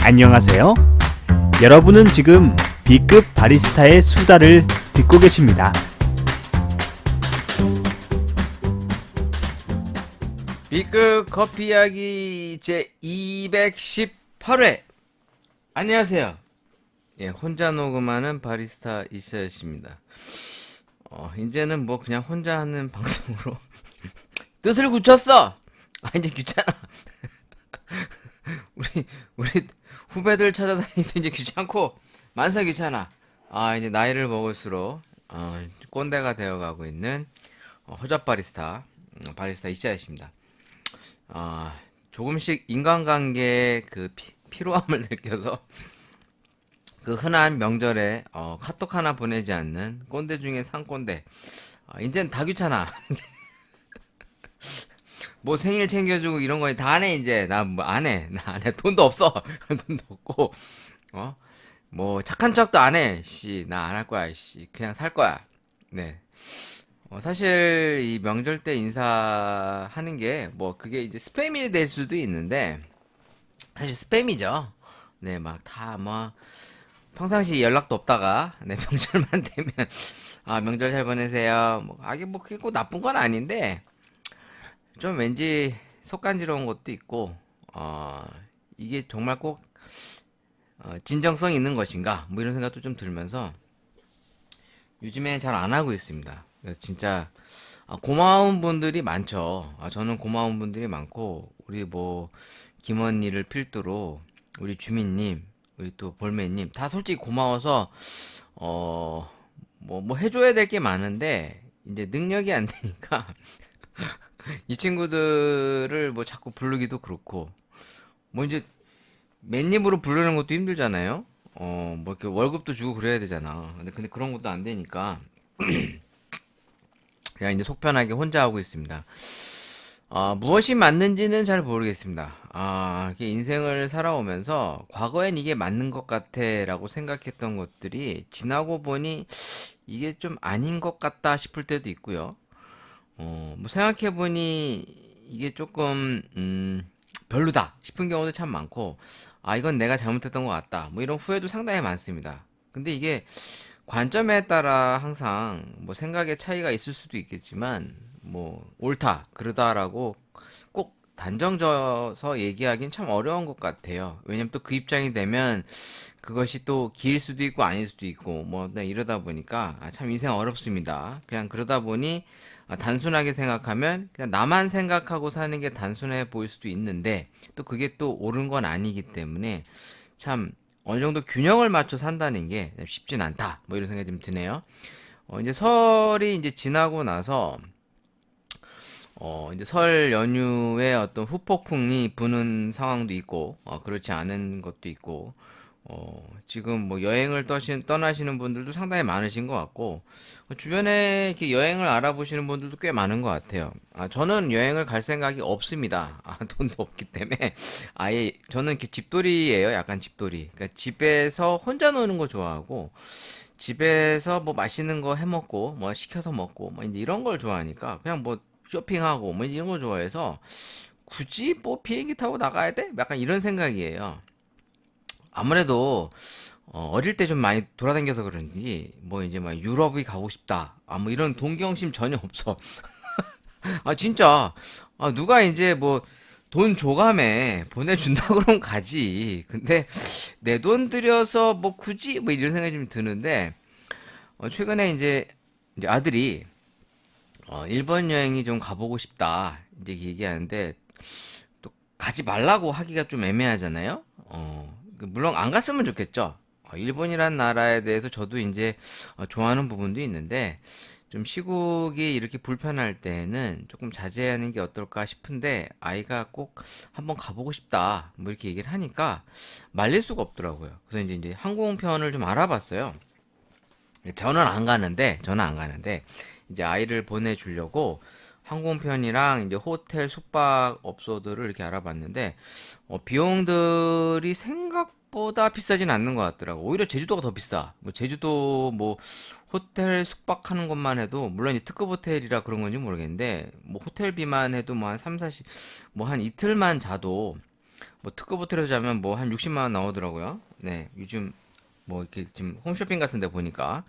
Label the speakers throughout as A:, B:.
A: 안녕하세요. 여러분은 지금 B급 바리스타의 수다를 듣고 계십니다.
B: B급 커피 이야기 제 218회. 안녕하세요. 예, 혼자 녹음하는 바리스타 이사였습니다. 이제는 뭐 그냥 혼자 하는 방송으로 뜻을 굳혔어. 이제 귀찮아. 우리 후배들 찾아다니도 이제 귀찮고 만사 귀찮아. 이제 나이를 먹을수록 꼰대가 되어가고 있는 허접 바리스타 이사였습니다. 조금씩 인간관계의 그 피로함을 느껴서 그 흔한 명절에 카톡 하나 보내지 않는 꼰대 중에 상꼰대. 이젠 다 귀찮아. 뭐 생일 챙겨주고 이런 거 다 안 해. 이제 나 뭐 안 해. 나 안 해. 돈도 없어. 돈도 없고 뭐 착한 척도 안 해. 씨, 나 안 할 거야. 씨, 그냥 살 거야. 네. 사실 이 명절 때 인사하는 게 뭐 그게 이제 스팸이 될 수도 있는데 사실 스팸이죠. 네, 막 다 뭐 평상시 연락도 없다가 네, 명절만 되면 명절 잘 보내세요. 뭐 이게 뭐 그게 꼭 나쁜 건 아닌데 좀 왠지 속간지러운 것도 있고 이게 정말 꼭 진정성 있는 것인가 뭐 이런 생각도 좀 들면서 요즘에 잘 안 하고 있습니다. 진짜 고마운 분들이 많죠. 저는 고마운 분들이 많고 우리 뭐 김언니를 필두로 우리 주민님, 우리 또 볼매님 다 솔직히 고마워서 뭐 해줘야 될 게 많은데 이제 능력이 안 되니까 이 친구들을 뭐 자꾸 부르기도 그렇고 뭐 이제 맨입으로 부르는 것도 힘들잖아요. 뭐 이렇게 월급도 주고 그래야 되잖아. 근데 그런 것도 안 되니까 그냥 이제 속 편하게 혼자 하고 있습니다. 무엇이 맞는지는 잘 모르겠습니다. 이렇게 인생을 살아오면서 과거엔 이게 맞는 것 같아라고 생각했던 것들이 지나고 보니 이게 좀 아닌 것 같다 싶을 때도 있고요. 뭐 생각해보니 이게 조금 별로다 싶은 경우도 참 많고 이건 내가 잘못했던 것 같다 뭐 이런 후회도 상당히 많습니다. 근데 이게 관점에 따라 항상 뭐 생각의 차이가 있을 수도 있겠지만 뭐 옳다 그러다라고 꼭 단정져서 얘기하기는 참 어려운 것 같아요. 왜냐면 또 그 입장이 되면 그것이 또 기일 수도 있고 아닐 수도 있고 뭐 이러다 보니까 참 인생 어렵습니다. 그냥 그러다 보니 단순하게 생각하면 그냥 나만 생각하고 사는 게 단순해 보일 수도 있는데 또 그게 또 옳은 건 아니기 때문에 참 어느 정도 균형을 맞춰 산다는 게 쉽진 않다. 뭐 이런 생각이 좀 드네요. 이제 설이 이제 지나고 나서 이제 설 연휴에 어떤 후폭풍이 부는 상황도 있고 그렇지 않은 것도 있고 지금 뭐 여행을 떠나시는 분들도 상당히 많으신 것 같고 주변에 이렇게 여행을 알아보시는 분들도 꽤 많은 것 같아요. 저는 여행을 갈 생각이 없습니다. 돈도 없기 때문에 아예 저는 이렇게 집돌이예요. 약간 집돌이. 그러니까 집에서 혼자 노는 거 좋아하고 집에서 뭐 맛있는 거 해 먹고 뭐 시켜서 먹고 뭐 이제 이런 걸 좋아하니까 그냥 뭐 쇼핑하고 뭐 이런 거 좋아해서 굳이 뭐 비행기 타고 나가야 돼? 약간 이런 생각이에요. 아무래도 어릴 때 좀 많이 돌아다녀서 그런지 뭐 이제 막 유럽이 가고 싶다. 뭐 이런 동경심 전혀 없어. 진짜 누가 이제 뭐 돈 줘감에 보내준다 그러면 가지. 근데 내 돈 들여서 뭐 굳이 뭐 이런 생각이 좀 드는데 최근에 이제 아들이 일본 여행이 좀 가보고 싶다 이제 얘기하는데 또 가지 말라고 하기가 좀 애매하잖아요. 물론 안 갔으면 좋겠죠. 일본이란 나라에 대해서 저도 이제 좋아하는 부분도 있는데 좀 시국이 이렇게 불편할 때는 조금 자제하는 게 어떨까 싶은데 아이가 꼭 한번 가보고 싶다 뭐 이렇게 얘기를 하니까 말릴 수가 없더라고요. 그래서 이제 항공편을 좀 알아봤어요. 저는 안 가는데 이제 아이를 보내주려고 항공편이랑 이제 호텔 숙박업소들을 이렇게 알아봤는데 비용들이 생각보다 비싸진 않는 것 같더라고. 오히려 제주도가 더 비싸. 뭐 제주도 뭐 호텔 숙박하는 것만 해도 물론 이 특급 호텔이라 그런 건지 모르겠는데 뭐 호텔비만 해도 뭐 한 3, 40, 뭐 한 이틀만 자도 뭐 특급 호텔에서 자면 뭐 한 60만 원 나오더라고요. 네, 요즘 뭐 이렇게 지금 홈쇼핑 같은 데 보니까.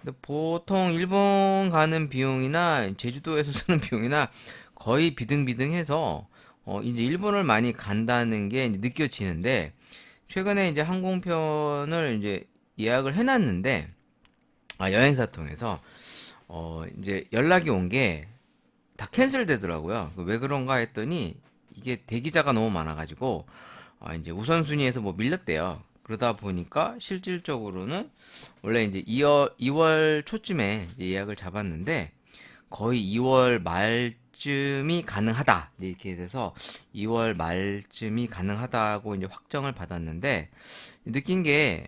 B: 근데 보통 일본 가는 비용이나 제주도에서 쓰는 비용이나 거의 비등비등해서 이제 일본을 많이 간다는 게 이제 느껴지는데 최근에 이제 항공편을 이제 예약을 해놨는데 여행사 통해서 이제 연락이 온 게 다 캔슬 되더라고요. 왜 그런가 했더니 이게 대기자가 너무 많아가지고 이제 우선순위에서 뭐 밀렸대요. 그러다 보니까 실질적으로는 원래 이제 2월 초쯤에 이제 예약을 잡았는데 거의 2월 말쯤이 가능하다. 이제 이렇게 돼서 2월 말쯤이 가능하다고 이제 확정을 받았는데 느낀 게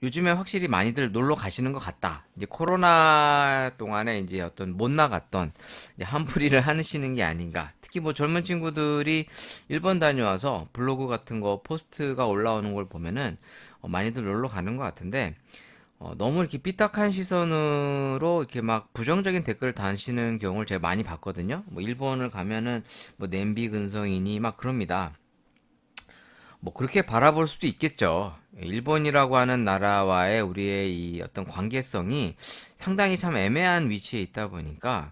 B: 요즘에 확실히 많이들 놀러 가시는 것 같다. 이제 코로나 동안에 이제 어떤 못 나갔던 이제 한풀이를 하시는 게 아닌가. 특히 뭐 젊은 친구들이 일본 다녀와서 블로그 같은 거 포스트가 올라오는 걸 보면은 많이들 놀러 가는 것 같은데 너무 이렇게 삐딱한 시선으로 이렇게 막 부정적인 댓글을 다시는 경우를 제가 많이 봤거든요. 뭐 일본을 가면은 뭐 냄비 근성이니 막 그럽니다. 뭐 그렇게 바라볼 수도 있겠죠. 일본이라고 하는 나라와의 우리의 이 어떤 관계성이 상당히 참 애매한 위치에 있다 보니까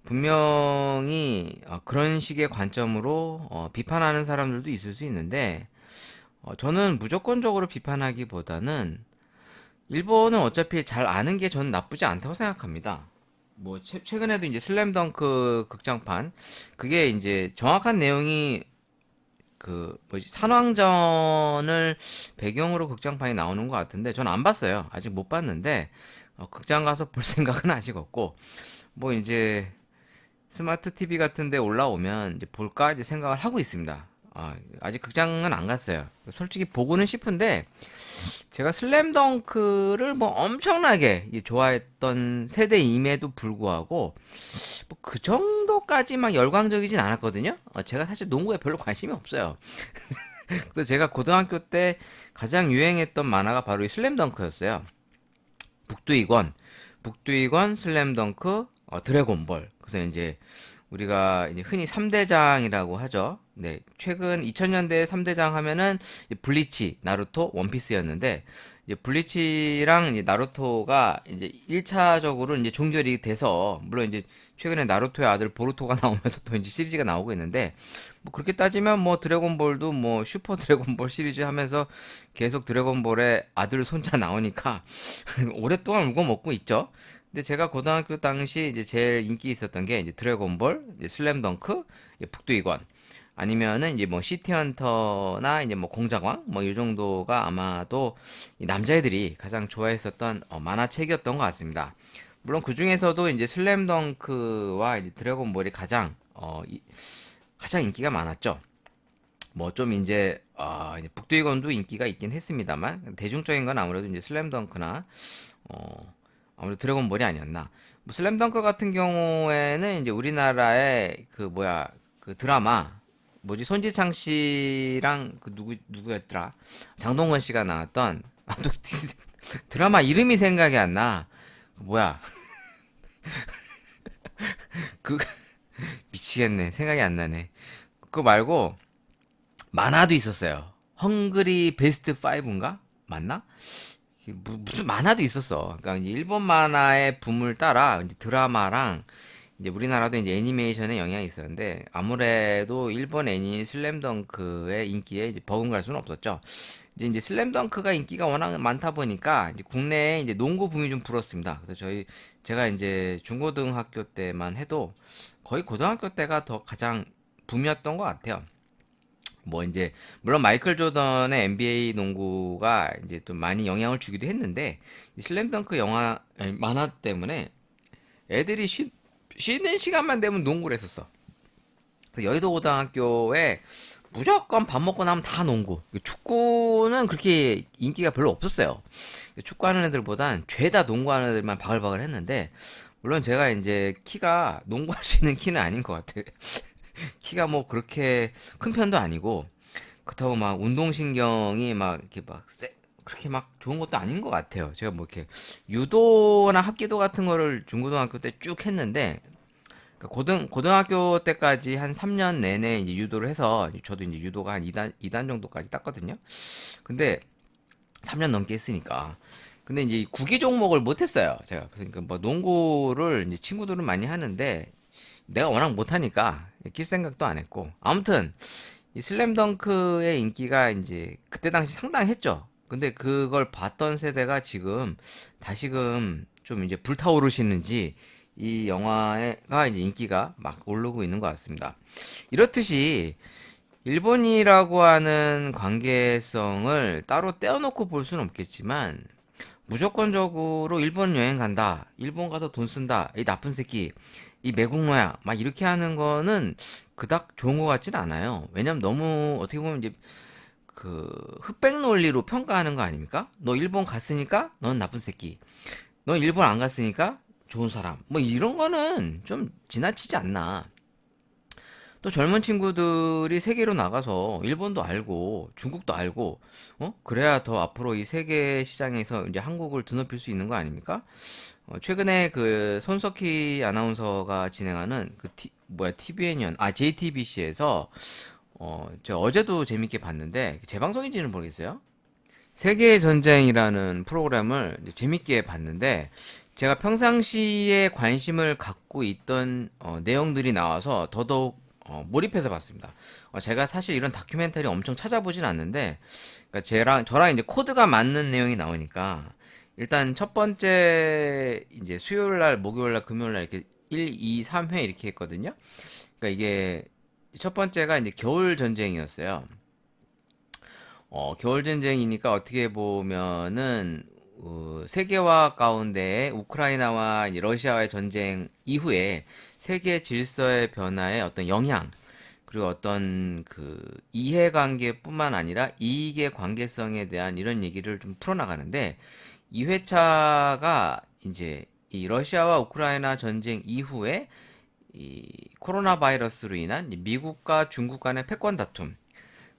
B: 분명히 그런 식의 관점으로 비판하는 사람들도 있을 수 있는데 저는 무조건적으로 비판하기보다는 일본은 어차피 잘 아는 게 저는 나쁘지 않다고 생각합니다. 뭐 최근에도 이제 슬램덩크 극장판 그게 이제 정확한 내용이 그 뭐지 산왕전을 배경으로 극장판이 나오는 것 같은데 전 안 봤어요. 아직 못 봤는데 극장 가서 볼 생각은 아직 없고 뭐 이제 스마트 TV 같은 데 올라오면 이제 볼까 이제 생각을 하고 있습니다. 아직 극장은 안 갔어요. 솔직히 보고는 싶은데 제가 슬램덩크를 뭐 엄청나게 좋아했던 세대임에도 불구하고 뭐 그 정도까지 막 열광적이진 않았거든요. 제가 사실 농구에 별로 관심이 없어요. 그래서 제가 고등학교 때 가장 유행했던 만화가 바로 이 슬램덩크였어요. 북두이권, 북두이권, 슬램덩크, 드래곤볼. 그래서 이제 우리가 이제 흔히 3대장이라고 하죠. 네, 최근 2000년대 3대장 하면은 이제 블리치, 나루토, 원피스였는데 이제 블리치랑 이제 나루토가 이제 1차적으로 이제 종결이 돼서 물론 이제 최근에 나루토의 아들 보루토가 나오면서 또 이제 시리즈가 나오고 있는데 뭐 그렇게 따지면 뭐 드래곤볼도 뭐 슈퍼 드래곤볼 시리즈 하면서 계속 드래곤볼의 아들 손자 나오니까 오랫동안 울고 먹고 있죠. 근데 제가 고등학교 당시 이제 제일 인기 있었던 게 이제 드래곤볼, 이제 슬램덩크, 이제 북두이권 아니면은 이제 뭐 시티헌터나 이제 뭐 공작왕 뭐 이 정도가 아마도 이 남자애들이 가장 좋아했었던 만화책이었던 것 같습니다. 물론 그 중에서도 이제 슬램덩크와 이제 드래곤볼이 가장 인기가 많았죠. 뭐 좀 이제 북두이건도 인기가 있긴 했습니다만 대중적인 건 아무래도 이제 슬램덩크나 아무래도 드래곤볼이 아니었나. 뭐 슬램덩크 같은 경우에는 이제 우리나라의 그 뭐야 그 드라마 뭐지 손지창 씨랑 그 누구였더라 장동건 씨가 나왔던 또 드라마 이름이 생각이 안 나. 뭐야 그 미치겠네 생각이 안 나네. 그거 말고 만화도 있었어요. 헝그리 베스트 5인가 맞나? 무슨 만화도 있었어. 그러니까 이제 일본 만화의 붐을 따라 이제 드라마랑 이제 우리나라도 이제 애니메이션의 영향이 있었는데 아무래도 일본 애니 슬램덩크의 인기에 이제 버금갈 수는 없었죠. 이제 슬램덩크가 인기가 워낙 많다 보니까 이제 국내에 이제 농구 붐이 좀 불었습니다. 그래서 제가 이제 중고등학교 때만 해도 거의 고등학교 때가 더 가장 붐이었던 것 같아요. 뭐 이제 물론 마이클 조던의 NBA 농구가 이제 또 많이 영향을 주기도 했는데 이 슬램덩크 영화 아니, 만화 때문에 애들이 쉬는 시간만 되면 농구를 했었어. 그래서 여의도 고등학교에 무조건 밥 먹고 나면 다 농구. 축구는 그렇게 인기가 별로 없었어요. 축구하는 애들보단 죄다 농구하는 애들만 바글바글 했는데 물론 제가 이제 키가 농구할 수 있는 키는 아닌 것 같아요. 키가 뭐 그렇게 큰 편도 아니고 그렇다고 막 운동신경이 막 이렇게 그렇게 막 좋은 것도 아닌 것 같아요. 제가 뭐 이렇게 유도나 합기도 같은 거를 중고등학교 때 쭉 했는데 그러니까 고등학교 때까지 한 3년 내내 이제 유도를 해서 저도 이제 유도가 한 2단 정도까지 땄거든요. 근데 3년 넘게 했으니까. 근데 이제 이 구기 종목을 못 했어요. 제가. 그러니까 뭐 농구를 이제 친구들은 많이 하는데 내가 워낙 못 하니까 낄 생각도 안 했고. 아무튼 이 슬램덩크의 인기가 이제 그때 당시 상당했죠. 근데 그걸 봤던 세대가 지금 다시금 좀 이제 불타오르시는지 이 영화가 이제 인기가 막 오르고 있는 것 같습니다. 이렇듯이 일본이라고 하는 관계성을 따로 떼어놓고 볼 수는 없겠지만 무조건적으로 일본 여행 간다, 일본 가서 돈 쓴다, 이 나쁜 새끼, 이 매국노야, 막 이렇게 하는 거는 그닥 좋은 것 같지는 않아요. 왜냐면 너무 어떻게 보면 이제 그 흑백 논리로 평가하는 거 아닙니까? 너 일본 갔으니까 넌 나쁜 새끼, 너 일본 안 갔으니까 좋은 사람, 뭐 이런 거는 좀 지나치지 않나. 또 젊은 친구들이 세계로 나가서 일본도 알고 중국도 알고 그래야 더 앞으로 이 세계 시장에서 이제 한국을 드높일 수 있는 거 아닙니까? 최근에 그 손석희 아나운서가 진행하는 그 TVN이었나? JTBC에서 저 어제도 재밌게 봤는데 재방송인지는 모르겠어요. 세계의 전쟁이라는 프로그램을 이제 재밌게 봤는데 제가 평상시에 관심을 갖고 있던 내용들이 나와서 더더욱 몰입해서 봤습니다. 제가 사실 이런 다큐멘터리 엄청 찾아보진 않는데, 그러니까 저랑 이제 코드가 맞는 내용이 나오니까, 일단 첫 번째, 이제 수요일 날, 목요일 날, 금요일 날 이렇게 1, 2, 3회 이렇게 했거든요. 그러니까 이게, 첫 번째가 이제 겨울 전쟁이었어요. 겨울 전쟁이니까 어떻게 보면은, 세계화 가운데 우크라이나와 이제 러시아와의 전쟁 이후에 세계 질서의 변화에 어떤 영향, 그리고 어떤 그 이해관계뿐만 아니라 이익의 관계성에 대한 이런 얘기를 좀 풀어나가는데, 이 회차가 이제 이 러시아와 우크라이나 전쟁 이후에 이 코로나 바이러스로 인한 미국과 중국 간의 패권 다툼,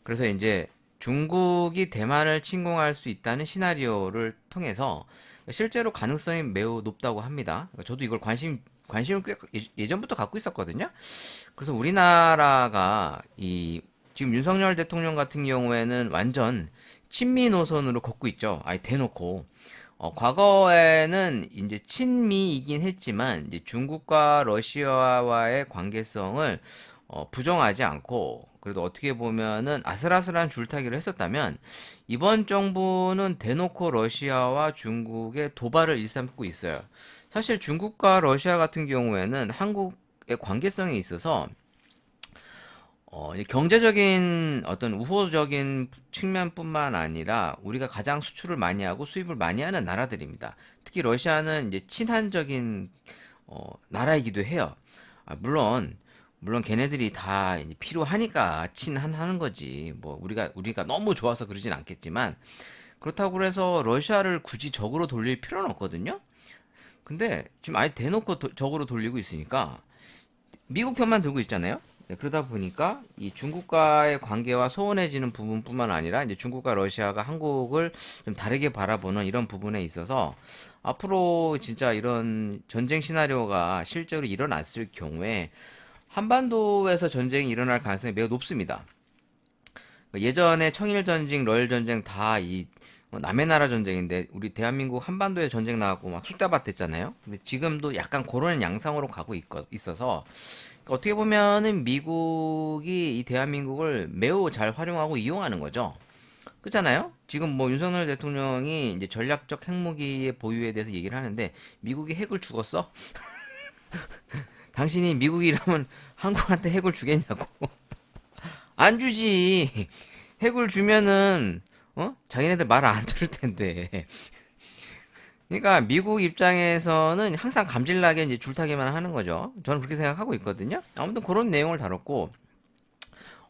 B: 그래서 이제 중국이 대만을 침공할 수 있다는 시나리오를 통해서 실제로 가능성이 매우 높다고 합니다. 저도 이걸 관심을 꽤 예전부터 갖고 있었거든요. 그래서 우리나라가 이 지금 윤석열 대통령 같은 경우에는 완전 친미 노선으로 걷고 있죠. 아예 대놓고. 과거에는 이제 친미이긴 했지만 이제 중국과 러시아와의 관계성을 부정하지 않고 그래도 어떻게 보면은 아슬아슬한 줄타기를 했었다면 이번 정부는 대놓고 러시아와 중국의 도발을 일삼고 있어요. 사실 중국과 러시아 같은 경우에는 한국의 관계성에 있어서 이 경제적인 어떤 우호적인 측면뿐만 아니라 우리가 가장 수출을 많이 하고 수입을 많이 하는 나라들입니다. 특히 러시아는 이제 친한적인 나라이기도 해요. 물론 걔네들이 다 이제 필요하니까 친한하는 거지. 뭐 우리가 너무 좋아서 그러진 않겠지만 그렇다고 해서 러시아를 굳이 적으로 돌릴 필요는 없거든요. 근데 지금 아예 대놓고 적으로 돌리고 있으니까 미국 편만 들고 있잖아요. 네, 그러다 보니까 이 중국과의 관계와 소원해지는 부분뿐만 아니라 이제 중국과 러시아가 한국을 좀 다르게 바라보는 이런 부분에 있어서 앞으로 진짜 이런 전쟁 시나리오가 실제로 일어났을 경우에 한반도에서 전쟁이 일어날 가능성이 매우 높습니다. 예전에 청일전쟁, 러일전쟁 다 이 남의 나라 전쟁인데 우리 대한민국 한반도에 전쟁 나왔고 막 쑥대밭 됐잖아요. 근데 지금도 약간 그런 양상으로 가고 있어서 어떻게 보면은 미국이 이 대한민국을 매우 잘 활용하고 이용하는 거죠. 그렇잖아요? 지금 뭐 윤석열 대통령이 이제 전략적 핵무기의 보유에 대해서 얘기를 하는데 미국이 핵을 죽었어? 당신이 미국이라면 한국한테 핵을 주겠냐고. 안 주지. 핵을 주면은 자기네들 말 안 들을 텐데. 그러니까 미국 입장에서는 항상 감질나게 이제 줄타기만 하는 거죠. 저는 그렇게 생각하고 있거든요. 아무튼 그런 내용을 다뤘고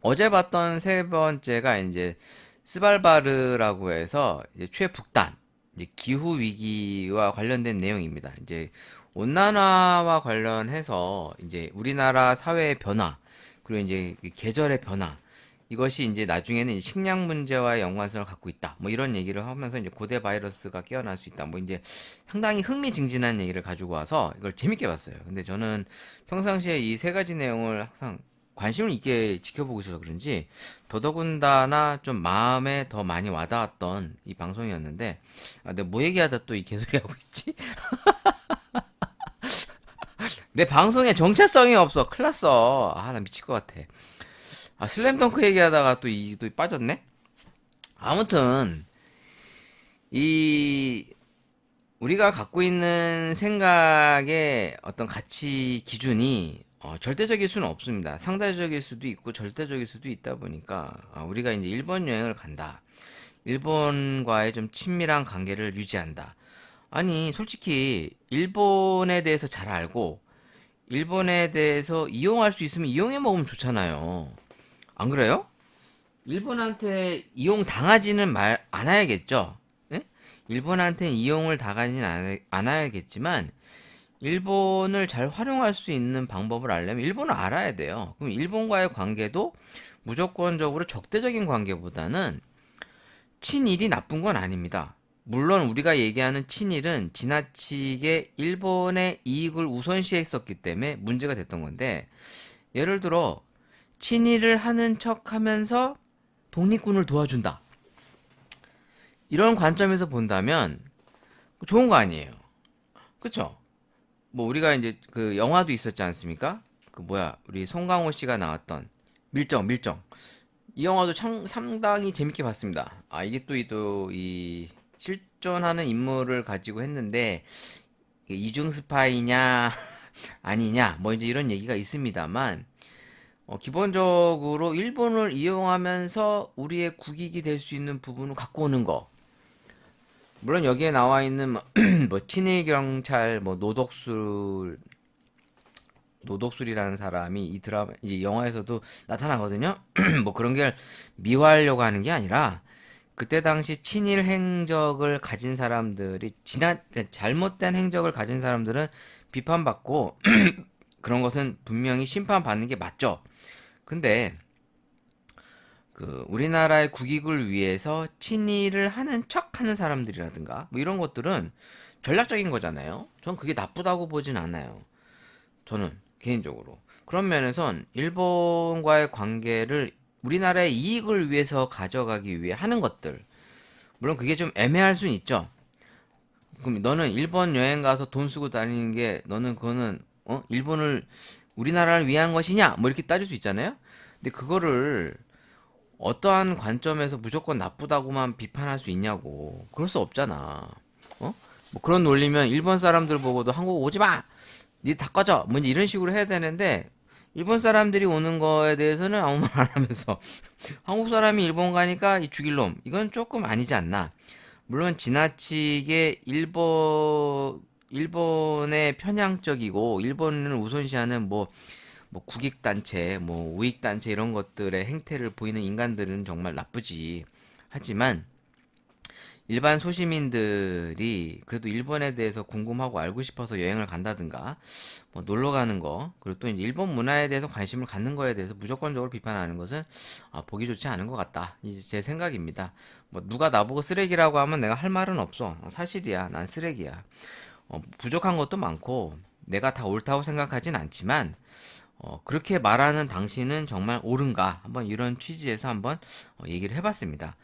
B: 어제 봤던 세 번째가 이제 스발바르라고 해서 이제 최북단 이제 기후 위기와 관련된 내용입니다. 이제 온난화와 관련해서 이제 우리나라 사회의 변화 그리고 이제 계절의 변화 이것이 이제 나중에는 이 식량 문제와의 연관성을 갖고 있다. 뭐 이런 얘기를 하면서 이제 고대 바이러스가 깨어날 수 있다. 뭐 이제 상당히 흥미진진한 얘기를 가지고 와서 이걸 재밌게 봤어요. 근데 저는 평상시에 이 세 가지 내용을 항상 관심을 있게 지켜보고 있어서 그런지 더더군다나 좀 마음에 더 많이 와닿았던 이 방송이었는데, 아, 내가 뭐 얘기하다 또 이 개소리 하고 있지? 내 방송에 정체성이 없어. 큰일 났어. 아, 나 미칠 것 같아. 아, 슬램덩크 얘기하다가 또 빠졌네? 아무튼, 이, 우리가 갖고 있는 생각의 어떤 가치 기준이 절대적일 수는 없습니다. 상대적일 수도 있고 절대적일 수도 있다 보니까 우리가 이제 일본 여행을 간다. 일본과의 좀 친밀한 관계를 유지한다. 아니, 솔직히 일본에 대해서 잘 알고 일본에 대해서 이용할 수 있으면 이용해 먹으면 좋잖아요. 안 그래요? 일본한테 이용 당하지는 말 않아야겠죠. 예? 일본한테 이용을 당하지는 않아야겠지만 일본을 잘 활용할 수 있는 방법을 알려면 일본을 알아야 돼요. 그럼 일본과의 관계도 무조건적으로 적대적인 관계보다는 친일이 나쁜 건 아닙니다. 물론 우리가 얘기하는 친일은 지나치게 일본의 이익을 우선시했었기 때문에 문제가 됐던 건데, 예를 들어 친일을 하는 척 하면서 독립군을 도와준다. 이런 관점에서 본다면 좋은 거 아니에요. 그쵸? 뭐 우리가 이제 그 영화도 있었지 않습니까? 그 뭐야, 우리 송강호 씨가 나왔던 밀정. 이 영화도 참 상당히 재밌게 봤습니다. 아, 이게 또 이 실존하는 인물을 가지고 했는데 이게 이중 스파이냐 아니냐 뭐 이제 이런 얘기가 있습니다만, 기본적으로 일본을 이용하면서 우리의 국익이 될 수 있는 부분을 갖고 오는 거. 물론 여기에 나와 있는 뭐, 뭐 친일 경찰 뭐 노독술이라는 사람이 이 드라마 이제 영화에서도 나타나거든요. 뭐 그런 걸 미화하려고 하는 게 아니라 그때 당시 친일 행적을 가진 사람들이 그러니까 잘못된 행적을 가진 사람들은 비판받고 그런 것은 분명히 심판받는 게 맞죠. 근데 그 우리나라의 국익을 위해서 친일을 하는 척하는 사람들이라든가 뭐 이런 것들은 전략적인 거잖아요. 전 그게 나쁘다고 보진 않아요. 저는 개인적으로. 그런 면에선 일본과의 관계를 우리나라의 이익을 위해서 가져가기 위해 하는 것들. 물론 그게 좀 애매할 수는 있죠. 그럼 너는 일본 여행 가서 돈 쓰고 다니는 게 너는 그거는 일본을 우리나라를 위한 것이냐? 뭐 이렇게 따질 수 있잖아요. 근데 그거를 어떠한 관점에서 무조건 나쁘다고만 비판할 수 있냐고. 그럴 수 없잖아. 뭐 그런 논리면 일본 사람들 보고도 한국 오지 마! 니 다 꺼져! 뭐 이제 이런 식으로 해야 되는데, 일본 사람들이 오는 거에 대해서는 아무 말 안 하면서, 한국 사람이 일본 가니까 이 죽일 놈. 이건 조금 아니지 않나. 물론 지나치게 일본의 편향적이고, 일본을 우선시하는 뭐 국익단체, 뭐 우익단체 이런 것들의 행태를 보이는 인간들은 정말 나쁘지. 하지만 일반 소시민들이 그래도 일본에 대해서 궁금하고 알고 싶어서 여행을 간다든가 뭐 놀러 가는 거, 그리고 또 이제 일본 문화에 대해서 관심을 갖는 거에 대해서 무조건적으로 비판하는 것은 보기 좋지 않은 것 같다. 이제 제 생각입니다. 뭐 누가 나보고 쓰레기라고 하면 내가 할 말은 없어. 사실이야. 난 쓰레기야. 부족한 것도 많고 내가 다 옳다고 생각하진 않지만 그렇게 말하는 당신은 정말 옳은가? 한번 이런 취지에서 한번 얘기를 해봤습니다.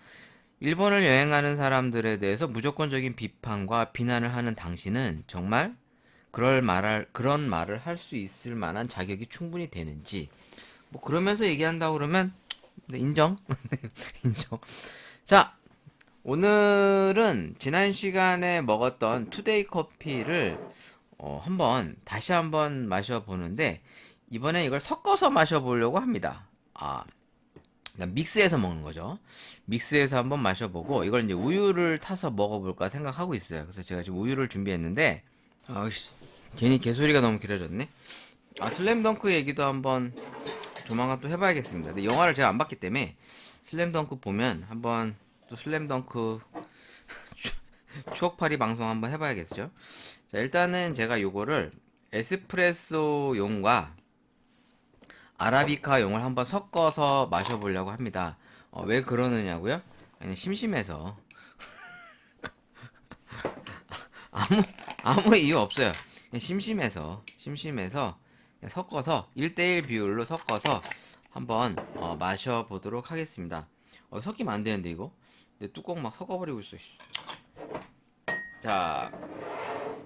B: 일본을 여행하는 사람들에 대해서 무조건적인 비판과 비난을 하는 당신은 정말 그런 말을 할 수 있을 만한 자격이 충분히 되는지, 뭐 그러면서 얘기한다고 그러면 네, 인정. 인정. 자, 오늘은 지난 시간에 먹었던 투데이 커피를 다시 한번 마셔보는데, 이번엔 이걸 섞어서 마셔보려고 합니다. 그러니까 믹스해서 먹는 거죠. 믹스해서 한번 마셔보고, 이걸 이제 우유를 타서 먹어볼까 생각하고 있어요. 그래서 제가 지금 우유를 준비했는데, 아우씨, 괜히 개소리가 너무 길어졌네. 슬램덩크 얘기도 한번 조만간 또 해봐야겠습니다. 근데 영화를 제가 안 봤기 때문에 슬램덩크 보면 한번 또 슬램덩크 추억팔이 방송 한번 해봐야겠죠. 자, 일단은 제가 요거를 에스프레소용과 아라비카용을 한번 섞어서 마셔보려고 합니다. 왜 그러느냐고요? 그냥 심심해서. 아무 아무 이유 없어요. 그냥 심심해서 그냥 섞어서 1대1 비율로 섞어서 한번 마셔보도록 하겠습니다. 섞이면 안 되는데 이거. 근데 뚜껑 막 섞어버리고 있어. 씨. 자,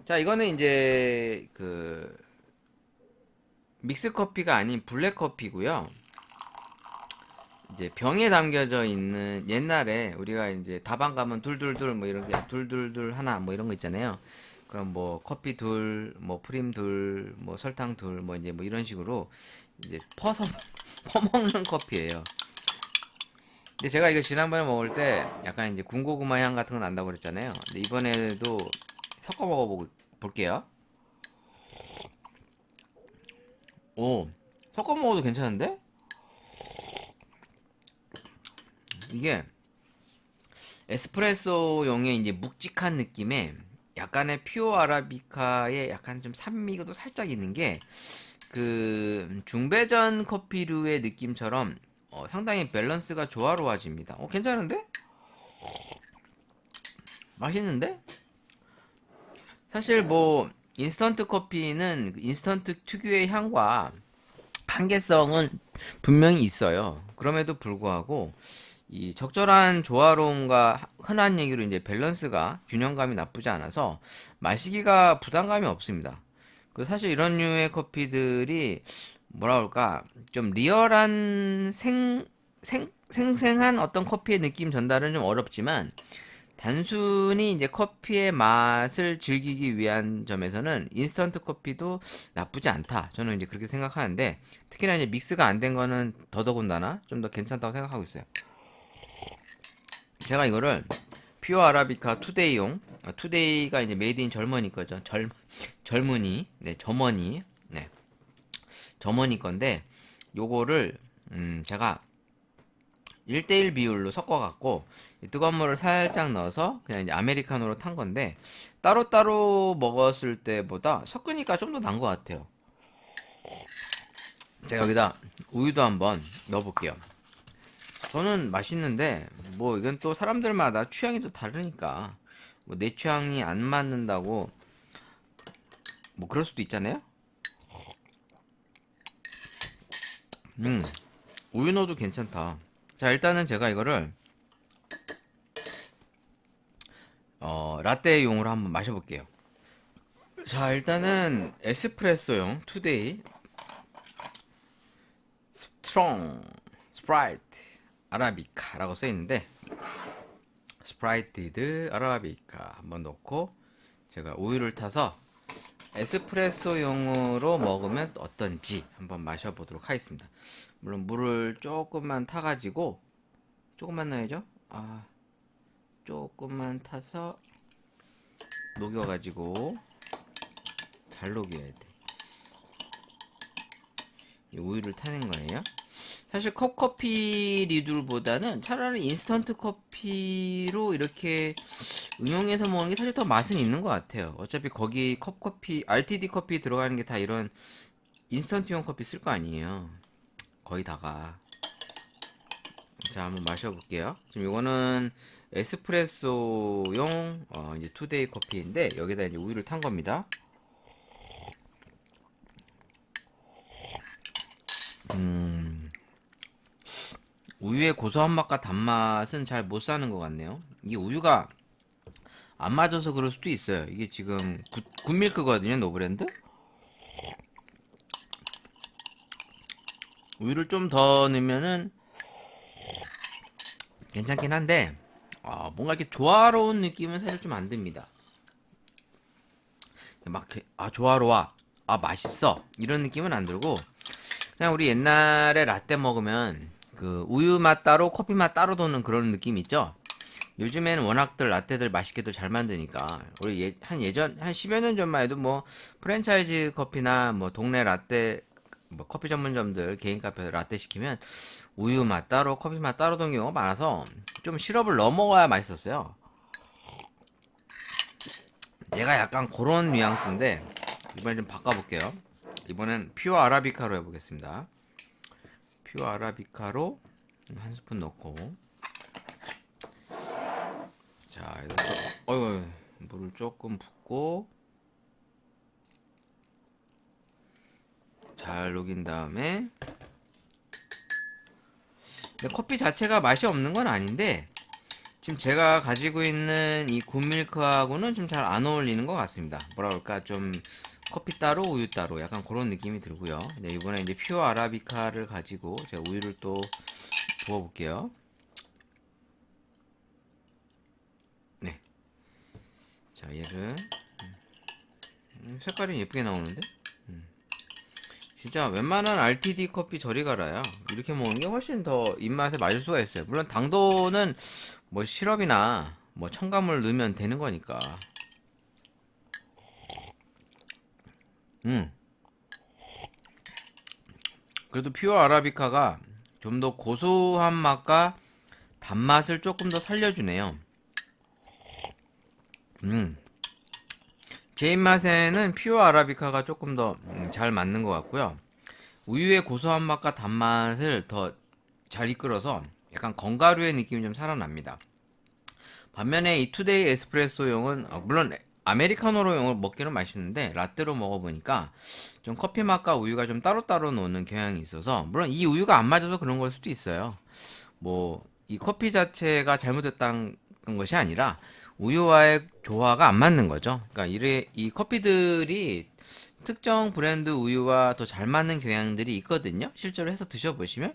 B: 자 이거는 이제 그 믹스 커피가 아닌 블랙 커피고요. 이제 병에 담겨져 있는 옛날에 우리가 이제 다방 가면 둘둘둘 뭐 이런 게 둘둘둘 하나 뭐 이런 거 있잖아요. 그럼 뭐 커피 둘, 뭐 프림 둘, 뭐 설탕 둘, 뭐 이제 뭐 이런 식으로 이제 퍼서 퍼먹는 커피예요. 근데 제가 이거 지난번에 먹을 때 약간 이제 군고구마 향 같은 거 난다고 그랬잖아요. 근데 이번에도 섞어 먹어보고 볼게요. 오, 섞어 먹어도 괜찮은데? 이게 에스프레소용의 이제 묵직한 느낌에 약간의 퓨어 아라비카의 약간 좀 산미도 살짝 있는 게 그 중배전 커피류의 느낌처럼 상당히 밸런스가 조화로워집니다. 괜찮은데? 맛있는데? 사실 뭐 인스턴트 커피는 인스턴트 특유의 향과 한계성은 분명히 있어요. 그럼에도 불구하고 이 적절한 조화로움과 흔한 얘기로 이제 밸런스가 균형감이 나쁘지 않아서 마시기가 부담감이 없습니다. 그 사실 이런 류의 커피들이 뭐라 그럴까 좀 리얼한 생생한 어떤 커피의 느낌 전달은 좀 어렵지만 단순히 이제 커피의 맛을 즐기기 위한 점에서는 인스턴트 커피도 나쁘지 않다. 저는 이제 그렇게 생각하는데 특히나 이제 믹스가 안 된 거는 더더군다나 좀 더 괜찮다고 생각하고 있어요. 제가 이거를 퓨어 아라비카 투데이용 투데이가 이제 메이드 인 젊은이 거죠. 젊은이 네 점원이 네 점원이 건데 요거를 제가 1대1 비율로 섞어갖고 뜨거운 물을 살짝 넣어서 그냥 이제 아메리카노로 탄 건데 따로따로 먹었을 때보다 섞으니까 좀 더 난 것 같아요. 제가 여기다 우유도 한번 넣어볼게요. 저는 맛있는데 뭐 이건 또 사람들마다 취향이 또 다르니까 뭐 내 취향이 안 맞는다고 뭐 그럴 수도 있잖아요. 우유 넣어도 괜찮다. 자 일단은 제가 이거를 라떼용으로 한번 마셔볼게요. 자 일단은 에스프레소용 투데이 스트롱 스프라이트 아라비카라고 써있는데 스프라이티드 아라비카 한번 넣고 제가 우유를 타서 에스프레소용으로 먹으면 어떤지 한번 마셔보도록 하겠습니다. 물론 물을 조금만 타가지고 조금만 넣어야죠. 조금만 타서 녹여가지고 잘 녹여야 돼. 이 우유를 타는 거예요. 사실 컵커피 리들보다는 차라리 인스턴트 커피로 이렇게 응용해서 먹는 게 사실 더 맛은 있는 것 같아요. 어차피 거기 컵커피, RTD 커피 들어가는 게 다 이런 인스턴트용 커피 쓸 거 아니에요. 거의 다가. 자, 한번 마셔볼게요. 지금 이거는 에스프레소용 이제 투데이 커피인데 여기다 이제 우유를 탄 겁니다. 우유의 고소한 맛과 단맛은 잘 못 사는 것 같네요. 이게 우유가 안 맞아서 그럴 수도 있어요. 이게 지금 굿밀크거든요, 노브랜드. 우유를 좀 더 넣으면은 괜찮긴 한데 뭔가 이렇게 조화로운 느낌은 사실 좀 안 듭니다. 막 조화로워, 맛있어 이런 느낌은 안 들고 그냥 우리 옛날에 라떼 먹으면 그 우유 맛 따로 커피 맛 따로 도는 그런 느낌 있죠. 요즘에는 워낙들 라떼들 맛있게들 잘 만드니까 우리 한 10여 년 전만 해도 뭐 프랜차이즈 커피나 뭐 동네 라떼 뭐 커피 전문점들 개인 카페 라떼 시키면 우유 맛 따로 커피 맛 따로 도는 경우가 많아서 좀 시럽을 넣어 먹어야 맛있었어요. 얘가 약간 그런 뉘앙스인데 이번엔 좀 바꿔볼게요. 이번엔 퓨어 아라비카로 해보겠습니다. 퓨어 아라비카로 한 스푼 넣고, 자, 이것도, 어이구, 물을 조금 붓고, 잘 녹인 다음에, 근데 커피 자체가 맛이 없는 건 아닌데, 지금 제가 가지고 있는 이 굿밀크하고는 좀 잘 안 어울리는 것 같습니다. 뭐라 그럴까, 좀, 커피 따로, 우유 따로, 약간 그런 느낌이 들고요. 네, 이번에 이제 퓨어 아라비카를 가지고, 제가 우유를 또 부어볼게요. 네. 자, 얘를, 색깔이 예쁘게 나오는데? 진짜 웬만한 RTD 커피 저리 가라야 이렇게 먹는 게 훨씬 더 입맛에 맞을 수가 있어요. 물론 당도는 뭐 시럽이나 뭐 첨가물 넣으면 되는 거니까. 음. 그래도 퓨어 아라비카가 좀 더 고소한 맛과 단맛을 조금 더 살려주네요. 제 입맛에는 퓨어 아라비카가 조금 더 잘 맞는 것 같고요. 우유의 고소한 맛과 단맛을 더 잘 이끌어서 약간 건가루의 느낌이 좀 살아납니다. 반면에 이 투데이 에스프레소용은 물론 아메리카노로 먹기는 맛있는데 라떼로 먹어보니까 좀 커피 맛과 우유가 좀 따로따로 노는 경향이 있어서 물론 이 우유가 안 맞아서 그런 걸 수도 있어요. 뭐 이 커피 자체가 잘못됐다는 것이 아니라 우유와의 조화가 안 맞는 거죠. 그러니까 이 커피들이 특정 브랜드 우유와 더 잘 맞는 경향들이 있거든요. 실제로 해서 드셔보시면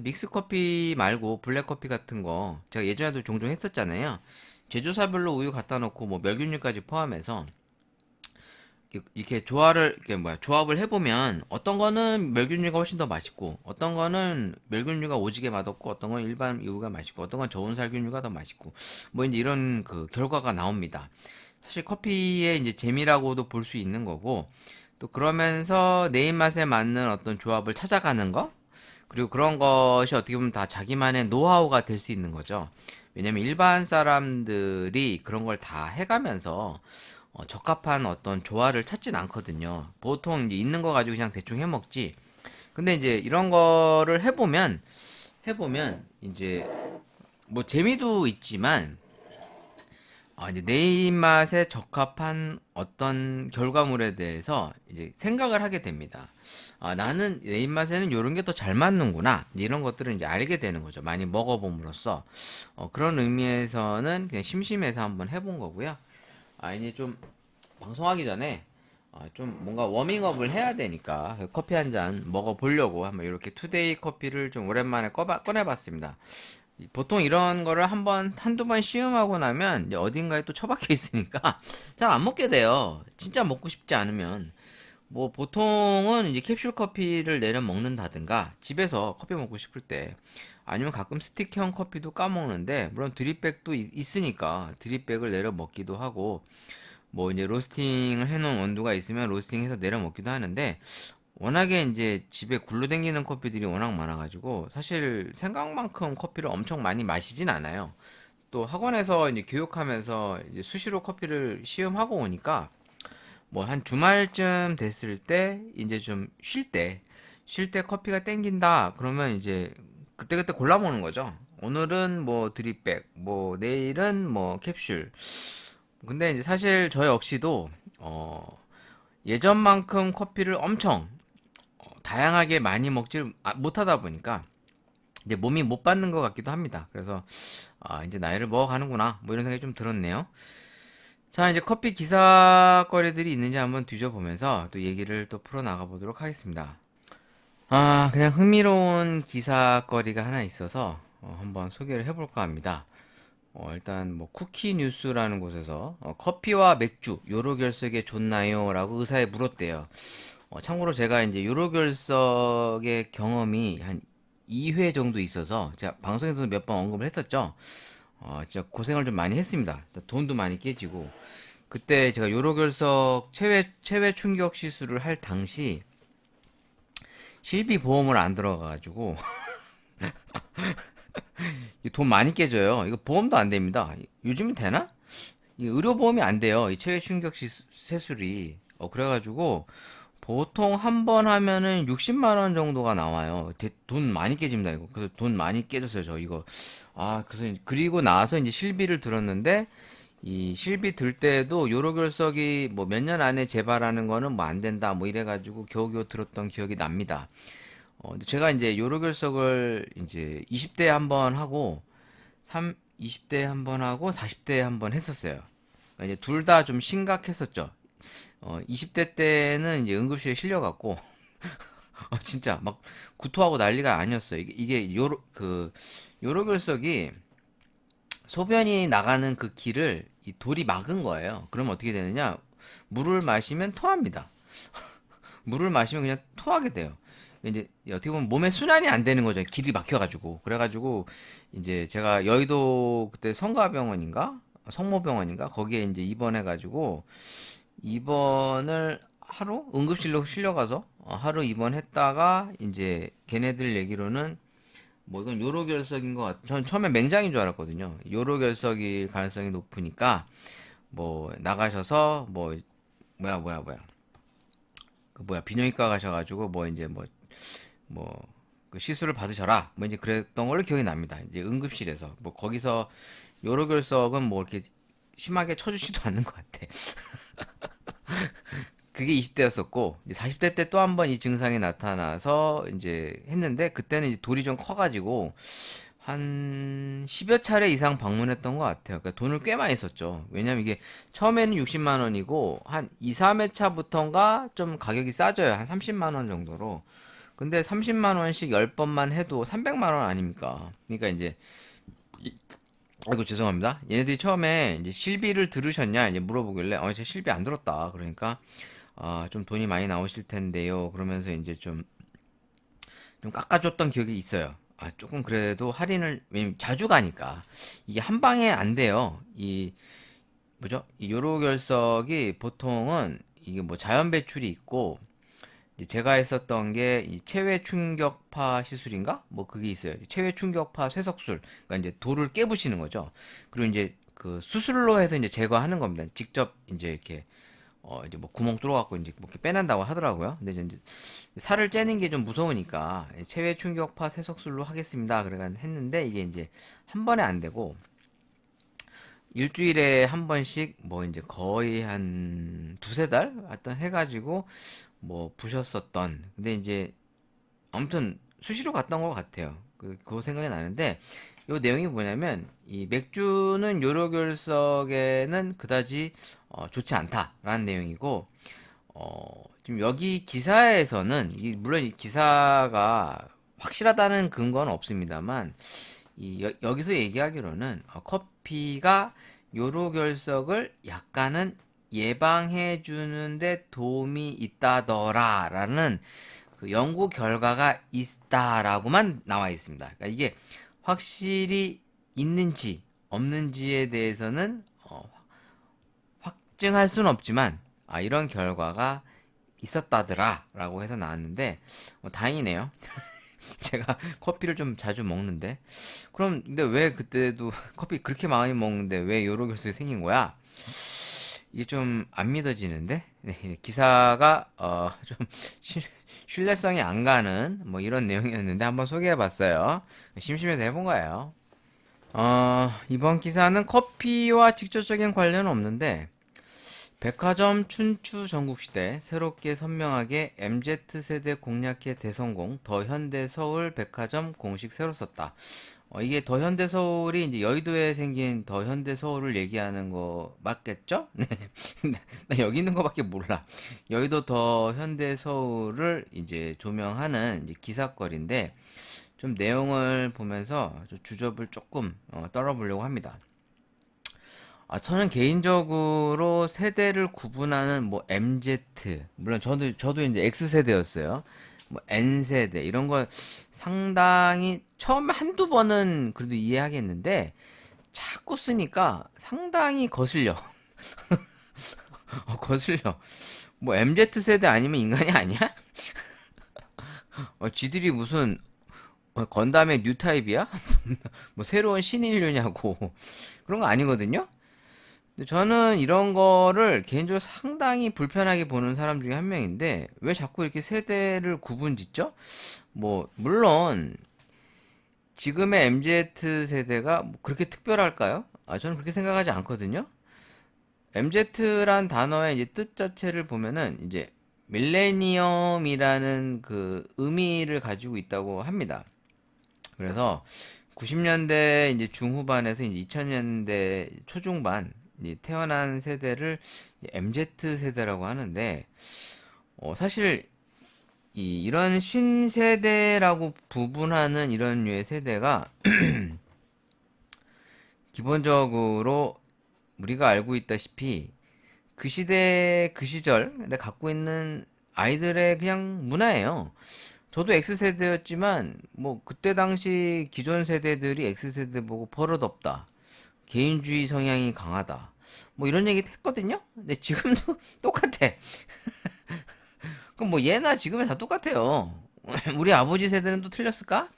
B: 믹스 커피 말고 블랙 커피 같은 거 제가 예전에도 종종 했었잖아요. 제조사별로 우유 갖다 놓고 뭐 멸균율까지 포함해서 이렇게 조합을 해보면 어떤 거는 멸균류가 훨씬 더 맛있고 어떤 거는 멸균류가 오지게 맛없고 어떤 건 일반 우유가 맛있고 어떤 건 저온 살균류가 더 맛있고 뭐 이제 이런 그 결과가 나옵니다. 사실 커피의 이제 재미라고도 볼 수 있는 거고 또 그러면서 내 입맛에 맞는 어떤 조합을 찾아가는 거 그리고 그런 것이 어떻게 보면 다 자기만의 노하우가 될 수 있는 거죠. 왜냐면 일반 사람들이 그런 걸 다 해가면서 적합한 어떤 조화를 찾진 않거든요. 보통 이제 있는 거 가지고 그냥 대충 해 먹지. 근데 이제 이런 거를 해보면 이제 뭐 재미도 있지만 이제 내 입맛에 적합한 어떤 결과물에 대해서 이제 생각을 하게 됩니다. 나는 내 입맛에는 이런 게 더 잘 맞는구나. 이런 것들을 이제 알게 되는 거죠. 많이 먹어봄으로써. 그런 의미에서는 그냥 심심해서 한번 해본 거고요. 이제 좀 방송하기 전에 좀 뭔가 워밍업을 해야 되니까 커피 한 잔 먹어보려고 한번 이렇게 투데이 커피를 좀 오랜만에 꺼내봤습니다. 보통 이런 거를 한두 번 시음하고 나면 이제 어딘가에 또 처박혀 있으니까 잘 안 먹게 돼요. 진짜 먹고 싶지 않으면. 뭐 보통은 이제 캡슐 커피를 내려 먹는다든가 집에서 커피 먹고 싶을 때 아니면 가끔 스틱형 커피도 까먹는데 물론 드립백도 있으니까 드립백을 내려 먹기도 하고 뭐 이제 로스팅을 해놓은 원두가 있으면 로스팅해서 내려 먹기도 하는데 워낙에 이제 집에 굴러 댕기는 커피들이 워낙 많아가지고 사실 생각만큼 커피를 엄청 많이 마시진 않아요. 또 학원에서 이제 교육하면서 이제 수시로 커피를 시음하고 오니까 뭐 한 주말쯤 됐을 때 이제 좀 쉴 때 커피가 땡긴다 그러면 이제 그때그때 골라 먹는 거죠. 오늘은 뭐 드립백, 뭐 내일은 뭐 캡슐. 근데 이제 사실 저 역시도 예전만큼 커피를 엄청 다양하게 많이 먹질 못하다 보니까 이제 몸이 못 받는 것 같기도 합니다. 그래서 이제 나이를 먹어가는구나 뭐 이런 생각이 좀 들었네요. 자 이제 커피 기사거리들이 있는지 한번 뒤져보면서 또 얘기를 또 풀어나가 보도록 하겠습니다. 그냥 흥미로운 기사거리가 하나 있어서 한번 소개를 해볼까 합니다. 일단 뭐 쿠키 뉴스라는 곳에서 커피와 맥주 요로 결석에 좋나요? 라고 의사에 물었대요. 참고로 제가 이제 요로 결석의 경험이 한 2회 정도 있어서 제가 방송에서도 몇 번 언급을 했었죠. 진짜 고생을 좀 많이 했습니다. 돈도 많이 깨지고 그때 제가 요로 결석 체외 충격 시술을 할 당시 실비 보험을 안 들어가가지고 돈 많이 깨져요. 이거 보험도 안 됩니다. 요즘은 되나? 이 의료보험이 안 돼요. 이 체외 충격 세술이. 그래가지고 보통 한 번 하면은 60만 원 정도가 나와요. 돈 많이 깨집니다, 이거. 그래서 돈 많이 깨졌어요, 저 이거. 그래서 그리고 나서 이제 실비를 들었는데 이 실비 들 때도 요로 결석이 뭐 몇 년 안에 재발하는 거는 뭐 안 된다 뭐 이래가지고 겨우겨우 들었던 기억이 납니다. 근데 제가 이제 요로 결석을 이제 20대에 한 번 하고 20대에 한 번 하고 40대에 한 번 했었어요. 그러니까 이제 둘 다 좀 심각했었죠. 20대 때는 이제 응급실에 실려갔고, 진짜 막 구토하고 난리가 아니었어요. 이게 요로결석이 소변이 나가는 그 길을 이 돌이 막은 거예요. 그러면 어떻게 되느냐? 물을 마시면 토합니다. 물을 마시면 그냥 토하게 돼요. 이제 어떻게 보면 몸에 순환이 안 되는 거죠. 길이 막혀가지고. 그래가지고 이제 제가 여의도 그때 성가병원인가? 성모병원인가? 거기에 이제 입원해가지고 입원을 하루 응급실로 실려가서 하루 입원했다가 이제 걔네들 얘기로는 뭐 이건 요로결석인 것 같. 전 처음에 맹장인 줄 알았거든요. 요로결석일 가능성이 높으니까 뭐 나가셔서 뭐 그 비뇨기과 가셔가지고 뭐 이제 그 시술을 받으셔라 뭐 이제 그랬던 걸로 기억이 납니다. 이제 응급실에서 뭐 거기서 요로결석은 뭐 이렇게 심하게 쳐주지도 않는 것 같아. 그게 20대였었고, 40대 때 또 한 번 이 증상이 나타나서 이제 했는데, 그때는 이제 돌이 좀 커가지고, 한 10여 차례 이상 방문했던 것 같아요. 그러니까 돈을 꽤 많이 썼죠. 왜냐면 이게 처음에는 60만 원이고, 한 2, 3회차부터인가 좀 가격이 싸져요. 한 30만 원 정도로. 근데 30만 원씩 10번만 해도 300만 원 아닙니까? 그러니까 이제 아이고 죄송합니다. 얘네들이 처음에 이제 실비를 들으셨냐 이제 물어보길래 제 실비 안 들었다. 그러니까 좀 돈이 많이 나오실 텐데요. 그러면서 이제 좀 깎아줬던 기억이 있어요. 조금 그래도 할인을 왜냐면 자주 가니까 이게 한 방에 안 돼요. 이 뭐죠? 이 요로결석이 보통은 이게 뭐 자연 배출이 있고 이제 제가 했었던 게 이 체외 충격파 시술인가? 뭐 그게 있어요. 체외 충격파 쇠석술. 그러니까 이제 돌을 깨부시는 거죠. 그리고 이제 그 수술로 해서 이제 제거하는 겁니다. 직접 이제 이렇게 이제 뭐 구멍 뚫어갖고 이제 뭐 이렇게 빼낸다고 하더라고요. 근데 이제 살을 째는 게 좀 무서우니까 체외 충격파 쇠석술로 하겠습니다. 그래가 했는데 이게 이제 한 번에 안 되고 일주일에 한 번씩 뭐 이제 거의 한 두세 달 어떤 해가지고 뭐 부셨었던 근데 이제 아무튼 수시로 갔던 것 같아요. 그거 생각이 나는데 요 내용이 뭐냐면 이 맥주는 요로결석에는 그다지 좋지 않다라는 내용이고 지금 여기 기사에서는 물론 이 기사가 확실하다는 근거는 없습니다만 여기서 얘기하기로는 커피가 요로결석을 약간은 예방해 주는데 도움이 있다더라라는 그 연구 결과가 있다라고만 나와 있습니다. 그러니까 이게 확실히 있는지 없는지에 대해서는 확증할 수는 없지만 이런 결과가 있었다더라라고 해서 나왔는데 다행이네요. 제가 커피를 좀 자주 먹는데 그럼 근데 왜 그때도 커피 그렇게 많이 먹는데 왜 요로결석이 생긴 거야? 이게 좀 안 믿어지는데 네, 기사가 좀 신뢰성이 안 가는 뭐 이런 내용이었는데 한번 소개해봤어요. 심심해서 해본 거예요. 이번 기사는 커피와 직접적인 관련은 없는데 백화점 춘추 전국시대 새롭게 선명하게 MZ세대 공략해 대성공 더현대 서울 백화점 공식 새로 썼다. 이게 더현대 서울이 이제 여의도에 생긴 더현대 서울을 얘기하는 거 맞겠죠? 네. 나 여기 있는 거밖에 몰라. 여의도 더현대 서울을 이제 조명하는 이제 기사거리인데 좀 내용을 보면서 좀 주접을 조금 떨어보려고 합니다. 저는 개인적으로 세대를 구분하는 뭐 MZ, 물론 저도 이제 X세대였어요. 뭐 N세대, 이런 거 상당히 처음에 한두 번은 그래도 이해하겠는데 자꾸 쓰니까 상당히 거슬려. 거슬려. 뭐 MZ세대 아니면 인간이 아니야? 지들이 무슨 건담의 뉴 타입이야? 뭐 새로운 신인류냐고. 그런 거 아니거든요? 근데 저는 이런 거를 개인적으로 상당히 불편하게 보는 사람 중에 한 명인데 왜 자꾸 이렇게 세대를 구분짓죠? 뭐 물론 지금의 MZ 세대가 뭐 그렇게 특별할까요? 저는 그렇게 생각하지 않거든요. MZ란 단어의 이제 뜻 자체를 보면은 이제 밀레니엄이라는 그 의미를 가지고 있다고 합니다. 그래서 90년대 이제 중후반에서 이제 2000년대 초중반 이제 태어난 세대를 MZ 세대라고 하는데 사실 이런 신세대라고 부분하는 이런 류의 세대가 기본적으로 우리가 알고 있다시피 그 시대 그 시절에 갖고 있는 아이들의 그냥 문화예요. 저도 X세대였지만 뭐 그때 당시 기존 세대들이 X세대 보고 버릇없다. 개인주의 성향이 강하다. 뭐 이런 얘기 했거든요. 근데 지금도 똑같아. 그럼 뭐 얘나 지금이 다 똑같아요. 우리 아버지 세대는 또 틀렸을까?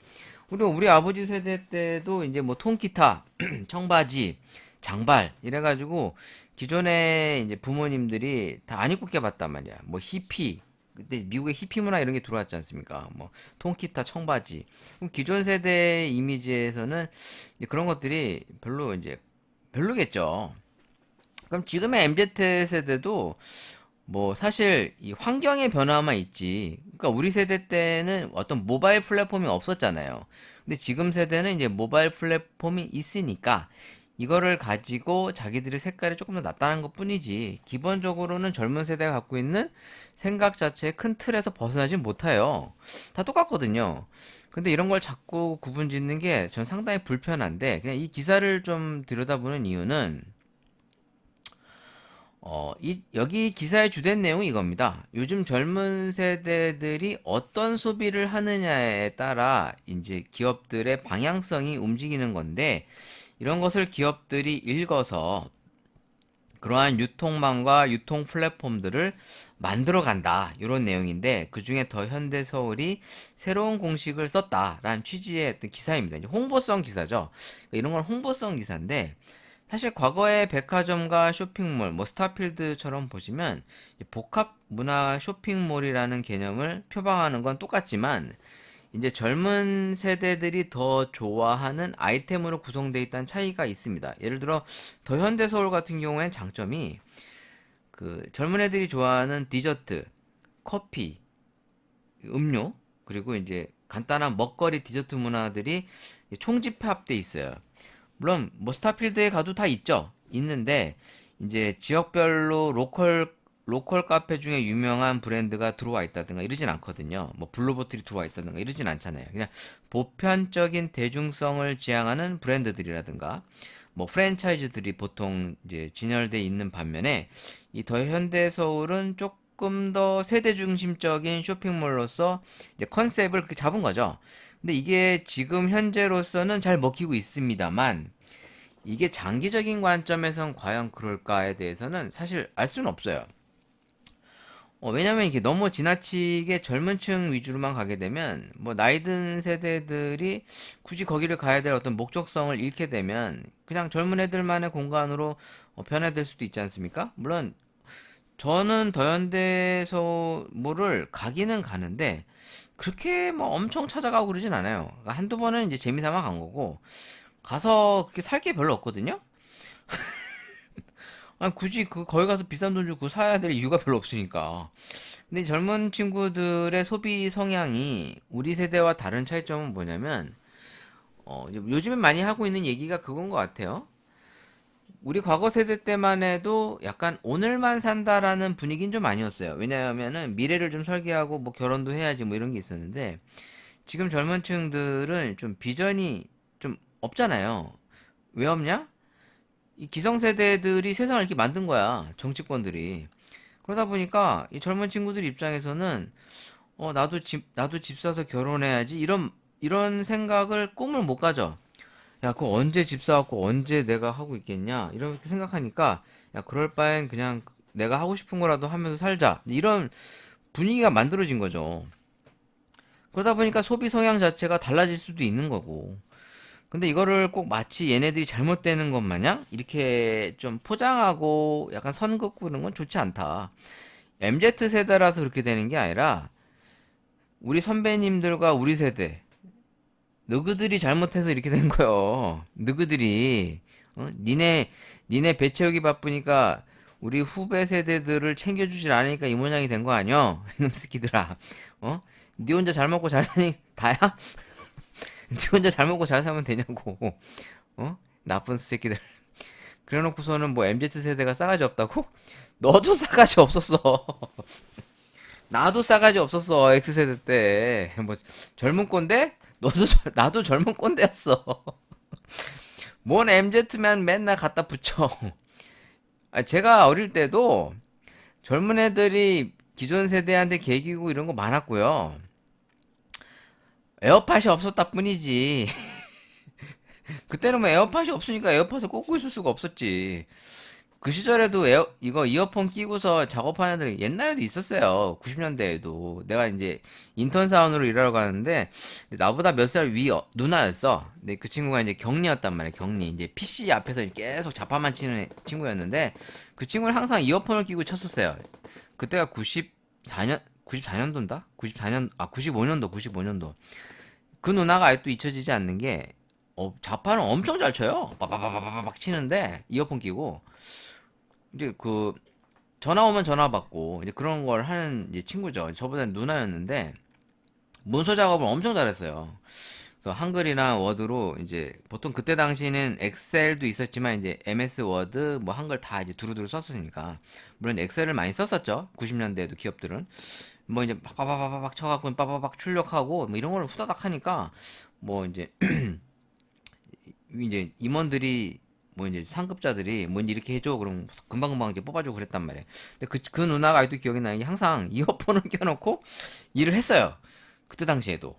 B: 우리 아버지 세대 때도 이제 뭐 통기타, 청바지, 장발 이래가지고 기존에 이제 부모님들이 다 안 입고 깨봤단 말이야. 뭐 히피, 그때 미국의 히피 문화 이런 게 들어왔지 않습니까? 뭐 통기타, 청바지. 그럼 기존 세대 이미지에서는 이제 그런 것들이 별로 이제 별로겠죠. 그럼 지금의 MZ 세대도 뭐 사실 이 환경의 변화만 있지. 그러니까 우리 세대 때는 어떤 모바일 플랫폼이 없었잖아요. 근데 지금 세대는 이제 모바일 플랫폼이 있으니까 이거를 가지고 자기들의 색깔이 조금 더 낫다는 것뿐이지. 기본적으로는 젊은 세대가 갖고 있는 생각 자체의 큰 틀에서 벗어나지 못해요. 다 똑같거든요. 근데 이런 걸 자꾸 구분 짓는 게 전 상당히 불편한데 그냥 이 기사를 좀 들여다보는 이유는 여기 기사의 주된 내용이 이겁니다. 요즘 젊은 세대들이 어떤 소비를 하느냐에 따라 이제 기업들의 방향성이 움직이는 건데, 이런 것을 기업들이 읽어서 그러한 유통망과 유통 플랫폼들을 만들어 간다. 이런 내용인데, 그 중에 더 현대서울이 새로운 공식을 썼다라는 취지의 어떤 기사입니다. 이제 홍보성 기사죠. 그러니까 이런 건 홍보성 기사인데, 사실 과거의 백화점과 쇼핑몰, 뭐 스타필드처럼 보시면 복합 문화 쇼핑몰이라는 개념을 표방하는 건 똑같지만 이제 젊은 세대들이 더 좋아하는 아이템으로 구성되어 있다는 차이가 있습니다. 예를 들어 더 현대서울 같은 경우엔 장점이 그 젊은 애들이 좋아하는 디저트, 커피, 음료, 그리고 이제 간단한 먹거리 디저트 문화들이 총집합돼 있어요. 물론 뭐 스타필드에 가도 다 있죠. 있는데 이제 지역별로 로컬 카페 중에 유명한 브랜드가 들어와 있다든가 이러진 않거든요. 뭐 블루보틀이 들어와 있다든가 이러진 않잖아요. 그냥 보편적인 대중성을 지향하는 브랜드들이라든가 뭐 프랜차이즈들이 보통 이제 진열돼 있는 반면에 이 더 현대서울은 조금 더 세대 중심적인 쇼핑몰로서 이제 컨셉을 그렇게 잡은 거죠. 근데 이게 지금 현재로서는 잘 먹히고 있습니다만 이게 장기적인 관점에선 과연 그럴까에 대해서는 사실 알 수는 없어요. 왜냐면 이게 너무 지나치게 젊은 층 위주로만 가게 되면 뭐 나이 든 세대들이 굳이 거기를 가야 될 어떤 목적성을 잃게 되면 그냥 젊은 애들만의 공간으로 변화될 수도 있지 않습니까? 물론 저는 더현대에서 뭐를 가기는 가는데 그렇게 뭐 엄청 찾아가고 그러진 않아요. 그러니까 한두 번은 이제 재미삼아 간 거고 가서 그렇게 살 게 별로 없거든요. 아니 굳이 그 거기 가서 비싼 돈 주고 사야 될 이유가 별로 없으니까. 근데 젊은 친구들의 소비 성향이 우리 세대와 다른 차이점은 뭐냐면 요즘에 많이 하고 있는 얘기가 그건 것 같아요. 우리 과거 세대 때만 해도 약간 오늘만 산다라는 분위기는 좀 아니었어요. 왜냐하면은 미래를 좀 설계하고 뭐 결혼도 해야지 뭐 이런 게 있었는데 지금 젊은 층들은 좀 비전이 좀 없잖아요. 왜 없냐? 이 기성세대들이 세상을 이렇게 만든 거야. 정치권들이. 그러다 보니까 이 젊은 친구들 입장에서는 나도 집 사서 결혼해야지 이런 생각을 꿈을 못 가져. 야, 그거 언제 집 사갖고 언제 내가 하고 있겠냐? 이렇게 생각하니까 야, 그럴 바엔 그냥 내가 하고 싶은 거라도 하면서 살자. 이런 분위기가 만들어진 거죠. 그러다 보니까 소비 성향 자체가 달라질 수도 있는 거고. 근데 이거를 꼭 마치 얘네들이 잘못되는 것 마냥 이렇게 좀 포장하고 약간 선 긋는 건 좋지 않다. MZ 세대라서 그렇게 되는 게 아니라 우리 선배님들과 우리 세대 너그들이 잘못해서 이렇게 된 거요. 너그들이 니네 배 채우기 바쁘니까 우리 후배 세대들을 챙겨주질 않으니까 이 모양이 된 거 아니여? 이놈 새끼들아. 니 혼자 잘 먹고 잘 사니 다야? 니 혼자 잘 먹고 잘 사면 되냐고. 나쁜 새끼들. 그래놓고서는 뭐 MZ 세대가 싸가지 없다고? 너도 싸가지 없었어. 나도 싸가지 없었어. X세대 때. 뭐 젊은 꼰대? 나도 젊은 꼰대였어. 뭔 MZ만 맨날 갖다 붙여. 제가 어릴 때도 젊은 애들이 기존 세대한테 개기고 이런 거 많았고요. 에어팟이 없었다 뿐이지. 그때는 뭐 에어팟이 없으니까 에어팟을 꽂고 있을 수가 없었지. 그 시절에도 이거 이어폰 끼고서 작업하는 애들이 옛날에도 있었어요. 90년대에도. 내가 이제 인턴 사원으로 일하러 가는데, 나보다 몇 살 위 누나였어. 근데 그 친구가 이제 격리였단 말이야, 격리. 이제 PC 앞에서 계속 자판만 치는 친구였는데, 그 친구는 항상 이어폰을 끼고 쳤었어요. 그때가 94년도인가? 95년도. 그 누나가 아직도 잊혀지지 않는 게, 자판을 엄청 잘 쳐요. 빠바바바바박 치는데, 이어폰 끼고. 이제 전화 오면 전화 받고 이제 그런 걸 하는 이제 친구죠. 저보다 누나였는데 문서 작업을 엄청 잘했어요. 그래서 한글이나 워드로 이제 보통 그때 당시에는 엑셀도 있었지만 이제 MS 워드 뭐 한글 다 이제 두루두루 썼으니까 물론 엑셀을 많이 썼었죠. 90년대에도 기업들은 뭐 이제 빠바바바박 쳐갖고 빠바박 출력하고 뭐 이런 걸 후다닥 하니까 뭐 이제 이제 임원들이 뭐 이제 상급자들이 뭐 이렇게 해줘 그럼 금방금방 이제 뽑아주고 그랬단 말이에요. 근데 그 누나가 아직도 기억이 나는 게 항상 이어폰을 껴놓고 일을 했어요. 그때 당시에도.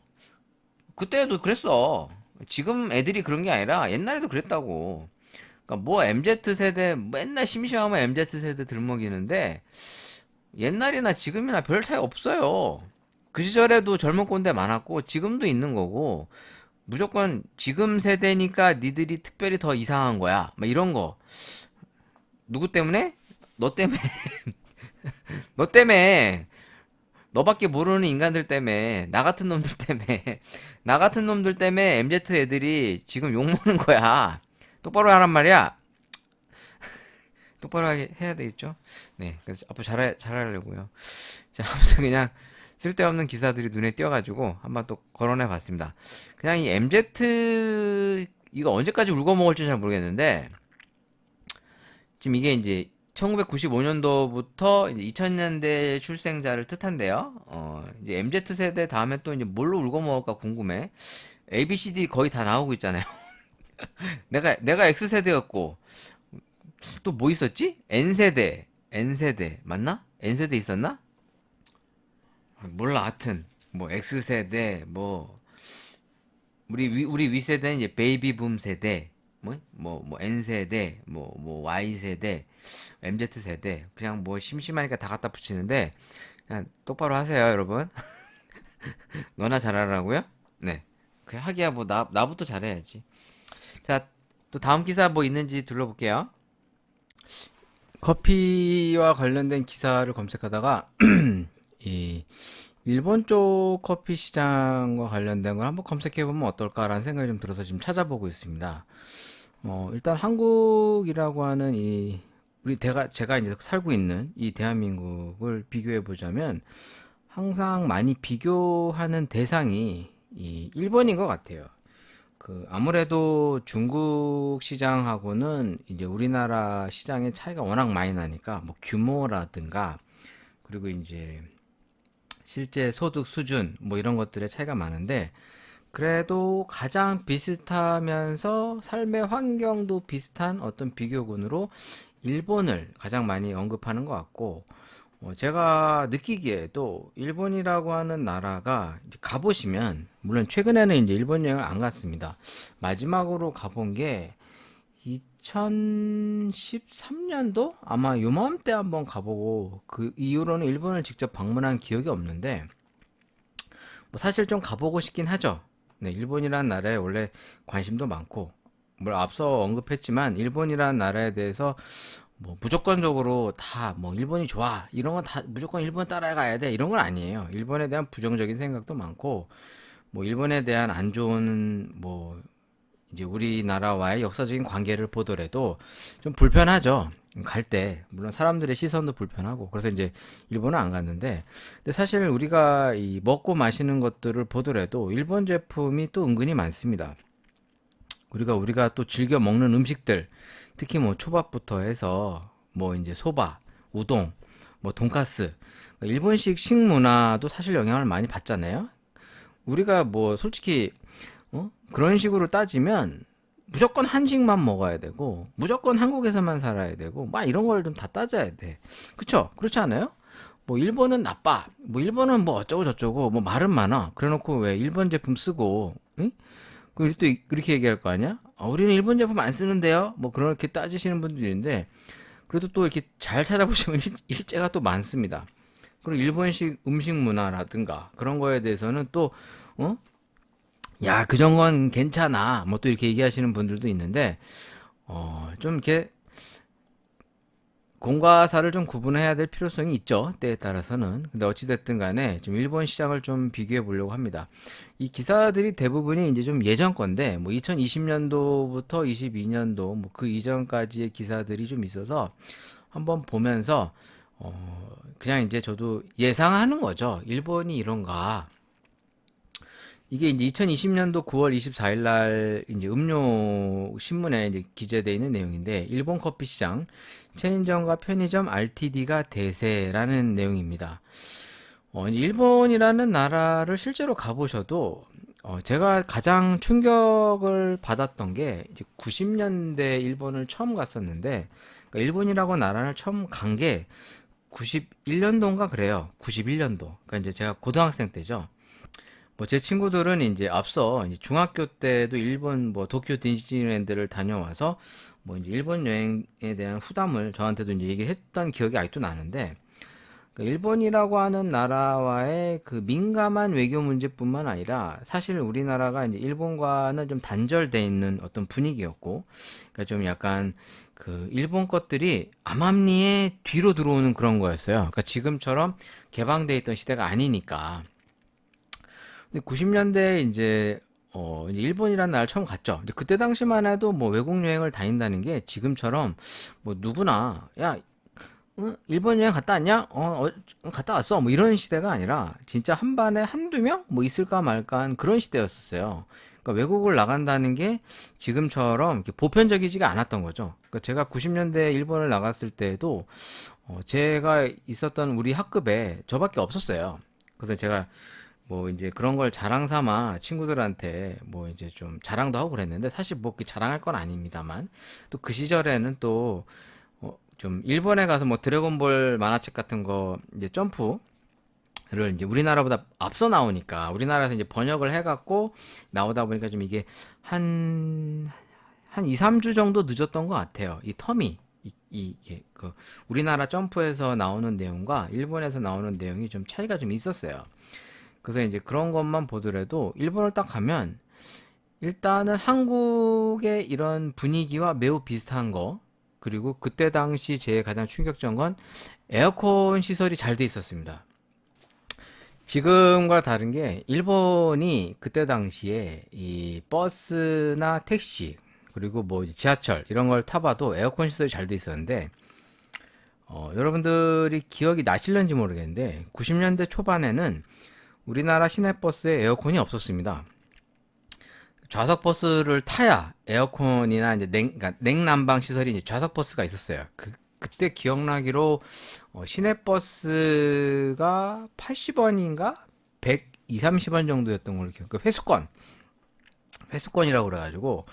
B: 그때도 그랬어. 지금 애들이 그런 게 아니라 옛날에도 그랬다고. 그러니까 뭐 MZ 세대 맨날 심심하면 MZ 세대 들먹이는데 옛날이나 지금이나 별 차이 없어요. 그 시절에도 젊은 꼰대 많았고 지금도 있는 거고 무조건 지금 세대니까 니들이 특별히 더 이상한 거야. 막 이런 거. 누구 때문에? 너 때문에. 너 때문에. 너밖에 모르는 인간들 때문에. 나 같은 놈들 때문에. 나 같은 놈들 때문에 MZ 애들이 지금 욕먹는 거야. 똑바로 하란 말이야. 똑바로 해야 되겠죠? 네. 그래서 앞으로 잘하려고요. 자, 아무튼 그냥 쓸데없는 기사들이 눈에 띄어가지고 한번 또 거론해 봤습니다. 그냥 이 MZ 이거 언제까지 울고 먹을지 잘 모르겠는데 지금 이게 이제 1995년도부터 이제 2000년대 출생자를 뜻한데요. 이제 MZ 세대 다음에 또 이제 뭘로 울고 먹을까 궁금해. A, B, C, D 거의 다 나오고 있잖아요. 내가 X 세대였고 또 뭐 있었지? N 세대 맞나? N 세대 있었나? 몰라. 하여튼 뭐 X세대 뭐 우리 윗세대는 이제 베이비붐 세대 뭐 N세대 뭐 Y세대 MZ세대 그냥 뭐 심심하니까 다 갖다 붙이는데 그냥 똑바로 하세요 여러분. 너나 잘하라고요? 네. 그냥 하기야 뭐 나부터 잘해야지. 자, 또 다음 기사 뭐 있는지 둘러볼게요. 커피와 관련된 기사를 검색하다가 이 일본 쪽 커피 시장과 관련된 걸 한번 검색해 보면 어떨까라는 생각이 좀 들어서 지금 찾아보고 있습니다. 일단 한국이라고 하는 제가 이제 살고 있는 이 대한민국을 비교해 보자면 항상 많이 비교하는 대상이 이 일본인 것 같아요. 아무래도 중국 시장하고는 이제 우리나라 시장의 차이가 워낙 많이 나니까 뭐 규모라든가 그리고 이제 실제 소득 수준 뭐 이런 것들의 차이가 많은데 그래도 가장 비슷하면서 삶의 환경도 비슷한 어떤 비교군으로 일본을 가장 많이 언급하는 것 같고 제가 느끼기에도 일본이라고 하는 나라가 이제 가보시면 물론 최근에는 이제 일본 여행을 안 갔습니다. 마지막으로 가본 게 2013년도 아마 요맘때 한번 가보고 그 이후로는 일본을 직접 방문한 기억이 없는데 뭐 사실 좀 가보고 싶긴 하죠. 네, 일본이라는 나라에 원래 관심도 많고, 뭘 앞서 언급했지만 일본이라는 나라에 대해서 뭐 무조건적으로 다 뭐 일본이 좋아 이런 건 다 무조건 일본 따라가야 돼 이런 건 아니에요. 일본에 대한 부정적인 생각도 많고 뭐 일본에 대한 안 좋은 뭐 이제 우리나라와의 역사적인 관계를 보더라도 좀 불편하죠. 갈 때 물론 사람들의 시선도 불편하고 그래서 이제 일본은 안 갔는데 근데 사실 우리가 이 먹고 마시는 것들을 보더라도 일본 제품이 또 은근히 많습니다. 우리가 또 즐겨 먹는 음식들 특히 뭐 초밥부터 해서 뭐 이제 소바, 우동, 뭐 돈가스 일본식 식문화도 사실 영향을 많이 받잖아요. 우리가 뭐 솔직히 그런 식으로 따지면 무조건 한식만 먹어야 되고 무조건 한국에서만 살아야 되고 막 이런 걸 좀 다 따져야 돼. 그쵸? 그렇지 않아요? 뭐 일본은 나빠. 뭐 일본은 뭐 어쩌고 저쩌고 뭐 말은 많아. 그래놓고 왜 일본 제품 쓰고 응? 그리고 또 그렇게 얘기할 거 아니야? 우리는 일본 제품 안 쓰는데요? 뭐 그렇게 따지시는 분들이 있는데 그래도 또 이렇게 잘 찾아보시면 일제가 또 많습니다. 그리고 일본식 음식 문화라든가 그런 거에 대해서는 또 어? 야, 그 정도는 괜찮아. 뭐 또 이렇게 얘기하시는 분들도 있는데 좀 이렇게 공과 사를 좀 구분해야 될 필요성이 있죠. 때에 따라서는. 근데 어찌됐든 간에 좀 일본 시장을 좀 비교해 보려고 합니다. 이 기사들이 대부분이 이제 좀 예전 건데, 뭐 2020년도부터 22년도, 뭐 그 이전까지의 기사들이 좀 있어서 한번 보면서, 그냥 이제 저도 예상하는 거죠. 일본이 이런가. 이게 이제 2020년도 9월 24일 날 이제 음료 신문에 이제 기재되어 있는 내용인데 일본 커피 시장 체인점과 편의점 RTD가 대세라는 내용입니다. 이제 일본이라는 나라를 실제로 가보셔도 제가 가장 충격을 받았던 게 이제 90년대 일본을 처음 갔었는데 그러니까 일본이라고 나라를 처음 간 게 91년도인가 그래요. 91년도. 그러니까 이제 제가 고등학생 때죠. 뭐 제 친구들은 이제 앞서 이제 중학교 때도 일본 뭐 도쿄 디즈니랜드를 다녀와서 뭐 이제 일본 여행에 대한 후담을 저한테도 이제 얘기했던 기억이 아직도 나는데 그 일본이라고 하는 나라와의 그 민감한 외교 문제뿐만 아니라 사실 우리나라가 이제 일본과는 좀 단절돼 있는 어떤 분위기였고 그러니까 좀 약간 그 일본 것들이 암암리에 뒤로 들어오는 그런 거였어요. 그러니까 지금처럼 개방돼 있던 시대가 아니니까. 근데 90년대에 이제 일본이라는 나라를 처음 갔죠. 이제 그때 당시만 해도 뭐 외국 여행을 다닌다는 게 지금처럼 뭐 누구나 야, 일본 여행 갔다 왔냐? 갔다 왔어. 뭐 이런 시대가 아니라 진짜 한 반에 한두 명? 뭐 있을까 말까 한 그런 시대였었어요. 그러니까 외국을 나간다는 게 지금처럼 이렇게 보편적이지가 않았던 거죠. 그러니까 제가 90년대 일본을 나갔을 때에도 제가 있었던 우리 학급에 저밖에 없었어요. 그래서 제가 뭐 이제 그런 걸 자랑 삼아 친구들한테 뭐 이제 좀 자랑도 하고 그랬는데 사실 뭐 그 자랑할 건 아닙니다만 또 그 시절에는 또 좀 일본에 가서 뭐 드래곤볼 만화책 같은 거 이제 점프를 이제 우리나라보다 앞서 나오니까 우리나라에서 이제 번역을 해갖고 나오다 보니까 좀 이게 한 2, 3주 정도 늦었던 것 같아요. 이 텀이 이게 그 우리나라 점프에서 나오는 내용과 일본에서 나오는 내용이 좀 차이가 좀 있었어요. 그래서 이제 그런 것만 보더라도 일본을 딱 가면 일단은 한국의 이런 분위기와 매우 비슷한 거 그리고 그때 당시 제 가장 충격적인 건 에어컨 시설이 잘 돼 있었습니다. 지금과 다른 게 일본이 그때 당시에 이 버스나 택시 그리고 뭐 지하철 이런 걸 타봐도 에어컨 시설이 잘 돼 있었는데 여러분들이 기억이 나실는지 모르겠는데 90년대 초반에는 우리나라 시내버스에 에어컨이 없었습니다. 좌석 버스를 타야 에어컨이나 이제 그러니까 냉난방 시설이 이제 좌석 버스가 있었어요. 그때 기억나기로 시내버스가 80원인가 120, 30원 정도였던 걸로 기억. 그 회수권이라고 그래가지고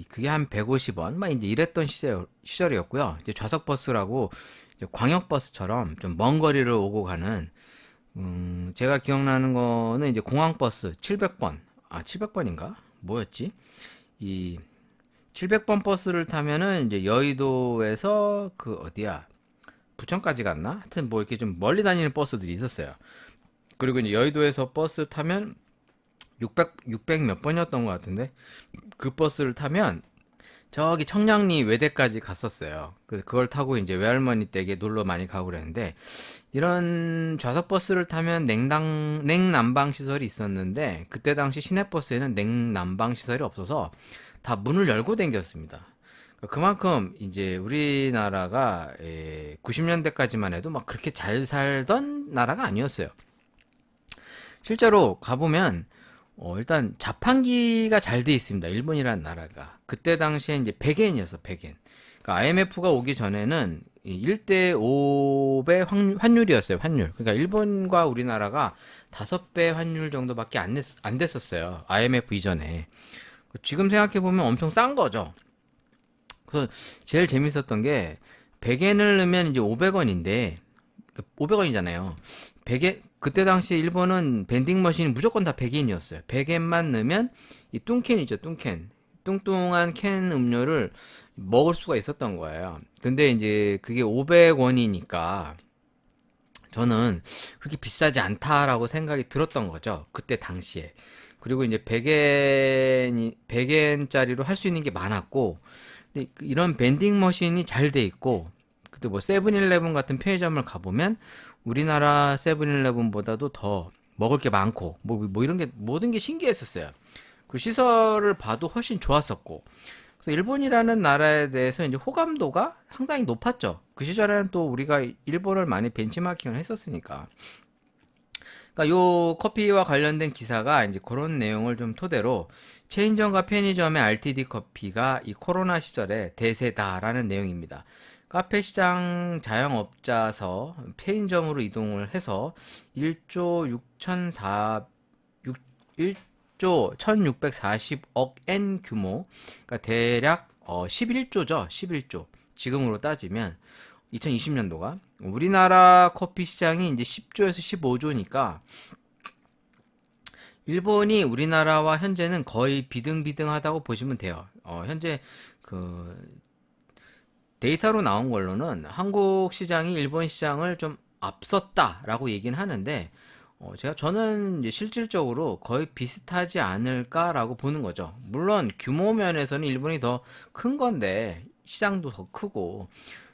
B: 그게 한 150원 막 이제 이랬던 시절이었고요. 이제 좌석 버스라고 이제 광역버스처럼 좀 먼 거리를 오고 가는 제가 기억나는 거는 이제 공항버스 700번. 700번인가? 뭐였지? 이 700번 버스를 타면은 이제 여의도에서 그 어디야? 부천까지 갔나? 하여튼 뭐 이렇게 좀 멀리 다니는 버스들이 있었어요. 그리고 이제 여의도에서 버스 타면 600 몇 번이었던 것 같은데 그 버스를 타면 저기 청량리 외대까지 갔었어요. 그걸 타고 이제 외할머니 댁에 놀러 많이 가고 그랬는데 이런 좌석 버스를 타면 냉난방 시설이 있었는데 그때 당시 시내버스에는 냉난방 시설이 없어서 다 문을 열고 댕겼습니다. 그만큼 이제 우리나라가 90년대까지만 해도 막 그렇게 잘 살던 나라가 아니었어요. 실제로 가보면 일단 자판기가 잘 돼 있습니다. 일본이라는 나라가. 그때 당시에 이제 100엔이었어, 100엔. 그러니까 IMF가 오기 전에는 1대 5배 환율이었어요, 환율. 그러니까 일본과 우리나라가 5배 환율 정도밖에 안 됐었어요. IMF 이전에. 지금 생각해보면 엄청 싼 거죠. 그래서 제일 재밌었던 게 100엔을 넣으면 이제 500원인데 500원이잖아요. 100엔 그때 당시 일본은 밴딩 머신이 무조건 다 100엔이었어요. 100엔만 넣으면 이 뚱캔이죠, 뚱캔. 뚱뚱한 캔 음료를 먹을 수가 있었던 거예요. 근데 이제 그게 500원이니까 저는 그렇게 비싸지 않다라고 생각이 들었던 거죠. 그때 당시에. 그리고 이제 100엔짜리로 할 수 있는 게 많았고 근데 이런 밴딩 머신이 잘 돼 있고 그때 뭐 세븐일레븐 같은 편의점을 가보면 우리나라 세븐일레븐보다도 더 먹을 게 많고 뭐 이런 게 모든 게 신기했었어요. 그 시설을 봐도 훨씬 좋았었고 그래서 일본이라는 나라에 대해서 이제 호감도가 상당히 높았죠. 그 시절에는 또 우리가 일본을 많이 벤치마킹을 했었으니까. 그러니까 요 커피와 관련된 기사가 이제 그런 내용을 좀 토대로 체인점과 편의점의 RTD 커피가 이 코로나 시절에 대세다라는 내용입니다. 카페 시장 자영업자서 편의점으로 이동을 해서 1조 1조 1640억 엔 규모, 그러니까 대략 11조죠. 11조. 지금으로 따지면 2020년도가 우리나라 커피 시장이 이제 10조에서 15조니까 일본이 우리나라와 현재는 거의 비등비등하다고 보시면 돼요. 현재 그 데이터로 나온 걸로는 한국 시장이 일본 시장을 좀 앞섰다라고 얘기는 하는데 저는 이제 실질적으로 거의 비슷하지 않을까라고 보는 거죠. 물론 규모 면에서는 일본이 더 큰 건데 시장도 더 크고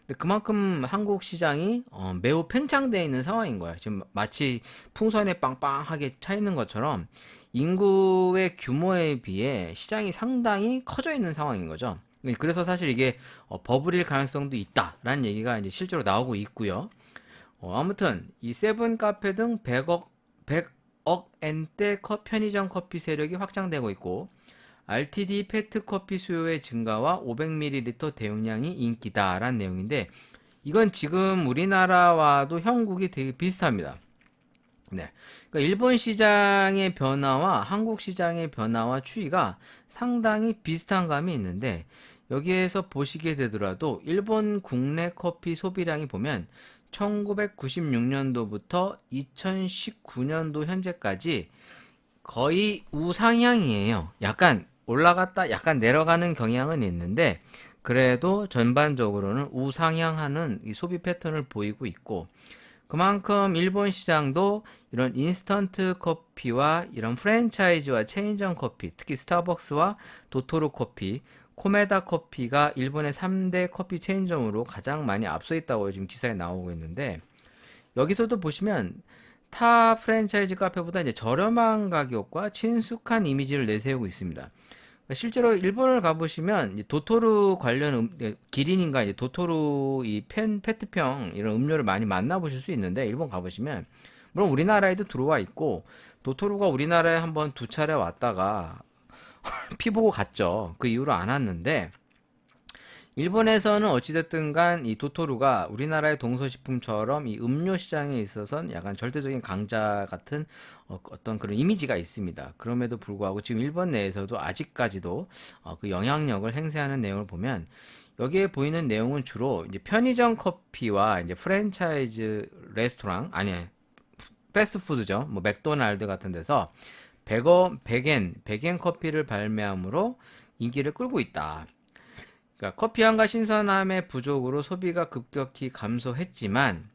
B: 근데 그만큼 한국 시장이 매우 팽창되어 있는 상황인 거예요. 지금 마치 풍선에 빵빵하게 차 있는 것처럼 인구의 규모에 비해 시장이 상당히 커져 있는 상황인 거죠. 그래서 사실 이게 버블일 가능성도 있다라는 얘기가 이제 실제로 나오고 있고요. 아무튼 이 세븐 카페 등 100억 엔대 편의점 커피 세력이 확장되고 있고 RTD 페트 커피 수요의 증가와 500ml 대용량이 인기다라는 내용인데 이건 지금 우리나라와도 형국이 되게 비슷합니다. 네. 그러니까 일본 시장의 변화와 한국 시장의 변화와 추이가 상당히 비슷한 감이 있는데 여기에서 보시게 되더라도 일본 국내 커피 소비량이 보면 1996년도부터 2019년도 현재까지 거의 우상향이에요. 약간 올라갔다 약간 내려가는 경향은 있는데 그래도 전반적으로는 우상향하는 이 소비 패턴을 보이고 있고 그만큼 일본 시장도 이런 인스턴트 커피와 이런 프랜차이즈와 체인점 커피, 특히 스타벅스와 도토루 커피, 코메다 커피가 일본의 3대 커피 체인점으로 가장 많이 앞서 있다고 지금 기사에 나오고 있는데 여기서도 보시면 타 프랜차이즈 카페보다 이제 저렴한 가격과 친숙한 이미지를 내세우고 있습니다. 실제로 일본을 가보시면 도토루 관련 기린인가 이제 도토루 이 페트병 이런 음료를 많이 만나보실 수 있는데 일본 가보시면 물론 우리나라에도 들어와 있고 도토루가 우리나라에 한번 2차례 왔다가 피 보고 갔죠. 그 이후로 안 왔는데 일본에서는 어찌됐든 간 이 도토루가 우리나라의 동서식품처럼 이 음료 시장에 있어서는 약간 절대적인 강자 같은 어떤 그런 이미지가 있습니다. 그럼에도 불구하고 지금 일본 내에서도 아직까지도 그 영향력을 행사하는 내용을 보면 여기에 보이는 내용은 주로 이제 편의점 커피와 이제 프랜차이즈 레스토랑 아니 패스트푸드죠. 뭐 맥도날드 같은 데서 100엔 커피를 발매함으로 인기를 끌고 있다. 그러니까 커피 향과 신선함의 부족으로 소비가 급격히 감소했지만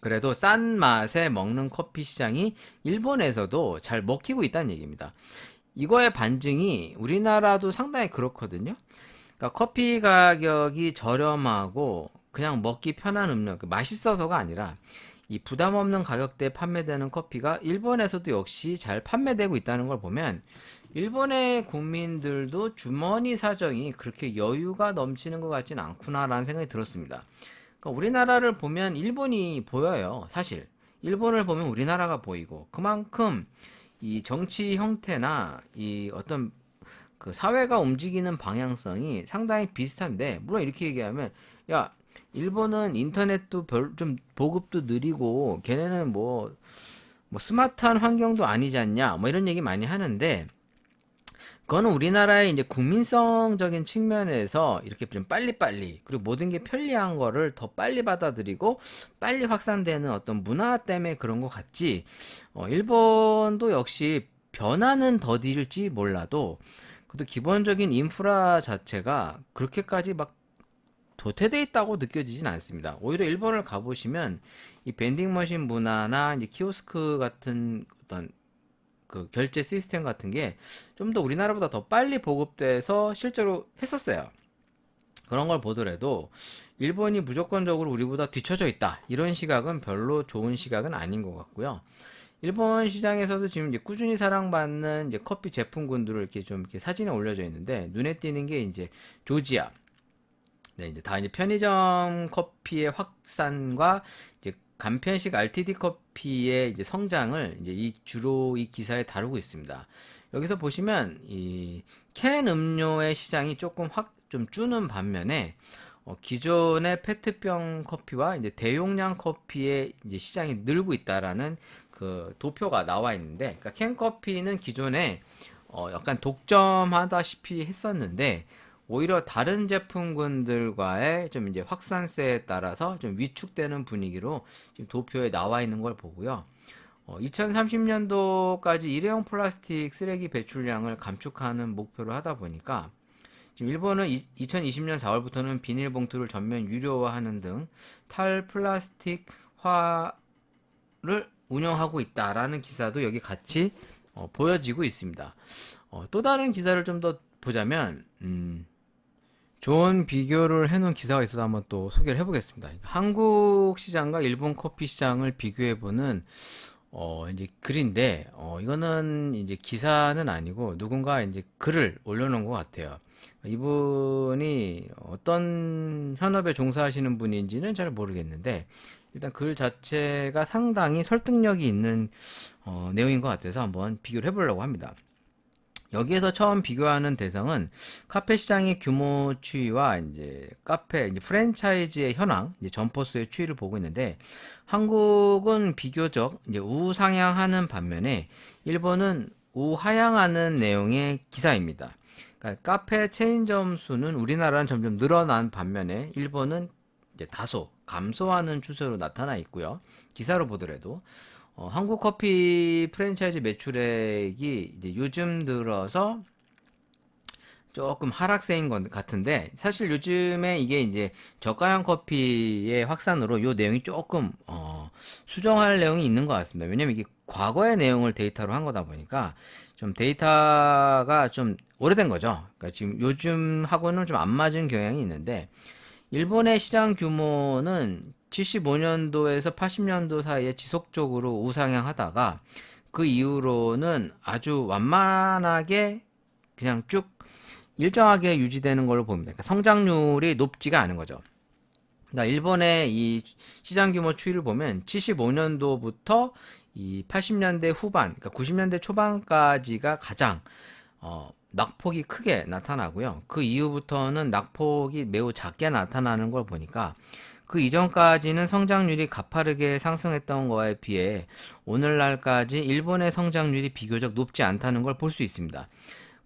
B: 그래도 싼 맛에 먹는 커피 시장이 일본에서도 잘 먹히고 있다는 얘기입니다. 이거의 반증이 우리나라도 상당히 그렇거든요. 그러니까 커피 가격이 저렴하고 그냥 먹기 편한 음료, 맛있어서가 아니라 이 부담 없는 가격대에 판매되는 커피가 일본에서도 역시 잘 판매되고 있다는 걸 보면 일본의 국민들도 주머니 사정이 그렇게 여유가 넘치는 것 같진 않구나라는 생각이 들었습니다. 그러니까 우리나라를 보면 일본이 보여요, 사실. 일본을 보면 우리나라가 보이고 그만큼 이 정치 형태나 이 어떤 그 사회가 움직이는 방향성이 상당히 비슷한데, 물론 이렇게 얘기하면 야, 일본은 인터넷도 좀 보급도 느리고 걔네는 뭐 스마트한 환경도 아니지 않냐 뭐 이런 얘기 많이 하는데, 그거는 우리나라의 이제 국민성적인 측면에서 이렇게 좀 빨리빨리, 그리고 모든 게 편리한 거를 더 빨리 받아들이고 빨리 확산되는 어떤 문화 때문에 그런 것 같지, 일본도 역시 변화는 더딜지 몰라도 그래도 기본적인 인프라 자체가 그렇게까지 막 도태돼 있다고 느껴지진 않습니다. 오히려 일본을 가보시면 이 벤딩 머신 문화나 이제 키오스크 같은 어떤 그 결제 시스템 같은 게 좀 더 우리나라보다 더 빨리 보급돼서 실제로 했었어요. 그런 걸 보더라도 일본이 무조건적으로 우리보다 뒤처져 있다, 이런 시각은 별로 좋은 시각은 아닌 것 같고요. 일본 시장에서도 지금 이제 꾸준히 사랑받는 이제 커피 제품군들을 이렇게 좀 이렇게 사진에 올려져 있는데, 눈에 띄는 게 이제 조지아. 네, 이제 다 이제 편의점 커피의 확산과 이제 간편식 RTD 커피의 이제 성장을 이제 주로 이 기사에 다루고 있습니다. 여기서 보시면 이 캔 음료의 시장이 조금 확 좀 주는 반면에, 기존의 페트병 커피와 이제 대용량 커피의 이제 시장이 늘고 있다라는 그 도표가 나와 있는데, 그러니까 캔 커피는 기존에 약간 독점하다시피 했었는데 오히려 다른 제품군들과의 좀 이제 확산세에 따라서 좀 위축되는 분위기로 지금 도표에 나와 있는 걸 보고요. 2030년도까지 일회용 플라스틱 쓰레기 배출량을 감축하는 목표를 하다 보니까 지금 일본은 2020년 4월부터는 비닐봉투를 전면 유료화하는 등 탈플라스틱화를 운영하고 있다라는 기사도 여기 같이 보여지고 있습니다. 또 다른 기사를 좀 더 보자면, 좋은 비교를 해놓은 기사가 있어서 한번 또 소개를 해보겠습니다. 한국 시장과 일본 커피 시장을 비교해보는 이제 글인데, 이거는 이제 기사는 아니고 누군가 이제 글을 올려놓은 것 같아요. 이분이 어떤 현업에 종사하시는 분인지는 잘 모르겠는데, 일단 글 자체가 상당히 설득력이 있는 내용인 것 같아서 한번 비교를 해보려고 합니다. 여기에서 처음 비교하는 대상은 카페 시장의 규모 추이와 이제 카페 이제 프랜차이즈의 현황, 이제 점포수의 추이를 보고 있는데, 한국은 비교적 이제 우상향하는 반면에 일본은 우하향하는 내용의 기사입니다. 그러니까 카페 체인점 수는 우리나라는 점점 늘어난 반면에 일본은 이제 다소 감소하는 추세로 나타나 있고요. 기사로 보더라도 한국 커피 프랜차이즈 매출액이 이제 요즘 들어서 조금 하락세인 것 같은데, 사실 요즘에 이게 이제 저가형 커피의 확산으로 요 내용이 조금 수정할 내용이 있는 것 같습니다. 왜냐면 이게 과거의 내용을 데이터로 한 거다 보니까 좀 데이터가 좀 오래된 거죠. 그러니까 지금 요즘하고는 좀 안 맞은 경향이 있는데, 일본의 시장 규모는 75년도에서 80년도 사이에 지속적으로 우상향하다가 그 이후로는 아주 완만하게 그냥 쭉 일정하게 유지되는 걸로 봅니다. 그러니까 성장률이 높지가 않은 거죠. 그러니까 일본의 이 시장 규모 추이를 보면 75년도부터 이 80년대 후반, 그러니까 90년대 초반까지가 가장 낙폭이 크게 나타나고요. 그 이후부터는 낙폭이 매우 작게 나타나는 걸 보니까 그 이전까지는 성장률이 가파르게 상승했던 거에 비해 오늘날까지 일본의 성장률이 비교적 높지 않다는 걸 볼 수 있습니다.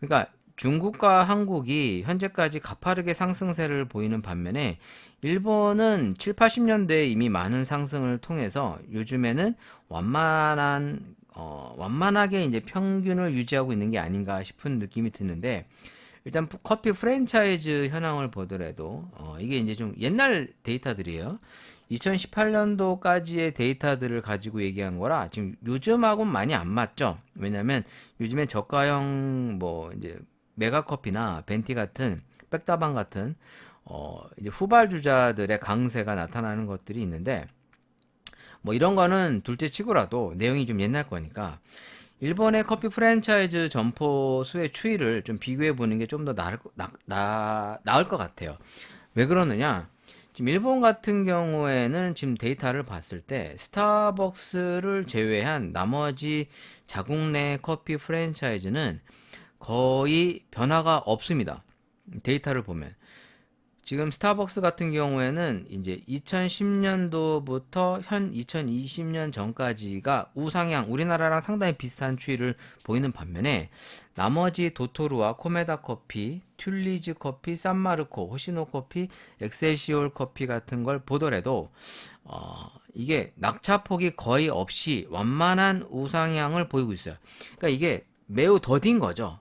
B: 그러니까 중국과 한국이 현재까지 가파르게 상승세를 보이는 반면에 일본은 7, 80년대에 이미 많은 상승을 통해서 요즘에는 완만하게 이제 평균을 유지하고 있는 게 아닌가 싶은 느낌이 드는데, 일단 커피 프랜차이즈 현황을 보더라도 이게 이제 좀 옛날 데이터들이에요. 2018년도까지의 데이터들을 가지고 얘기한 거라 지금 요즘하고는 많이 안 맞죠. 왜냐면 요즘에 저가형 뭐 이제 메가커피나 벤티 같은 백다방 같은 이제 후발주자들의 강세가 나타나는 것들이 있는데 뭐 이런 거는 둘째 치고라도 내용이 좀 옛날 거니까 일본의 커피 프랜차이즈 점포 수의 추이를 좀 비교해 보는 게 좀 더 나을 것 같아요. 왜 그러느냐? 지금 일본 같은 경우에는 지금 데이터를 봤을 때 스타벅스를 제외한 나머지 자국 내 커피 프랜차이즈는 거의 변화가 없습니다. 데이터를 보면. 지금 스타벅스 같은 경우에는 이제 2010년도부터 현 2020년 전까지가 우상향, 우리나라랑 상당히 비슷한 추이를 보이는 반면에 나머지 도토루와 코메다 커피, 튤리즈 커피, 산마르코, 호시노 커피, 엑셀시올 커피 같은 걸 보더라도 이게 낙차폭이 거의 없이 완만한 우상향을 보이고 있어요. 그러니까 이게 매우 더딘 거죠.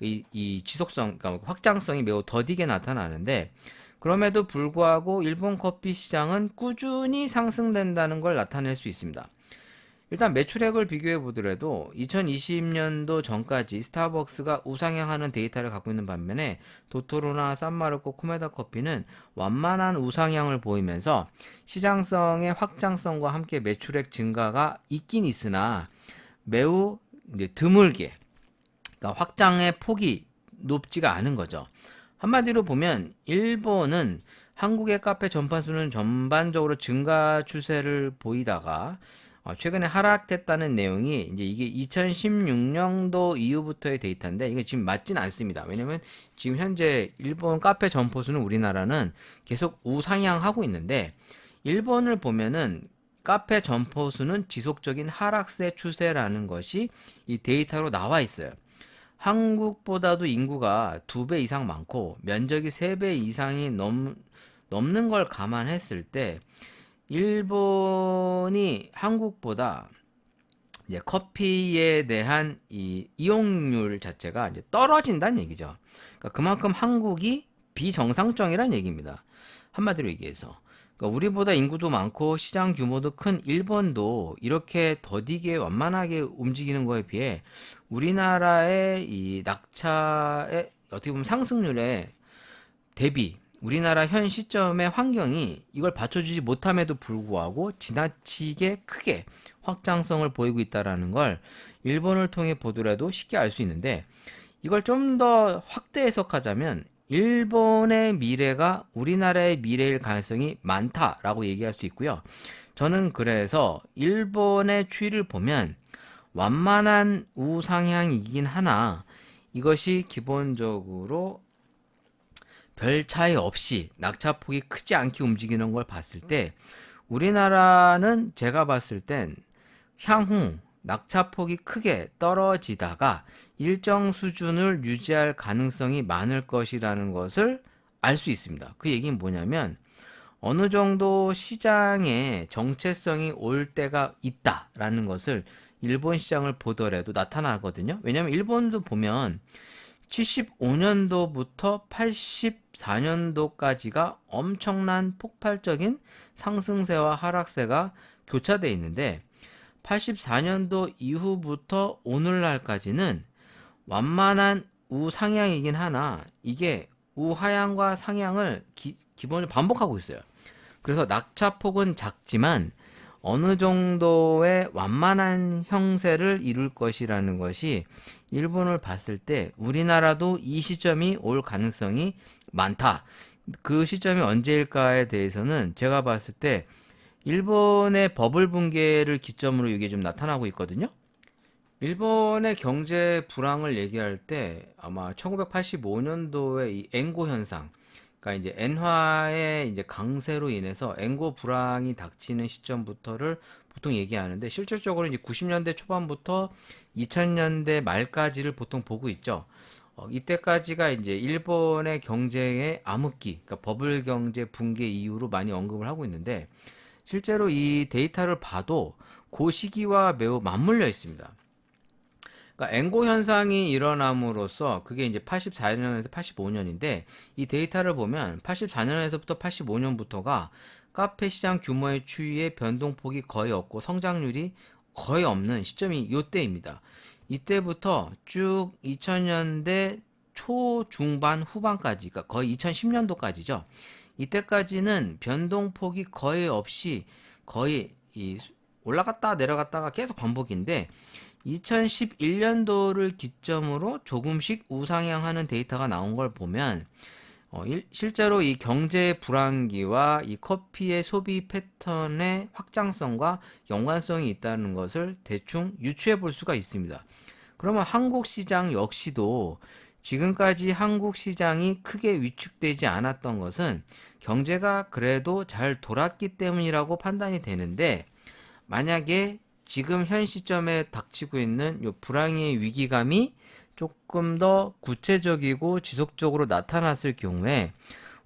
B: 이 지속성, 그러니까 확장성이 매우 더디게 나타나는데 그럼에도 불구하고 일본 커피 시장은 꾸준히 상승된다는 걸 나타낼 수 있습니다. 일단 매출액을 비교해 보더라도 2020년도 전까지 스타벅스가 우상향하는 데이터를 갖고 있는 반면에 도토로나 산마르코, 코메다 커피는 완만한 우상향을 보이면서 시장성의 확장성과 함께 매출액 증가가 있긴 있으나 매우 이제 드물게, 그러니까 확장의 폭이 높지가 않은 거죠. 한마디로 보면 일본은 한국의 카페 전파수는 전반적으로 증가 추세를 보이다가 최근에 하락됐다는 내용이 이제 이게 2016년도 이후부터의 데이터인데 이게 지금 맞진 않습니다. 왜냐면 지금 현재 일본 카페 점포수는 우리나라는 계속 우상향하고 있는데 일본을 보면은 카페 점포수는 지속적인 하락세 추세라는 것이 이 데이터로 나와 있어요. 한국보다도 인구가 2배 이상 많고 면적이 3배 이상이 넘는 걸 감안했을 때 일본이 한국보다 이제 커피에 대한 이 이용률 자체가 이제 떨어진다는 얘기죠. 그러니까 그만큼 한국이 비정상적이라는 얘기입니다. 한마디로 얘기해서. 그러니까 우리보다 인구도 많고 시장 규모도 큰 일본도 이렇게 더디게 완만하게 움직이는 거에 비해 우리나라의 이 낙차의 어떻게 보면 상승률에 대비 우리나라 현 시점의 환경이 이걸 받쳐주지 못함에도 불구하고 지나치게 크게 확장성을 보이고 있다라는 걸 일본을 통해 보더라도 쉽게 알 수 있는데 이걸 좀 더 확대 해석하자면 일본의 미래가 우리나라의 미래일 가능성이 많다라고 얘기할 수 있고요. 저는 그래서 일본의 추이를 보면 완만한 우상향이긴 하나 이것이 기본적으로 별 차이 없이 낙차폭이 크지 않게 움직이는 걸 봤을 때 우리나라는 제가 봤을 땐 향후 낙차폭이 크게 떨어지다가 일정 수준을 유지할 가능성이 많을 것이라는 것을 알 수 있습니다. 그 얘기는 뭐냐면 어느 정도 시장에 정체성이 올 때가 있다라는 것을 일본 시장을 보더라도 나타나거든요. 왜냐하면 일본도 보면 75년도부터 84년도까지가 엄청난 폭발적인 상승세와 하락세가 교차되어 있는데 84년도 이후부터 오늘날까지는 완만한 우상향이긴 하나 이게 우하향과 상향을 기본적으로 반복하고 있어요. 그래서 낙차폭은 작지만 어느 정도의 완만한 형세를 이룰 것이라는 것이 일본을 봤을 때 우리나라도 이 시점이 올 가능성이 많다. 그 시점이 언제일까에 대해서는 제가 봤을 때 일본의 버블 붕괴를 기점으로 이게 좀 나타나고 있거든요. 일본의 경제 불황을 얘기할 때 아마 1985년도의 이 엔고 현상, 그러니까 이제 엔화의 이제 강세로 인해서 엔고 불황이 닥치는 시점부터를 보통 얘기하는데 실질적으로 이제 90년대 초반부터 2000년대 말까지를 보통 보고 있죠. 이때까지가 이제 일본의 경제의 암흑기, 그러니까 버블 경제 붕괴 이후로 많이 언급을 하고 있는데 실제로 이 데이터를 봐도 그 시기와 매우 맞물려 있습니다. 그러니까 앵고 현상이 일어남으로써 그게 이제 84년에서 85년인데 이 데이터를 보면 84년에서부터 85년부터가 카페 시장 규모의 추이의 변동폭이 거의 없고 성장률이 거의 없는 시점이 이때입니다. 이때부터 쭉 2000년대 초, 중반, 후반까지, 그러니까 거의 2010년도까지죠. 이때까지는 변동폭이 거의 없이 거의 올라갔다 내려갔다가 계속 반복인데 2011년도를 기점으로 조금씩 우상향하는 데이터가 나온 걸 보면 실제로 이 경제 불황기와 이 커피의 소비 패턴의 확장성과 연관성이 있다는 것을 대충 유추해 볼 수가 있습니다. 그러면 한국 시장 역시도 지금까지 한국 시장이 크게 위축되지 않았던 것은 경제가 그래도 잘 돌았기 때문이라고 판단이 되는데 만약에 지금 현 시점에 닥치고 있는 요 불황의 위기감이 조금 더 구체적이고 지속적으로 나타났을 경우에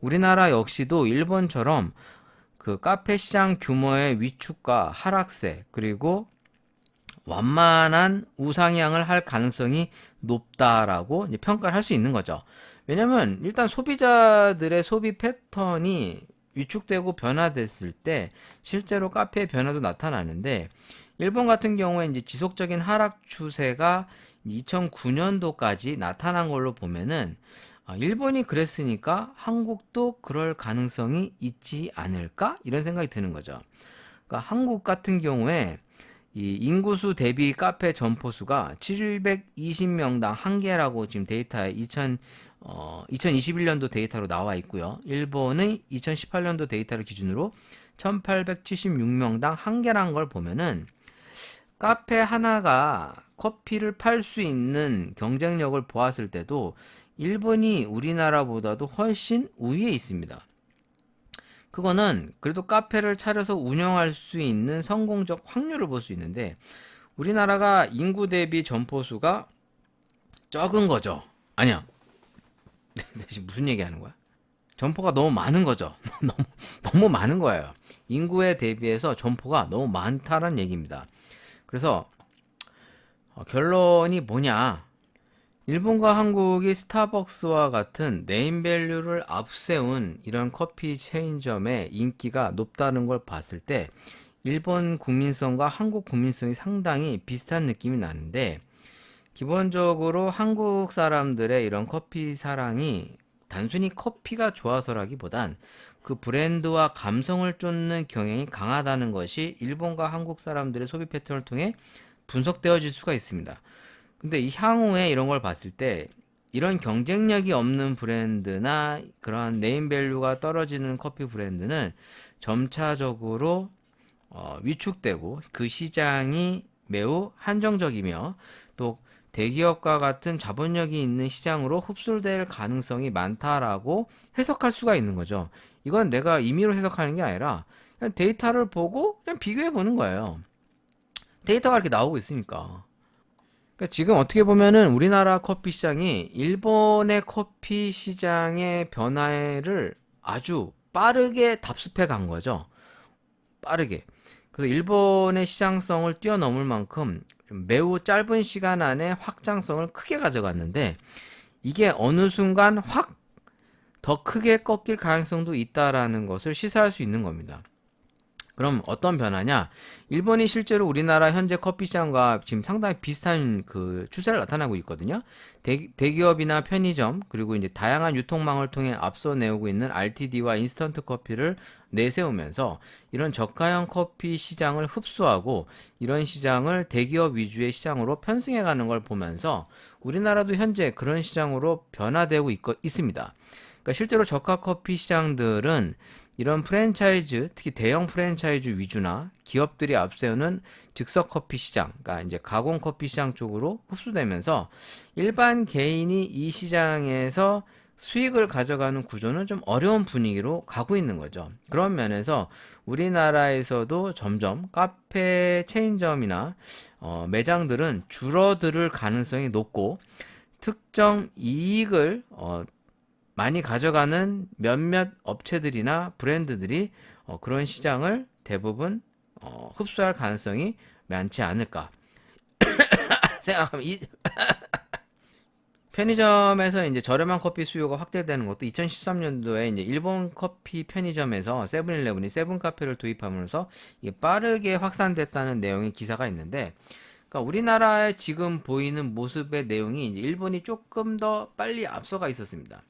B: 우리나라 역시도 일본처럼 그 카페 시장 규모의 위축과 하락세 그리고 완만한 우상향을 할 가능성이 높다라고 이제 평가를 할 수 있는 거죠. 왜냐면 일단 소비자들의 소비 패턴이 위축되고 변화됐을 때 실제로 카페의 변화도 나타나는데 일본 같은 경우에 이제 지속적인 하락 추세가 2009년도까지 나타난 걸로 보면은 일본이 그랬으니까 한국도 그럴 가능성이 있지 않을까? 이런 생각이 드는 거죠. 그러니까 한국 같은 경우에 이 인구수 대비 카페 점포수가 720명당 한 개라고 지금 데이터에 2021년도 데이터로 나와 있고요. 일본의 2018년도 데이터를 기준으로 1876명당 한 개란 걸 보면은 카페 하나가 커피를 팔 수 있는 경쟁력을 보았을 때도 일본이 우리나라보다도 훨씬 우위에 있습니다. 그거는 그래도 카페를 차려서 운영할 수 있는 성공적 확률을 볼 수 있는데 우리나라가 인구 대비 점포수가 적은 거죠. 아니야. 내가 지금 무슨 얘기하는 거야? 점포가 너무 많은 거죠. 너무 많은 거예요. 인구에 대비해서 점포가 너무 많다는 얘기입니다. 그래서 결론이 뭐냐? 일본과 한국이 스타벅스와 같은 네임밸류를 앞세운 이런 커피 체인점의 인기가 높다는 걸 봤을 때 일본 국민성과 한국 국민성이 상당히 비슷한 느낌이 나는데 기본적으로 한국 사람들의 이런 커피 사랑이 단순히 커피가 좋아서라기보단 그 브랜드와 감성을 쫓는 경향이 강하다는 것이 일본과 한국 사람들의 소비 패턴을 통해 분석되어질 수가 있습니다. 근데 이 향후에 이런 걸 봤을 때 이런 경쟁력이 없는 브랜드나 그런 네임밸류가 떨어지는 커피 브랜드는 점차적으로 위축되고 그 시장이 매우 한정적이며 또 대기업과 같은 자본력이 있는 시장으로 흡수될 가능성이 많다라고 해석할 수가 있는 거죠. 이건 내가 임의로 해석하는 게 아니라 그냥 데이터를 보고 그냥 비교해 보는 거예요. 데이터가 이렇게 나오고 있으니까. 그러니까 지금 어떻게 보면은 우리나라 커피 시장이 일본의 커피 시장의 변화를 아주 빠르게 답습해 간 거죠. 빠르게. 그래서 일본의 시장성을 뛰어넘을 만큼 매우 짧은 시간 안에 확장성을 크게 가져갔는데 이게 어느 순간 확 더 크게 꺾일 가능성도 있다라는 것을 시사할 수 있는 겁니다. 그럼 어떤 변화냐? 일본이 실제로 우리나라 현재 커피 시장과 지금 상당히 비슷한 그 추세를 나타나고 있거든요. 대기업이나 편의점 그리고 이제 다양한 유통망을 통해 앞서 내오고 있는 RTD와 인스턴트 커피를 내세우면서 이런 저가형 커피 시장을 흡수하고 이런 시장을 대기업 위주의 시장으로 편승해가는 걸 보면서 우리나라도 현재 그런 시장으로 변화되고 있습니다. 그러니까 실제로 저가 커피 시장들은 이런 프랜차이즈, 특히 대형 프랜차이즈 위주나 기업들이 앞세우는 즉석 커피 시장, 그러니까 이제 가공 커피 시장 쪽으로 흡수되면서 일반 개인이 이 시장에서 수익을 가져가는 구조는 좀 어려운 분위기로 가고 있는 거죠. 그런 면에서 우리나라에서도 점점 카페 체인점이나 매장들은 줄어들 가능성이 높고 특정 이익을 많이 가져가는 몇몇 업체들이나 브랜드들이 그런 시장을 대부분 흡수할 가능성이 많지 않을까 생각하면 편의점에서 이제 저렴한 커피 수요가 확대되는 것도 2013년도에 이제 일본 커피 편의점에서 세븐일레븐이 세븐카페를 도입하면서 이게 빠르게 확산됐다는 내용의 기사가 있는데, 그러니까 우리나라에 지금 보이는 모습의 내용이 이제 일본이 조금 더 빨리 앞서가 있었습니다.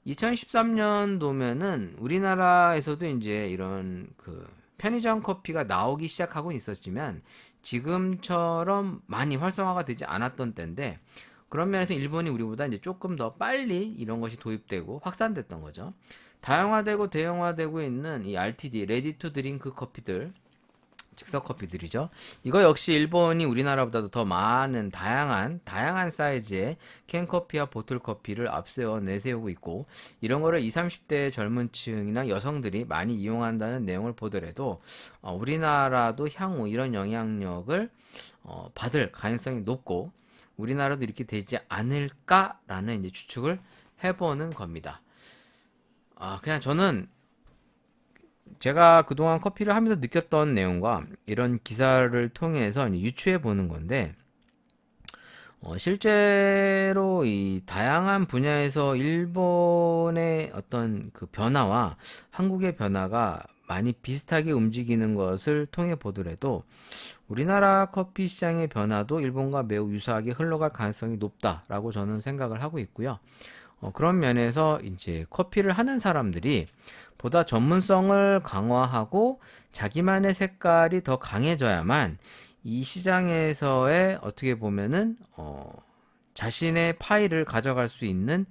B: 2013년도면은 우리나라에서도 이제 이런 그 편의점 커피가 나오기 시작하고 있었지만 지금처럼 많이 활성화가 되지 않았던 때인데, 그런 면에서 일본이 우리보다 이제 조금 더 빨리 이런 것이 도입되고 확산됐던 거죠. 다양화되고 대형화되고 있는 이 RTD, 레디 투 드링크 커피들, 즉석 커피들이죠. 이거 역시 일본이 우리나라보다도 더 많은 다양한 사이즈의 캔커피와 보틀커피를 앞세워 내세우고 있고, 이런 거를 20, 30대 젊은 층이나 여성들이 많이 이용한다는 내용을 보더라도 우리나라도 향후 이런 영향력을 받을 가능성이 높고, 우리나라도 이렇게 되지 않을까라는 이제 추측을 해보는 겁니다. 그냥 저는 제가 그동안 커피를 하면서 느꼈던 내용과 이런 기사를 통해서 유추해 보는 건데, 실제로 이 다양한 분야에서 일본의 어떤 그 변화와 한국의 변화가 많이 비슷하게 움직이는 것을 통해 보더라도 우리나라 커피 시장의 변화도 일본과 매우 유사하게 흘러갈 가능성이 높다라고 저는 생각을 하고 있고요. 그런 면에서 이제 커피를 하는 사람들이 보다 전문성을 강화하고 자기만의 색깔이 더 강해져야만 이 시장에서의 어떻게 보면은 자신의 파일을 가져갈 수 있는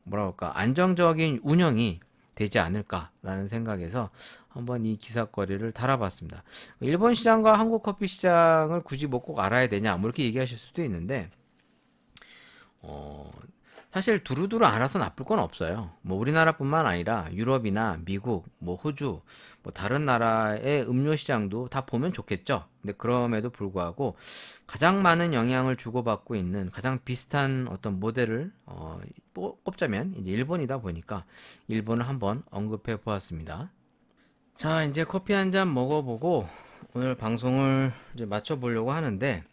B: 뭐랄까 안정적인 운영이 되지 않을까라는 생각에서 한번 이 기사거리를 달아봤습니다. 일본 시장과 한국 커피 시장을 굳이 뭐 꼭 알아야 되냐 뭐 이렇게 얘기하실 수도 있는데, 사실 두루두루 알아서 나쁠 건 없어요. 뭐 우리나라뿐만 아니라 유럽이나 미국, 뭐 호주, 뭐 다른 나라의 음료 시장도 다 보면 좋겠죠. 근데 그럼에도 불구하고 가장 많은 영향을 주고받고 있는 가장 비슷한 어떤 모델을 꼽자면 이제 일본이다 보니까 일본을 한번 언급해 보았습니다. 자, 이제 커피 한 잔 먹어보고 오늘 방송을 이제 마쳐보려고 하는데,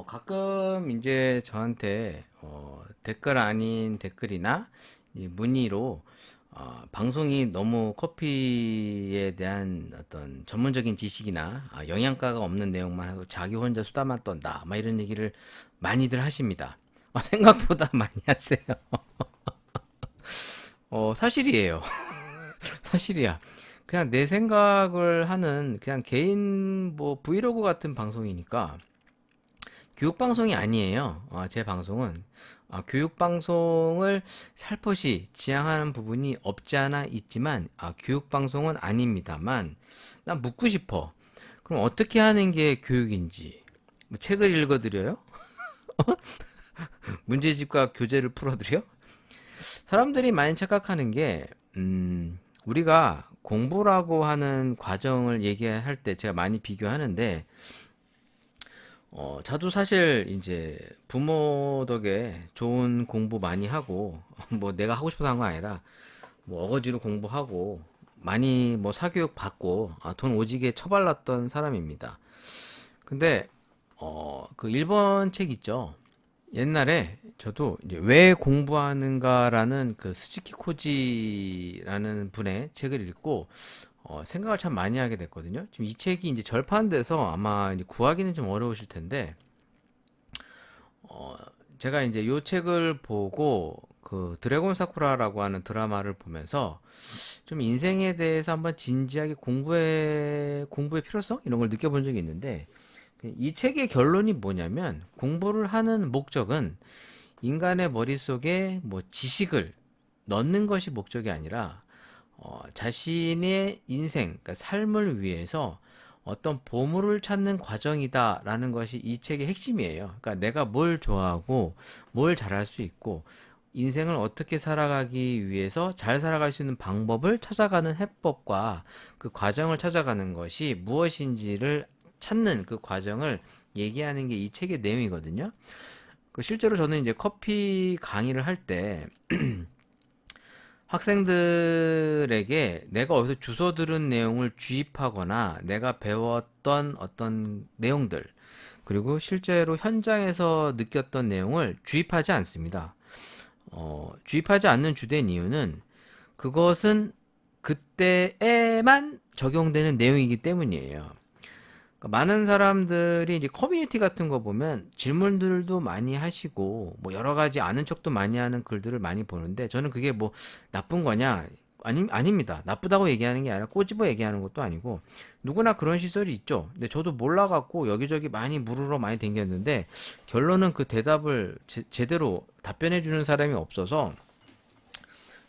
B: 가끔 이제 저한테 댓글 아닌 댓글이나 이 문의로 방송이 너무 커피에 대한 어떤 전문적인 지식이나 영양가가 없는 내용만 하고 자기 혼자 수다만 떤다 막 이런 얘기를 많이들 하십니다. 생각보다 많이 하세요. 사실이에요. 사실이야. 그냥 내 생각을 하는 그냥 개인 뭐 브이로그 같은 방송이니까 교육 방송이 아니에요. 제 방송은 교육 방송을 살포시 지향하는 부분이 없지 않아 있지만 교육 방송은 아닙니다만, 난 묻고 싶어. 그럼 어떻게 하는 게 교육인지 뭐 책을 읽어드려요? 문제집과 교재를 풀어드려? 사람들이 많이 착각하는 게 우리가 공부라고 하는 과정을 얘기할 때 제가 많이 비교하는데, 저도 사실 이제 부모 덕에 좋은 공부 많이 하고 뭐 내가 하고 싶어서 한 거 아니라 뭐 어거지로 공부하고 많이 뭐 사교육 받고 돈 오지게 처발랐던 사람입니다. 근데 그 일본 책 있죠. 옛날에 저도 이제 왜 공부하는가라는 그 스즈키 코지라는 분의 책을 읽고 생각을 참 많이 하게 됐거든요. 지금 이 책이 이제 절판돼서 아마 이제 구하기는 좀 어려우실 텐데, 제가 이제 이 책을 보고 그 드래곤 사쿠라라고 하는 드라마를 보면서 좀 인생에 대해서 한번 진지하게 공부의 필요성 이런 걸 느껴본 적이 있는데, 이 책의 결론이 뭐냐면 공부를 하는 목적은 인간의 머릿속에 뭐 지식을 넣는 것이 목적이 아니라 자신의 인생, 그러니까 삶을 위해서 어떤 보물을 찾는 과정이다라는 것이 이 책의 핵심이에요. 그러니까 내가 뭘 좋아하고 뭘 잘할 수 있고 인생을 어떻게 살아가기 위해서 잘 살아갈 수 있는 방법을 찾아가는 해법과 그 과정을 찾아가는 것이 무엇인지를 찾는 그 과정을 얘기하는 게 이 책의 내용이거든요. 실제로 저는 이제 커피 강의를 할 때 학생들에게 내가 어디서 주워 들은 내용을 주입하거나 내가 배웠던 어떤 내용들, 그리고 실제로 현장에서 느꼈던 내용을 주입하지 않습니다. 주입하지 않는 주된 이유는 그것은 그때에만 적용되는 내용이기 때문이에요. 그러니까 많은 사람들이 이제 커뮤니티 같은 거 보면 질문들도 많이 하시고 뭐 여러 가지 아는 척도 많이 하는 글들을 많이 보는데 저는 그게 뭐 나쁜 거냐? 아닙니다. 나쁘다고 얘기하는 게 아니라 꼬집어 얘기하는 것도 아니고 누구나 그런 시절이 있죠. 근데 저도 몰라갖고 여기저기 많이 물으러 많이 댕겼는데 결론은 그 대답을 제대로 답변해 주는 사람이 없어서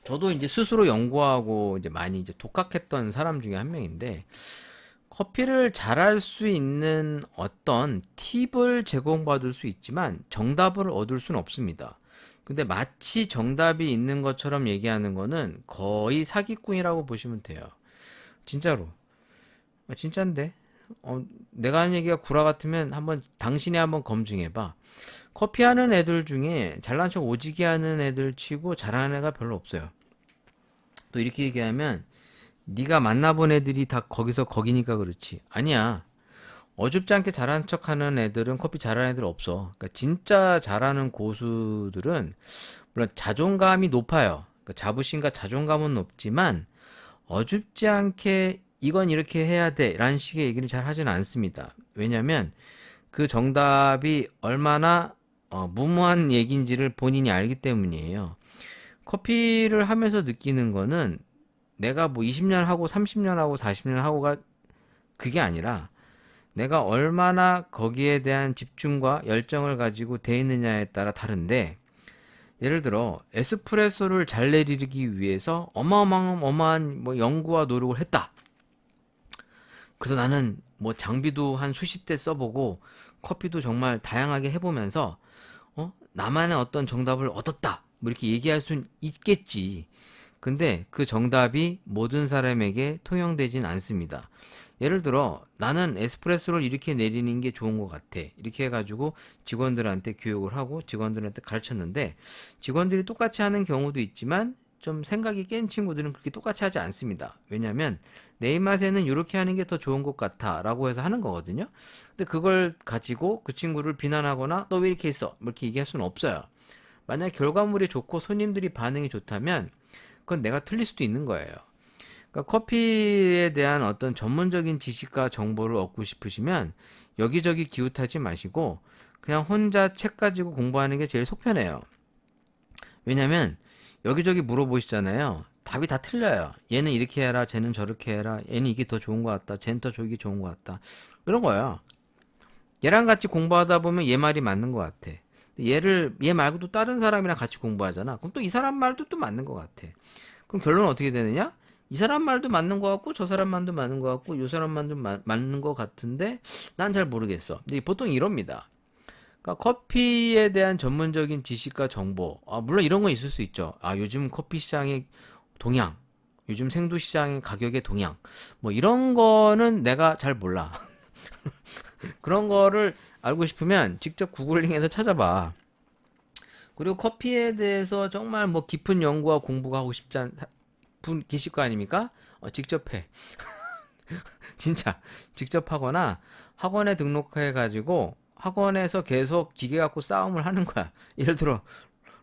B: 저도 이제 스스로 연구하고 이제 많이 이제 독학했던 사람 중에 한 명인데 커피를 잘할 수 있는 어떤 팁을 제공받을 수 있지만 정답을 얻을 수는 없습니다. 근데 마치 정답이 있는 것처럼 얘기하는 거는 거의 사기꾼이라고 보시면 돼요. 진짜로. 진짠데. 내가 하는 얘기가 구라 같으면 당신이 한번 검증해봐. 커피 하는 애들 중에 잘난 척 오지게 하는 애들 치고 잘하는 애가 별로 없어요. 또 이렇게 얘기하면 네가 만나본 애들이 다 거기서 거기니까 그렇지. 아니야. 어줍지 않게 잘하는 척하는 애들은 커피 잘하는 애들 없어. 그러니까 진짜 잘하는 고수들은 물론 자존감이 높아요. 그러니까 자부심과 자존감은 높지만 어줍지 않게 이건 이렇게 해야 돼 라는 식의 얘기를 잘 하진 않습니다. 왜냐면 그 정답이 얼마나 무모한 얘기인지를 본인이 알기 때문이에요. 커피를 하면서 느끼는 거는 내가 뭐 20년 하고 30년 하고 40년 하고가 그게 아니라 내가 얼마나 거기에 대한 집중과 열정을 가지고 돼 있느냐에 따라 다른데 예를 들어 에스프레소를 잘 내리기 위해서 어마어마한 뭐 연구와 노력을 했다. 그래서 나는 뭐 장비도 한 수십 대 써보고 커피도 정말 다양하게 해보면서 나만의 어떤 정답을 얻었다. 뭐 이렇게 얘기할 수는 있겠지. 근데 그 정답이 모든 사람에게 통용되진 않습니다. 예를 들어 나는 에스프레소를 이렇게 내리는 게 좋은 것 같아. 이렇게 해가지고 직원들한테 교육을 하고 직원들한테 가르쳤는데 직원들이 똑같이 하는 경우도 있지만 좀 생각이 깬 친구들은 그렇게 똑같이 하지 않습니다. 왜냐면 내 입맛에는 이렇게 하는 게 더 좋은 것 같아 라고 해서 하는 거거든요. 근데 그걸 가지고 그 친구를 비난하거나 너 왜 이렇게 했어? 뭐 이렇게 얘기할 수는 없어요. 만약 결과물이 좋고 손님들이 반응이 좋다면 그건 내가 틀릴 수도 있는 거예요. 그러니까 커피에 대한 어떤 전문적인 지식과 정보를 얻고 싶으시면 여기저기 기웃하지 마시고 그냥 혼자 책 가지고 공부하는 게 제일 속편해요. 왜냐면 여기저기 물어보시잖아요. 답이 다 틀려요. 얘는 이렇게 해라, 쟤는 저렇게 해라, 얘는 이게 더 좋은 것 같다, 쟤는 더 저게 좋은 것 같다. 그런 거예요. 얘랑 같이 공부하다 보면 얘 말이 맞는 것 같아. 얘 말고 또 다른 사람이랑 같이 공부하잖아. 그럼 또 이 사람 말도 또 맞는 것 같아. 그럼 결론은 어떻게 되느냐? 이 사람 말도 맞는 것 같고 저 사람 말도 맞는 것 같고 이 사람 말도 맞는 것 같은데 난 잘 모르겠어. 근데 보통 이럽니다. 그러니까 커피에 대한 전문적인 지식과 정보, 물론 이런 건 있을 수 있죠. 요즘 커피 시장의 동향, 요즘 생두 시장의 가격의 동향, 뭐 이런 거는 내가 잘 몰라. 그런 거를 알고 싶으면 직접 구글링해서 찾아봐. 그리고 커피에 대해서 정말 뭐 깊은 연구와 공부가 하고 싶지 않 분 계실 거 아닙니까? 직접 해. 진짜 직접 하거나 학원에 등록해 가지고 학원에서 계속 기계 갖고 싸움을 하는 거야. 예를 들어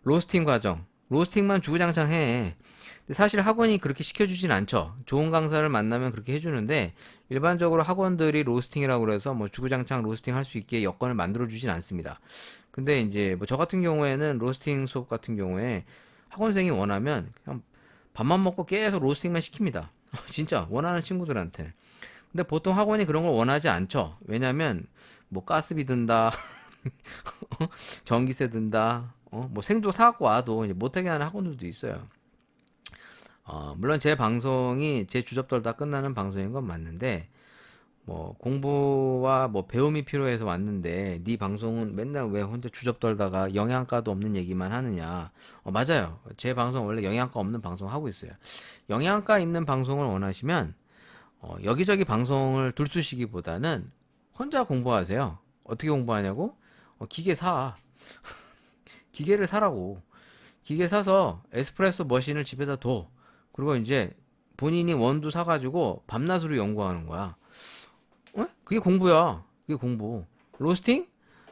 B: 로스팅 과정, 로스팅만 주구장창 해. 근데 사실 학원이 그렇게 시켜주진 않죠. 좋은 강사를 만나면 그렇게 해주는데 일반적으로 학원들이 로스팅이라고 그래서 뭐 주구장창 로스팅 할 수 있게 여건을 만들어 주진 않습니다. 근데 이제 뭐 저 같은 경우에는 로스팅 수업 같은 경우에 학원생이 원하면 그냥 밥만 먹고 계속 로스팅만 시킵니다. 진짜 원하는 친구들한테. 근데 보통 학원이 그런 걸 원하지 않죠. 왜냐면 뭐 가스비 든다, 전기세 든다, 뭐 생도 사갖고 와도 이제 못하게 하는 학원들도 있어요. 물론 제 방송이 제 주접 떨다 끝나는 방송인 건 맞는데 뭐 공부와 뭐 배움이 필요해서 왔는데 네 방송은 맨날 왜 혼자 주접 떨다가 영양가도 없는 얘기만 하느냐. 맞아요. 제 방송 원래 영양가 없는 방송 하고 있어요. 영양가 있는 방송을 원하시면 여기저기 방송을 들쑤시기보다는 혼자 공부하세요. 어떻게 공부하냐고? 기계 사. 기계를 사라고. 기계 사서 에스프레소 머신을 집에다 둬. 그리고 이제 본인이 원두 사가지고 밤낮으로 연구하는 거야. 그게 공부야. 그게 공부. 로스팅?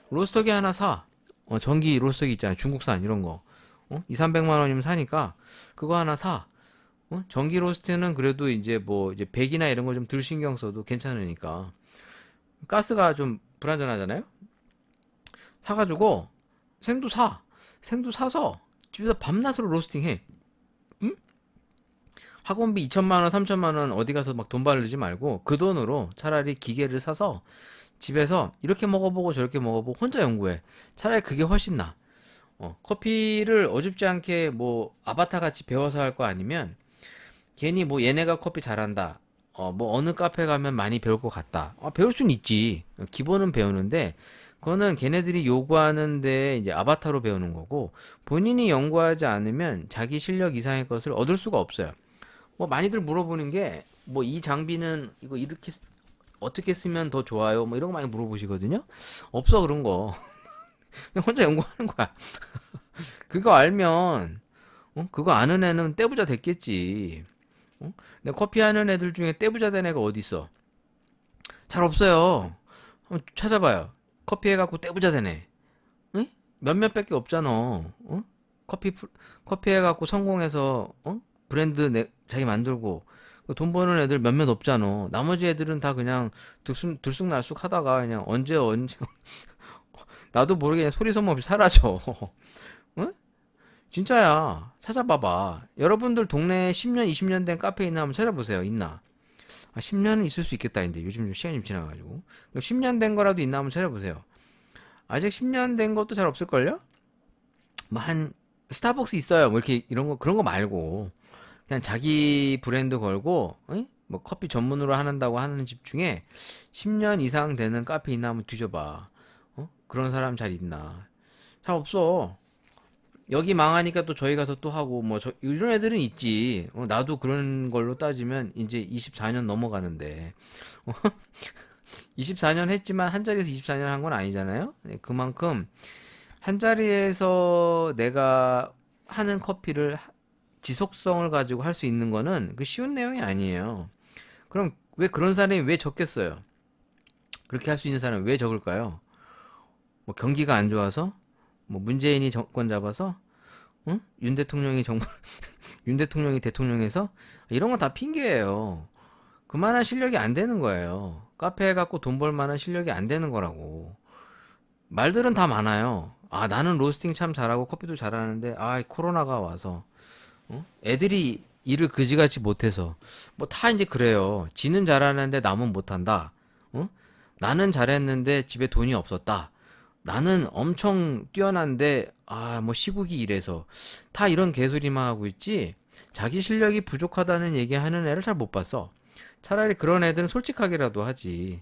B: 로스터기 하나 사. 전기 로스터기 있잖아. 중국산 이런 거. 2, 300만 원이면 사니까 그거 하나 사. 전기 로스트는 그래도 이제 뭐 이제 백이나 이런 거 좀 덜 신경 써도 괜찮으니까. 가스가 좀 불안전하잖아요. 사가지고 생도 사. 생도 사서 집에서 밤낮으로 로스팅 해. 응? 학원비 2천만 원, 3천만 원 어디 가서 막 돈 바르지 말고 그 돈으로 차라리 기계를 사서 집에서 이렇게 먹어보고 저렇게 먹어보고 혼자 연구해. 차라리 그게 훨씬 나아. 커피를 어줍지 않게 뭐 아바타 같이 배워서 할 거 아니면 괜히 뭐 얘네가 커피 잘한다. 뭐 어느 카페 가면 많이 배울 것 같다. 배울 수는 있지. 기본은 배우는데 그거는 걔네들이 요구하는데 이제 아바타로 배우는 거고 본인이 연구하지 않으면 자기 실력 이상의 것을 얻을 수가 없어요. 뭐 많이들 물어보는 게 뭐 이 장비는 이거 이렇게 어떻게 쓰면 더 좋아요? 뭐 이런 거 많이 물어보시거든요. 없어 그런 거. 그냥 혼자 연구하는 거야. 그거 알면 그거 아는 애는 떼부자 됐겠지. 근데 커피 하는 애들 중에 떼부자 된 애가 어디 있어? 잘 없어요. 한번 찾아봐요. 커피 해갖고 떼부자 된 애. 응? 몇몇밖에 없잖아. 커피 해갖고 성공해서 브랜드 자기 만들고 돈 버는 애들 몇몇 없잖아. 나머지 애들은 다 그냥 들쑥날쑥 하다가 그냥 언제 나도 모르게 그냥 소리 소문 없이 사라져. 응? 진짜야. 찾아봐봐. 여러분들 동네에 10년, 20년 된 카페 있나 한번 찾아보세요. 있나? 10년은 있을 수 있겠다. 이제 요즘 좀 시간이 좀 지나가지고. 10년 된 거라도 있나 한번 찾아보세요. 아직 10년 된 것도 잘 없을걸요? 뭐 스타벅스 있어요. 뭐 이렇게 이런 거, 그런 거 말고. 그냥 자기 브랜드 걸고, 뭐 커피 전문으로 한다고 하는 집 중에 10년 이상 되는 카페 있나 한번 뒤져봐. 그런 사람 잘 있나? 잘 없어. 여기 망하니까 또 저희 가서 또 하고 뭐 이런 애들은 있지. 나도 그런 걸로 따지면 이제 24년 넘어가는데 24년 했지만 한 자리에서 24년 한 건 아니잖아요. 네, 그만큼 한 자리에서 내가 하는 커피를 지속성을 가지고 할 수 있는 거는 그 쉬운 내용이 아니에요. 그럼 왜 그런 사람이 왜 적겠어요? 그렇게 할 수 있는 사람이 왜 적을까요? 뭐 경기가 안 좋아서? 뭐 문재인이 정권 잡아서? 응? 윤 대통령이 정부 윤 대통령이 대통령에서 이런 건 다 핑계예요. 그만한 실력이 안 되는 거예요. 카페 갖고 돈 벌 만한 실력이 안 되는 거라고. 말들은 다 많아요. 나는 로스팅 참 잘하고 커피도 잘하는데 코로나가 와서 애들이 일을 그지같이 못해서 뭐 다 이제 그래요. 지는 잘하는데 남은 못한다. 나는 잘했는데 집에 돈이 없었다. 나는 엄청 뛰어난데 뭐 시국이 이래서 다 이런 개소리만 하고 있지. 자기 실력이 부족하다는 얘기하는 애를 잘 못 봤어. 차라리 그런 애들은 솔직하게라도 하지.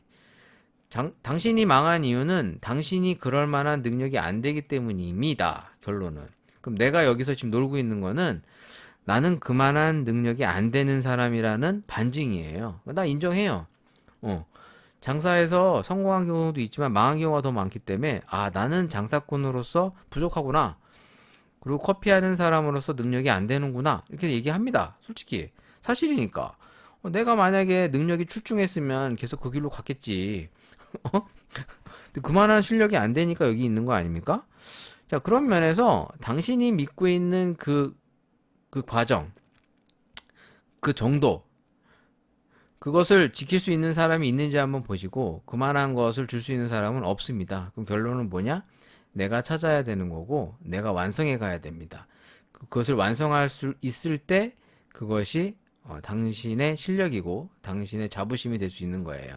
B: 당신이 망한 이유는 당신이 그럴 만한 능력이 안 되기 때문입니다. 결론은. 그럼 내가 여기서 지금 놀고 있는 거는 나는 그만한 능력이 안 되는 사람이라는 반증이에요. 나 인정해요. 장사에서 성공한 경우도 있지만 망한 경우가 더 많기 때문에 나는 장사꾼으로서 부족하구나. 그리고 커피하는 사람으로서 능력이 안 되는구나. 이렇게 얘기합니다. 솔직히. 사실이니까. 내가 만약에 능력이 출중했으면 계속 그 길로 갔겠지. 근데 그만한 실력이 안 되니까 여기 있는 거 아닙니까? 자, 그런 면에서 당신이 믿고 있는 그 과정, 그 정도, 그것을 지킬 수 있는 사람이 있는지 한번 보시고 그만한 것을 줄 수 있는 사람은 없습니다. 그럼 결론은 뭐냐? 내가 찾아야 되는 거고 내가 완성해 가야 됩니다. 그것을 완성할 수 있을 때 그것이 당신의 실력이고 당신의 자부심이 될 수 있는 거예요.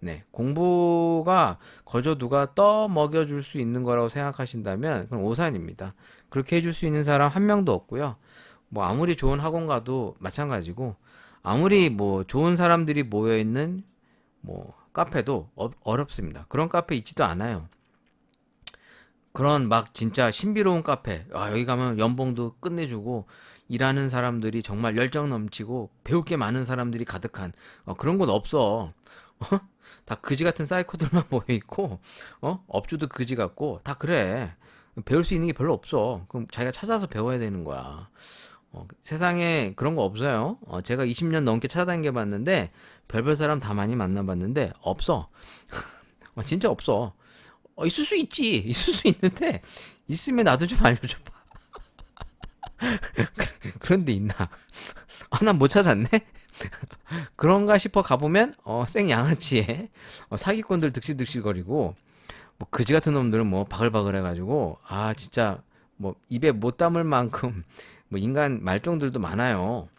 B: 네, 공부가 거저 누가 떠먹여 줄 수 있는 거라고 생각하신다면 그건 오산입니다. 그렇게 해줄 수 있는 사람 한 명도 없고요. 뭐 아무리 좋은 학원 가도 마찬가지고 아무리 뭐 좋은 사람들이 모여 있는 뭐 카페도 어렵습니다. 그런 카페 있지도 않아요. 그런 막 진짜 신비로운 카페, 여기 가면 연봉도 끝내주고 일하는 사람들이 정말 열정 넘치고 배울 게 많은 사람들이 가득한 그런 곳 없어. 다 그지 같은 사이코들만 모여 있고 업주도 그지 같고 다 그래. 배울 수 있는 게 별로 없어. 그럼 자기가 찾아서 배워야 되는 거야. 세상에 그런 거 없어요. 제가 20년 넘게 찾아다녀 봤는데 별별 사람 다 많이 만나봤는데 없어. 진짜 없어. 있을 수 있지. 있을 수 있는데 있으면 나도 좀 알려줘봐. 그런데 있나? 난 못 찾았네. 그런가 싶어 가보면 생양아치에 사기꾼들 득실득실거리고 뭐 그지 같은 놈들은 뭐 바글바글 해가지고 진짜 뭐 입에 못 담을 만큼 뭐 인간 말종들도 많아요.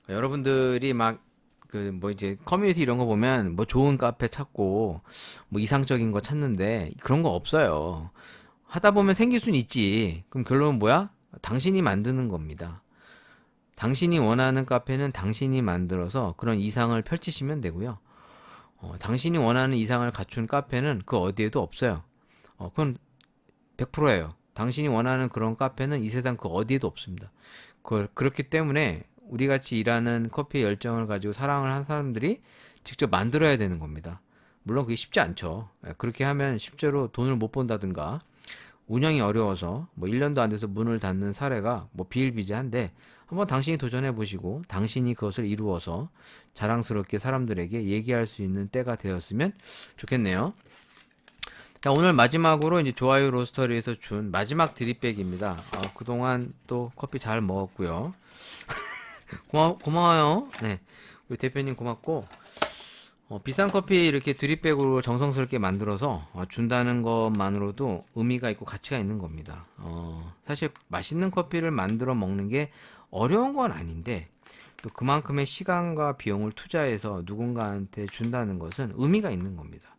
B: 그러니까 여러분들이 막 그 뭐 이제 커뮤니티 이런 거 보면 뭐 좋은 카페 찾고 뭐 이상적인 거 찾는데 그런 거 없어요. 하다 보면 생길 순 있지. 그럼 결론은 뭐야? 당신이 만드는 겁니다. 당신이 원하는 카페는 당신이 만들어서 그런 이상을 펼치시면 되고요. 당신이 원하는 이상을 갖춘 카페는 그 어디에도 없어요. 그건 100%예요. 당신이 원하는 그런 카페는 이 세상 그 어디에도 없습니다. 그렇기 때문에 우리 같이 일하는 커피의 열정을 가지고 사랑을 한 사람들이 직접 만들어야 되는 겁니다. 물론 그게 쉽지 않죠. 그렇게 하면 실제로 돈을 못 번다든가 운영이 어려워서 뭐 1년도 안 돼서 문을 닫는 사례가 뭐 비일비재한데 한번 당신이 도전해 보시고 당신이 그것을 이루어서 자랑스럽게 사람들에게 얘기할 수 있는 때가 되었으면 좋겠네요. 자, 오늘 마지막으로 이제 좋아요 로스터리에서 준 마지막 드립백입니다. 그동안 또 커피 잘 먹었고요. 고마워요. 네. 우리 대표님 고맙고, 비싼 커피 이렇게 드립백으로 정성스럽게 만들어서 준다는 것만으로도 의미가 있고 가치가 있는 겁니다. 사실 맛있는 커피를 만들어 먹는 게 어려운 건 아닌데, 또 그만큼의 시간과 비용을 투자해서 누군가한테 준다는 것은 의미가 있는 겁니다.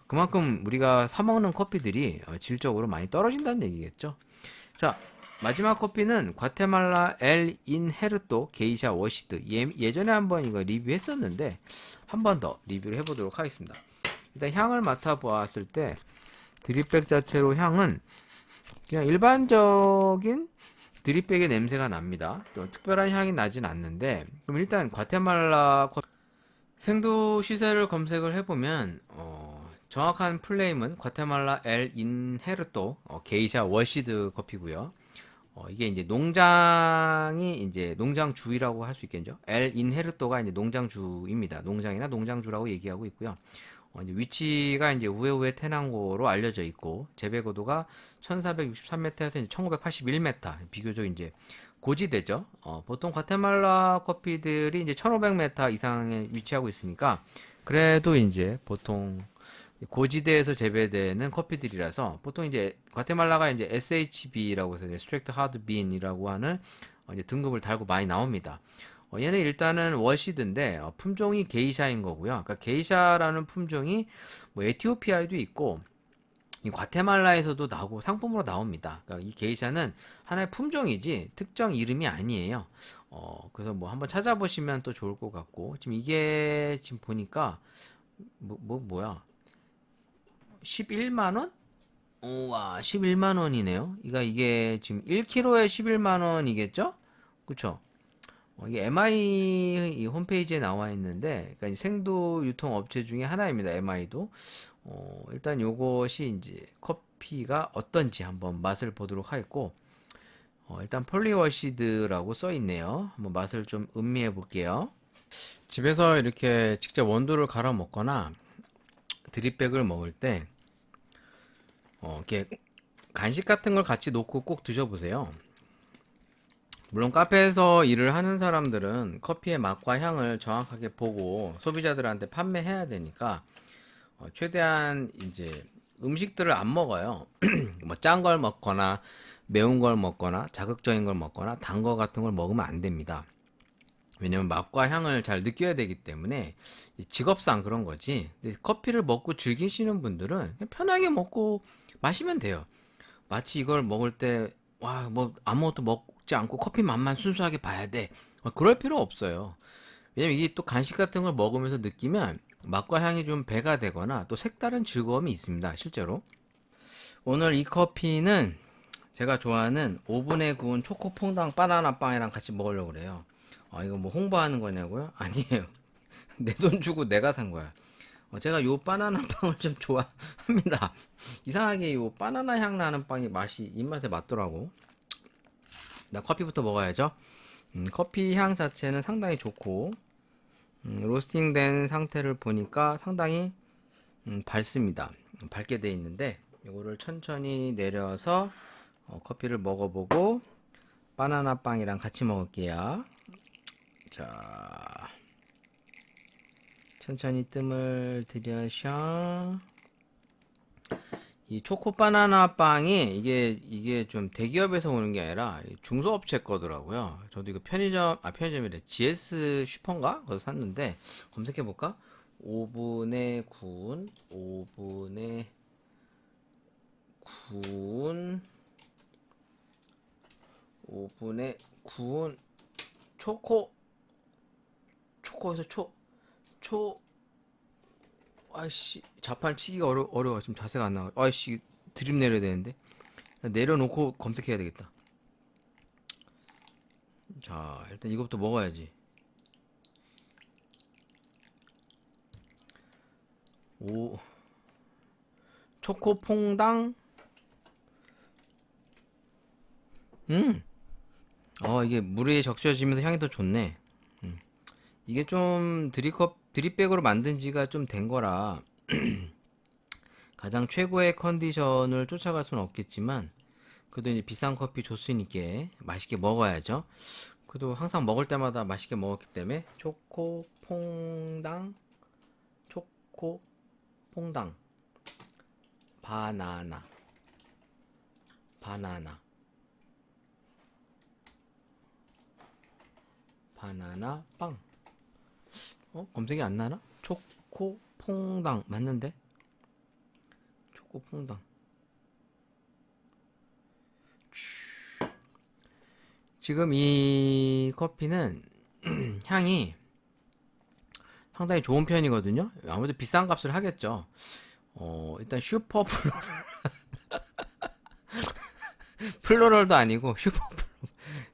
B: 그만큼 우리가 사 먹는 커피들이 질적으로 많이 떨어진다는 얘기겠죠. 자, 마지막 커피는 과테말라 엘 인헤르토 게이샤 워시드. 예전에 한번 이거 리뷰했었는데 한 번 더 리뷰를 해보도록 하겠습니다. 일단 향을 맡아보았을 때 드립백 자체로 향은 그냥 일반적인 드립백의 냄새가 납니다. 또 특별한 향이 나진 않는데, 그럼 일단 과테말라 생도 시세를 검색을 해보면 정확한 플레임은 과테말라 엘 인헤르토 게이샤 워시드 커피고요. 이게 이제 농장이 이제 농장주이라고 할 수 있겠죠. 엘 인헤르토가 이제 농장주입니다. 농장이나 농장주라고 얘기하고 있고요. 이제 위치가 이제 우에우에 테낭고로 알려져 있고 재배 고도가 1463m에서 1581m, 비교적 이제 고지대죠. 보통 과테말라 커피들이 이제 1500m 이상에 위치하고 있으니까 그래도 이제 보통 고지대에서 재배되는 커피들이라서 보통 이제 과테말라가 이제 SHB라고 해서 Extract Hard Bean이라고 하는 이제 등급을 달고 많이 나옵니다. 얘는 일단은 워시드인데 품종이 게이샤인 거고요. 그러니까 게이샤라는 품종이 뭐 에티오피아에도 있고 이 과테말라에서도 나오고 상품으로 나옵니다. 그러니까 이 게이샤는 하나의 품종이지 특정 이름이 아니에요. 그래서 뭐 한번 찾아보시면 또 좋을 것 같고 지금 이게 지금 보니까 뭐야? 11만 원? 우와, 11만 원이네요. 이게 지금 1kg에 11만 원이겠죠? 그쵸? 이게 MI 이 홈페이지에 나와 있는데, 그러니까 이 생도 유통 업체 중에 하나입니다. MI도. 일단 요것이 이제 커피가 어떤지 한번 맛을 보도록 하겠고, 일단 폴리워시드라고 써 있네요. 한번 맛을 좀 음미해 볼게요. 집에서 이렇게 직접 원두를 갈아 먹거나 드립백을 먹을 때 이렇게 간식 같은 걸 같이 놓고 꼭 드셔보세요. 물론 카페에서 일을 하는 사람들은 커피의 맛과 향을 정확하게 보고 소비자들한테 판매해야 되니까 최대한 이제 음식들을 안 먹어요. 뭐 짠 걸 먹거나 매운 걸 먹거나 자극적인 걸 먹거나 단 거 같은 걸 먹으면 안 됩니다. 왜냐면 맛과 향을 잘 느껴야 되기 때문에 직업상 그런 거지. 근데 커피를 먹고 즐기시는 분들은 그냥 편하게 먹고 마시면 돼요. 마치 이걸 먹을 때 와, 뭐 아무것도 먹지 않고 커피 맛만 순수하게 봐야 돼. 그럴 필요 없어요. 왜냐면 이게 또 간식 같은 걸 먹으면서 느끼면 맛과 향이 좀 배가 되거나 또 색다른 즐거움이 있습니다. 실제로. 오늘 이 커피는 제가 좋아하는 오븐에 구운 초코 퐁당 바나나 빵이랑 같이 먹으려고 그래요. 이거 뭐 홍보하는 거냐고요? 아니에요. 내 돈 주고 내가 산 거야. 제가 요 바나나 빵을 좀 좋아합니다. 이상하게 요 바나나 향 나는 빵이 맛이 입맛에 맞더라고. 나 커피부터 먹어야죠. 커피 향 자체는 상당히 좋고 로스팅된 상태를 보니까 상당히 밝습니다. 밝게 돼 있는데 이거를 천천히 내려서 커피를 먹어보고 바나나 빵이랑 같이 먹을게요. 자, 천천히 뜸을 들여서 이 초코 바나나 빵이 이게 좀 대기업에서 오는 게 아니라 중소업체 거더라고요. 저도 이거 편의점이래. GS 슈퍼인가? 거기서 샀는데 검색해 볼까? 오븐에 구운 초코에서 초 아이씨 자판 치기가 어려워. 지금 자세가 안 나와. 아이씨 드립 내려야 되는데 내려놓고 검색해야 되겠다. 자 일단 이것부터 먹어야지. 오 초코 퐁당. 음 이게 물에 적셔지면서 향이 더 좋네. 이게 좀 드립백으로 만든 지가 좀 된 거라 가장 최고의 컨디션을 쫓아갈 수는 없겠지만 그래도 이제 비싼 커피 줬으니까 맛있게 먹어야죠. 그래도 항상 먹을 때마다 맛있게 먹었기 때문에 초코 퐁당 바나나 바나나 바나나 빵. 검색이 안 나나? 초코 퐁당 맞는데? 초코 퐁당. 지금 이 커피는 향이 상당히 좋은 편이거든요. 아무래도 비싼 값을 하겠죠. 일단 슈퍼 플로럴도 아니고 슈퍼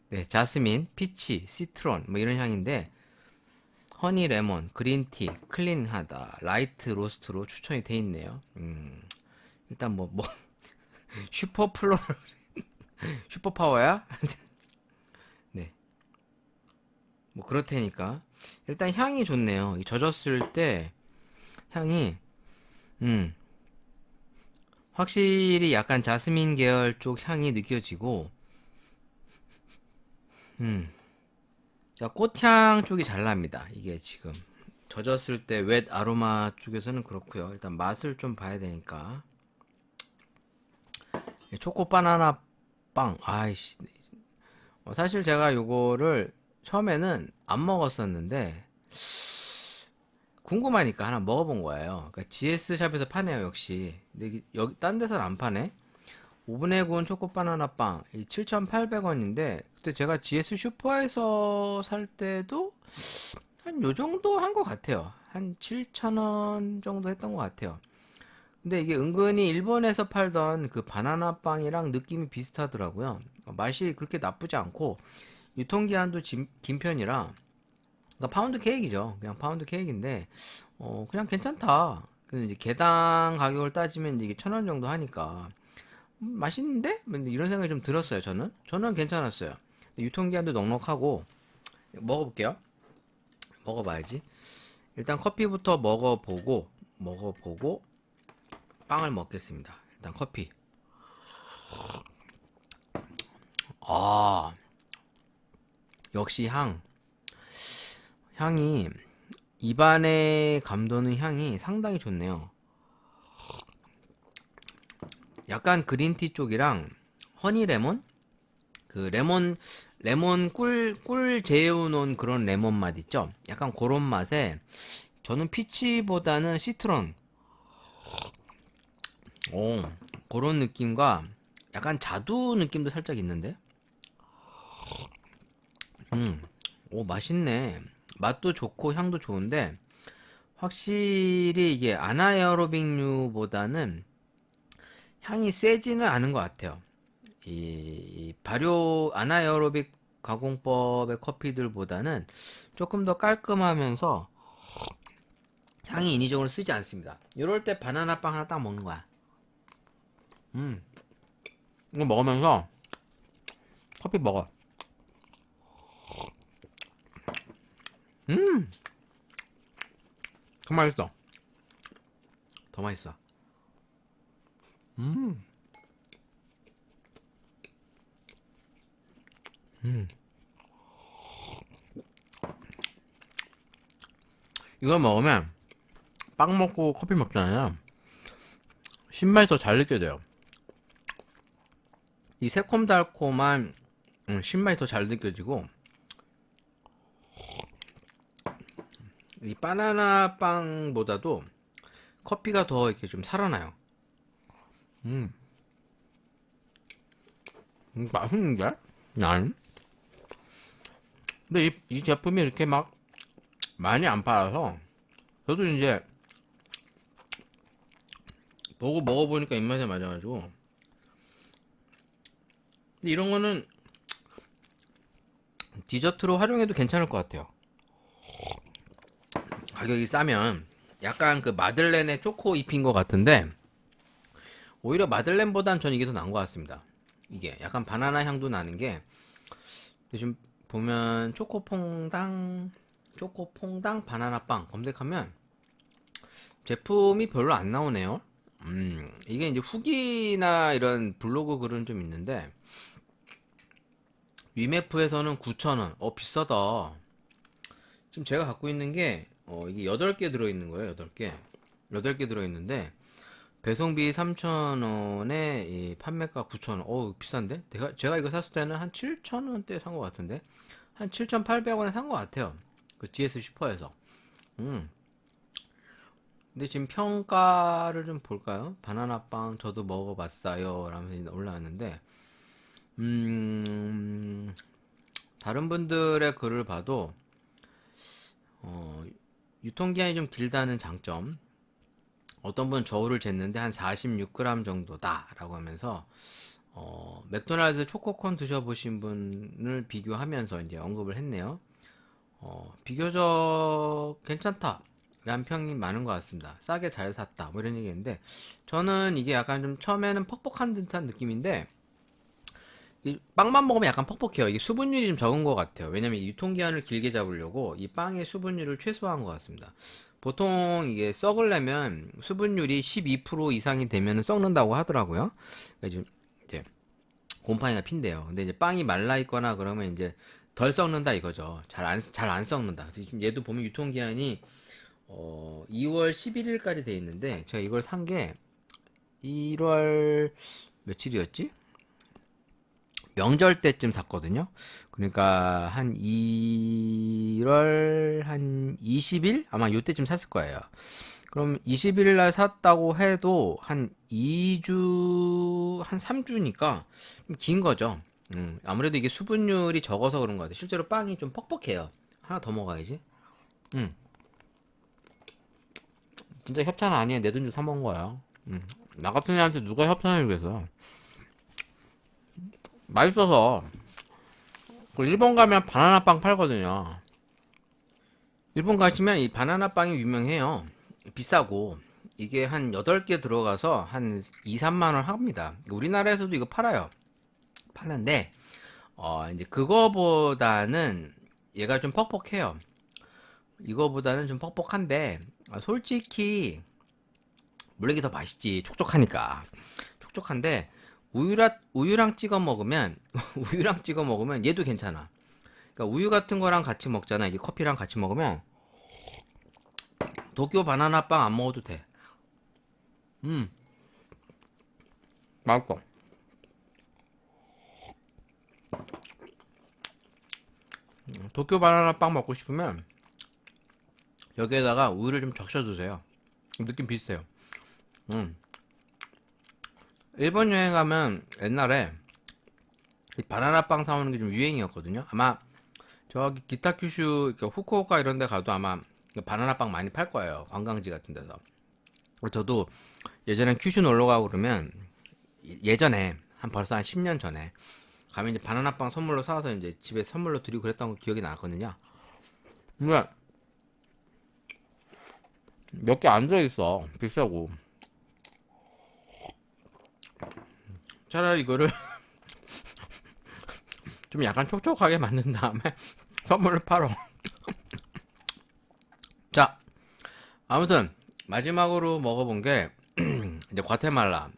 B: 네, 자스민, 피치, 시트론 뭐 이런 향인데 허니 레몬, 그린티, 클린하다, 라이트 로스트로 추천이 돼 있네요. 일단 뭐 슈퍼 플로럴 슈퍼 파워야? 네. 뭐 그렇다니까. 일단 향이 좋네요. 젖었을 때 향이 확실히 약간 자스민 계열 쪽 향이 느껴지고 자, 꽃향 쪽이 잘 납니다. 이게 지금 젖었을 때 웻 아로마 쪽에서는 그렇고요. 일단 맛을 좀 봐야 되니까. 초코 바나나 빵. 아이씨. 사실 제가 요거를 처음에는 안 먹었었는데 궁금하니까 하나 먹어본 거예요. 그러니까 GS 샵에서 파네요, 역시. 근데 여기 딴 데서는 안 파네. 오븐에 구운 초코 바나나 빵 7,800원인데 그때 제가 GS 슈퍼에서 살 때도 한 요 정도 한 것 같아요. 한 7,000원 정도 했던 것 같아요. 근데 이게 은근히 일본에서 팔던 그 바나나 빵이랑 느낌이 비슷하더라고요. 맛이 그렇게 나쁘지 않고 유통기한도 긴 편이라 그러니까 파운드 케이크죠. 그냥 파운드 케이크인데 그냥 괜찮다. 근데 이제 개당 가격을 따지면 이게 1,000원 정도 하니까 맛있는데? 뭐 이런 생각이 좀 들었어요, 저는 괜찮았어요. 유통기한도 넉넉하고, 먹어볼게요. 먹어봐야지. 일단 커피부터 먹어보고, 빵을 먹겠습니다. 일단 커피. 아, 역시 향이, 입안에 감도는 향이 상당히 좋네요. 약간 그린티 쪽이랑 허니 레몬? 그 레몬 꿀 재워놓은 그런 레몬 맛 있죠? 약간 그런 맛에 저는 피치보다는 시트론 그런 느낌과 약간 자두 느낌도 살짝 있는데 맛있네. 맛도 좋고 향도 좋은데 확실히 이게 아나에어로빅류보다는 향이 세지는 않은 것 같아요. 이 발효 아나에어로빅 가공법의 커피들보다는 조금 더 깔끔하면서 향이 인위적으로 쓰지 않습니다. 이럴 때 바나나 빵 하나 딱 먹는 거야. 이거 먹으면서 커피 먹어. 정말 맛있어. 더 맛있어. 이걸 먹으면 빵 먹고 커피 먹잖아요. 신맛이 더 잘 느껴져요. 이 새콤달콤한 신맛이 더 잘 느껴지고, 이 바나나 빵보다도 커피가 더 이렇게 좀 살아나요. 맛있는데? 난. 근데 이 제품이 이렇게 막 많이 안 팔아서 저도 이제 보고 먹어보니까 입맛에 맞아가지고. 근데 이런 거는 디저트로 활용해도 괜찮을 것 같아요. 가격이 싸면 약간 그 마들렌의 초코 잎인 것 같은데, 오히려 마들렌보단 전 이게 더 나은 것 같습니다. 이게 약간 바나나 향도 나는 게, 요즘 보면 초코퐁당 바나나빵 검색하면 제품이 별로 안 나오네요. 이게 이제 후기나 이런 블로그 글은 좀 있는데, 위메프에서는 9,000원. 비싸다. 지금 제가 갖고 있는 게, 이게 8개 들어있는 거예요, 8개. 8개 들어있는데, 배송비 3,000원에 이 판매가 9,000원. 비싼데? 제가 이거 샀을 때는 한 7,000원대 산 것 같은데? 한 7,800원에 산 것 같아요. 그 GS 슈퍼에서. 근데 지금 평가를 좀 볼까요? 바나나빵 저도 먹어봤어요. 라면서 올라왔는데, 다른 분들의 글을 봐도, 유통기한이 좀 길다는 장점. 어떤 분은 저울을 쟀는데 한 46g 정도다 라고 하면서, 맥도날드 초코콘 드셔보신 분을 비교하면서 이제 언급을 했네요. 비교적 괜찮다 라는 평이 많은 것 같습니다. 싸게 잘 샀다 뭐 이런 얘기인데, 저는 이게 약간 좀 처음에는 퍽퍽한 듯한 느낌인데, 이 빵만 먹으면 약간 퍽퍽해요. 이게 수분율이 좀 적은 것 같아요. 왜냐면 이 유통기한을 길게 잡으려고 이 빵의 수분율을 최소화한 것 같습니다. 보통 이게 썩으려면 수분율이 12% 이상이 되면 썩는다고 하더라고요. 그래서 이제 곰팡이가 핀대요. 근데 이제 빵이 말라 있거나 그러면 이제 덜 썩는다 이거죠. 잘 안 썩는다. 지금 얘도 보면 유통기한이 2월 11일까지 돼 있는데, 제가 이걸 산 게 1월 며칠이었지? 명절 때쯤 샀거든요. 그러니까 한 1월 한 20일? 아마 요때쯤 샀을 거예요. 그럼 21일 날 샀다고 해도 한 2주, 한 3주니까 좀 긴 거죠. 아무래도 이게 수분율이 적어서 그런 것 같아요. 실제로 빵이 좀 퍽퍽해요. 하나 더 먹어야지. 진짜 협찬 아니에요. 내 돈 주고 사 먹은 거야. 나 같은 애한테 누가 협찬을 주겠어. 맛있어서. 그 일본 가면 바나나 빵 팔거든요. 일본 가시면 이 바나나 빵이 유명해요. 비싸고. 이게 한 8개 들어가서 한 2, 3만 원 합니다. 우리나라에서도 이거 팔아요. 파는데, 이제 그거보다는 얘가 좀 퍽퍽해요. 이거보다는 좀 퍽퍽한데, 솔직히, 물론 이게 더 맛있지. 촉촉하니까. 촉촉한데, 우유랑 찍어 먹으면, 우유랑 찍어 먹으면 얘도 괜찮아. 그러니까 우유 같은 거랑 같이 먹잖아. 이게 커피랑 같이 먹으면, 도쿄 바나나 빵 안 먹어도 돼. 맛있어. 도쿄 바나나 빵 먹고 싶으면 여기에다가 우유를 좀 적셔 주세요. 느낌 비슷해요. 일본 여행 가면 옛날에 이 바나나 빵 사오는 게 좀 유행이었거든요. 아마 저기 기타 큐슈, 그러니까 후쿠오카 이런 데 가도 아마 바나나 빵 많이 팔 거예요. 관광지 같은 데서. 저도 예전에 큐슈 놀러 가고 그러면, 예전에 벌써 한 10년 전에 가면 이제 바나나 빵 선물로 사와서 이제 집에 선물로 드리고 그랬던 거 기억이 나거든요. 근데 몇 개 안 들어있어. 비싸고. 차라리 이거를 좀 약간 촉촉하게 만든 다음에 선물로 팔어. 자, 아무튼 마지막으로 먹어본 게 이제 과테말라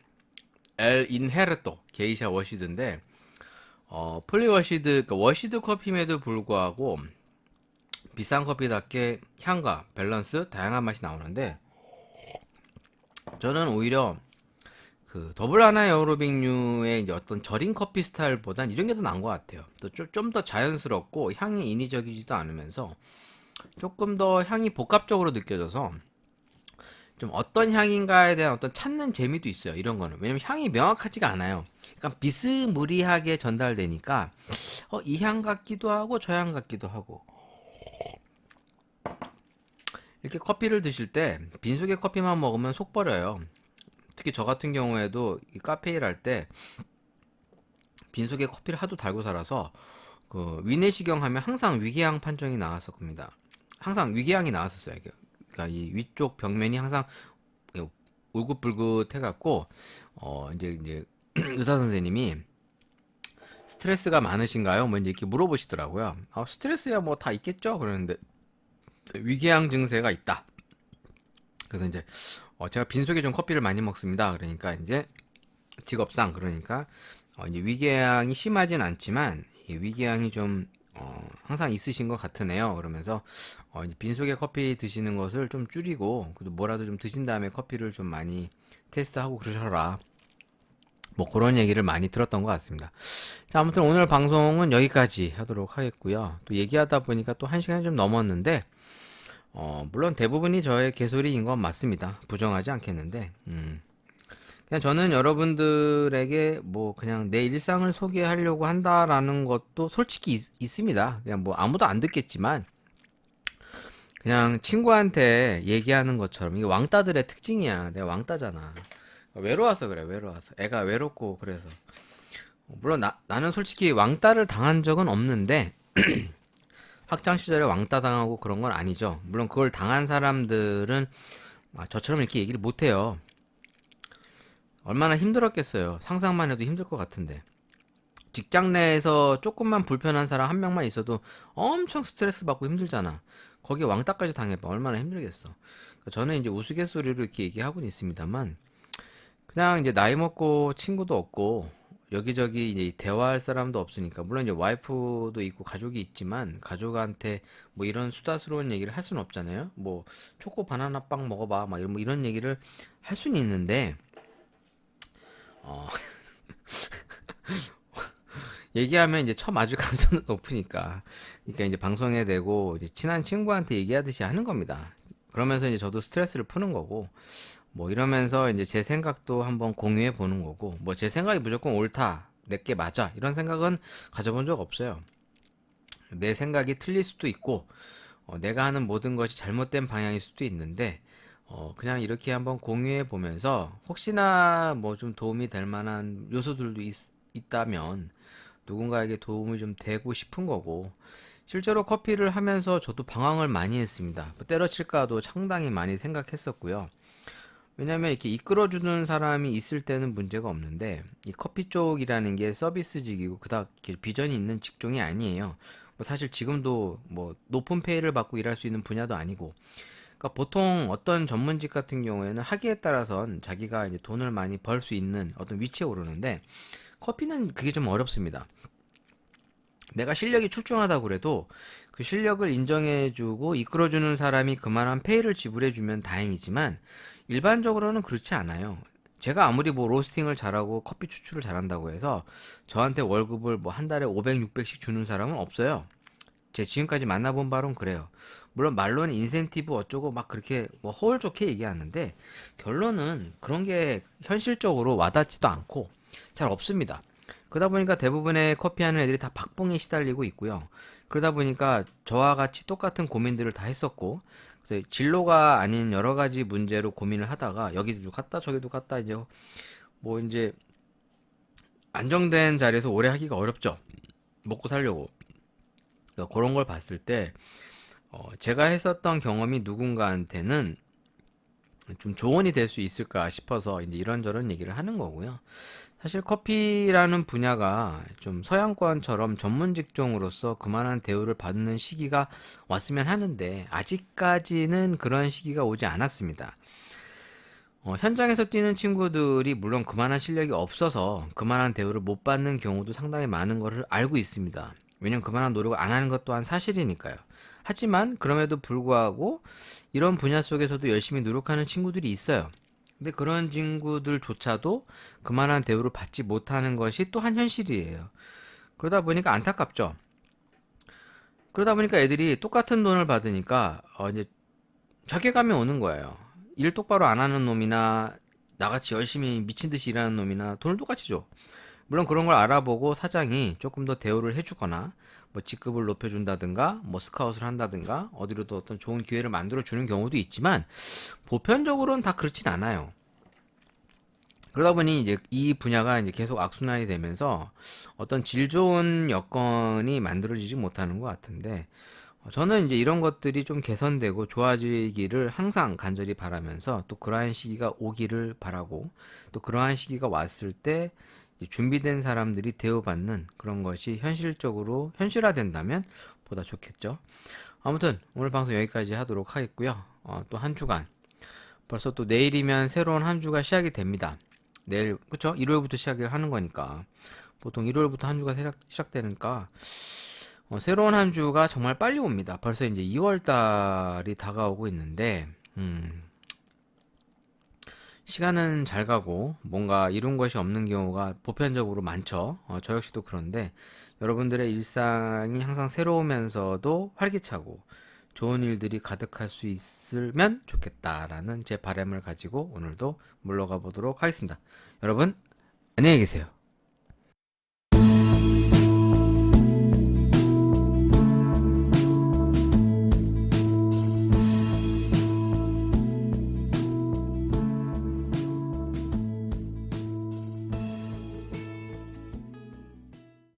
B: 엘 인헤르토 게이샤 워시드인데 풀리워시드, 그러니까 워시드 커피임에도 불구하고 비싼 커피답게 향과 밸런스, 다양한 맛이 나오는데 저는 오히려 그 더블 하나 에어로빅류의 이제 어떤 절인 커피 스타일보단 이런 게 더 나은 것 같아요. 또 좀 더 자연스럽고 향이 인위적이지도 않으면서 조금 더 향이 복합적으로 느껴져서 좀 어떤 향인가에 대한 어떤 찾는 재미도 있어요. 이런 거는. 왜냐면 향이 명확하지가 않아요. 약간 비스무리하게 전달되니까 이 향 같기도 하고 저 향 같기도 하고. 이렇게 커피를 드실 때 빈속에 커피만 먹으면 속 버려요. 특히 저 같은 경우에도 이 카페 일할 때 빈속에 커피를 하도 달고 살아서 그 위내시경 하면 항상 위궤양 판정이 나왔었습니다. 항상 위궤양이 나왔었어요. 그러니까 이 위쪽 벽면이 항상 울긋불긋 해갖고 이제 의사 선생님이 스트레스가 많으신가요? 뭐 이제 이렇게 물어보시더라고요. 스트레스야 뭐 다 있겠죠? 그러는데 위궤양 증세가 있다. 그래서 이제 제가 빈속에 좀 커피를 많이 먹습니다. 그러니까 이제 직업상 그러니까 이제 위궤양이 심하진 않지만 이 위궤양이 좀 항상 있으신 것 같으네요. 그러면서 이제 빈속에 커피 드시는 것을 좀 줄이고 그래도 뭐라도 좀 드신 다음에 커피를 좀 많이 테스트하고 그러셔라. 뭐 그런 얘기를 많이 들었던 것 같습니다. 자, 아무튼 오늘 방송은 여기까지 하도록 하겠고요. 또 얘기하다 보니까 또 1시간이 좀 넘었는데 물론 대부분이 저의 개소리인 건 맞습니다. 부정하지 않겠는데 그냥 저는 여러분들에게 뭐 그냥 내 일상을 소개하려고 한다라는 것도 솔직히 있습니다. 그냥 뭐 아무도 안 듣겠지만 그냥 친구한테 얘기하는 것처럼 이게 왕따들의 특징이야. 내가 왕따잖아. 외로워서 그래. 외로워서 애가 외롭고 그래서 물론 나는 솔직히 왕따를 당한 적은 없는데 학창 시절에 왕따 당하고 그런 건 아니죠. 물론 그걸 당한 사람들은 저처럼 이렇게 얘기를 못 해요. 얼마나 힘들었겠어요. 상상만 해도 힘들 것 같은데. 직장 내에서 조금만 불편한 사람 한 명만 있어도 엄청 스트레스 받고 힘들잖아. 거기에 왕따까지 당해봐. 얼마나 힘들겠어. 저는 이제 우스갯소리로 이렇게 얘기하고는 있습니다만, 그냥 이제 나이 먹고 친구도 없고, 여기저기 이제 대화할 사람도 없으니까, 물론 이제 와이프도 있고 가족이 있지만, 가족한테 뭐 이런 수다스러운 얘기를 할 수는 없잖아요. 뭐, 초코 바나나 빵 먹어봐. 막 이런, 뭐 이런 얘기를 할 수는 있는데, 어, 얘기하면 이제 처음 맞을 가능성은 높으니까. 그러니까 이제 방송에 대고 이제 친한 친구한테 얘기하듯이 하는 겁니다. 그러면서 이제 저도 스트레스를 푸는 거고, 뭐 이러면서 이제 제 생각도 한번 공유해 보는 거고, 뭐 제 생각이 무조건 옳다, 내게 맞아, 이런 생각은 가져본 적 없어요. 내 생각이 틀릴 수도 있고, 내가 하는 모든 것이 잘못된 방향일 수도 있는데, 그냥 이렇게 한번 공유해 보면서 혹시나 뭐 좀 도움이 될 만한 요소들도 있다면 누군가에게 도움이 좀 되고 싶은 거고 실제로 커피를 하면서 저도 방황을 많이 했습니다. 뭐 때려칠까도 상당히 많이 생각했었고요. 왜냐면 이렇게 이끌어주는 사람이 있을 때는 문제가 없는데 이 커피 쪽이라는 게 서비스직이고 그닥 비전이 있는 직종이 아니에요. 뭐 사실 지금도 뭐 높은 페이를 받고 일할 수 있는 분야도 아니고 그러니까 보통 어떤 전문직 같은 경우에는 하기에 따라선 자기가 이제 돈을 많이 벌 수 있는 어떤 위치에 오르는데 커피는 그게 좀 어렵습니다. 내가 실력이 출중하다고 그래도 그 실력을 인정해주고 이끌어주는 사람이 그만한 페이를 지불해주면 다행이지만 일반적으로는 그렇지 않아요. 제가 아무리 뭐 로스팅을 잘하고 커피 추출을 잘한다고 해서 저한테 월급을 뭐 한 달에 500, 600씩 주는 사람은 없어요. 제 지금까지 만나본 바로는 그래요. 물론 말로는 인센티브 어쩌고 막 그렇게 뭐 허울 좋게 얘기하는데 결론은 그런 게 현실적으로 와닿지도 않고 잘 없습니다. 그러다 보니까 대부분의 커피하는 애들이 다 박봉에 시달리고 있고요. 그러다 보니까 저와 같이 똑같은 고민들을 다 했었고, 그래서 진로가 아닌 여러 가지 문제로 고민을 하다가 여기도 갔다 저기도 갔다 이제 뭐 이제 안정된 자리에서 오래 하기가 어렵죠. 먹고 살려고. 그러니까 그런 걸 봤을 때 제가 했었던 경험이 누군가한테는 좀 조언이 될 수 있을까 싶어서 이제 이런저런 얘기를 하는 거고요. 사실 커피라는 분야가 좀 서양권처럼 전문 직종으로서 그만한 대우를 받는 시기가 왔으면 하는데 아직까지는 그런 시기가 오지 않았습니다. 현장에서 뛰는 친구들이 물론 그만한 실력이 없어서 그만한 대우를 못 받는 경우도 상당히 많은 것을 알고 있습니다. 왜냐면 그만한 노력을 안 하는 것 또한 사실이니까요. 하지만 그럼에도 불구하고 이런 분야 속에서도 열심히 노력하는 친구들이 있어요. 근데 그런 친구들조차도 그만한 대우를 받지 못하는 것이 또 한 현실이에요. 그러다 보니까 안타깝죠. 그러다 보니까 애들이 똑같은 돈을 받으니까 이제 자괴감이 오는 거예요. 일 똑바로 안 하는 놈이나 나같이 열심히 미친 듯이 일하는 놈이나 돈을 똑같이 줘. 물론 그런 걸 알아보고 사장이 조금 더 대우를 해주거나 뭐 직급을 높여준다든가 뭐 스카웃을 한다든가 어디로 더 어떤 좋은 기회를 만들어 주는 경우도 있지만 보편적으로는 다 그렇진 않아요. 그러다 보니 이제 이 분야가 이제 계속 악순환이 되면서 어떤 질 좋은 여건이 만들어지지 못하는 것 같은데 저는 이제 이런 것들이 좀 개선되고 좋아지기를 항상 간절히 바라면서 또 그러한 시기가 오기를 바라고 또 그러한 시기가 왔을 때 이제 준비된 사람들이 대우받는 그런 것이 현실적으로 현실화된다면 보다 좋겠죠. 아무튼 오늘 방송 여기까지 하도록 하겠고요. 또 한 주간 벌써 또 내일이면 새로운 한 주가 시작이 됩니다. 내일 그쵸? 일요일부터 시작을 하는 거니까 보통 일요일부터 한 주가 시작되니까 새로운 한 주가 정말 빨리 옵니다. 벌써 이제 2월 달이 다가오고 있는데, 시간은 잘 가고, 뭔가 이룬 것이 없는 경우가 보편적으로 많죠. 저 역시도 그런데, 여러분들의 일상이 항상 새로우면서도 활기차고, 좋은 일들이 가득할 수 있으면 좋겠다라는 제 바람을 가지고 오늘도 물러가 보도록 하겠습니다. 여러분, 안녕히 계세요.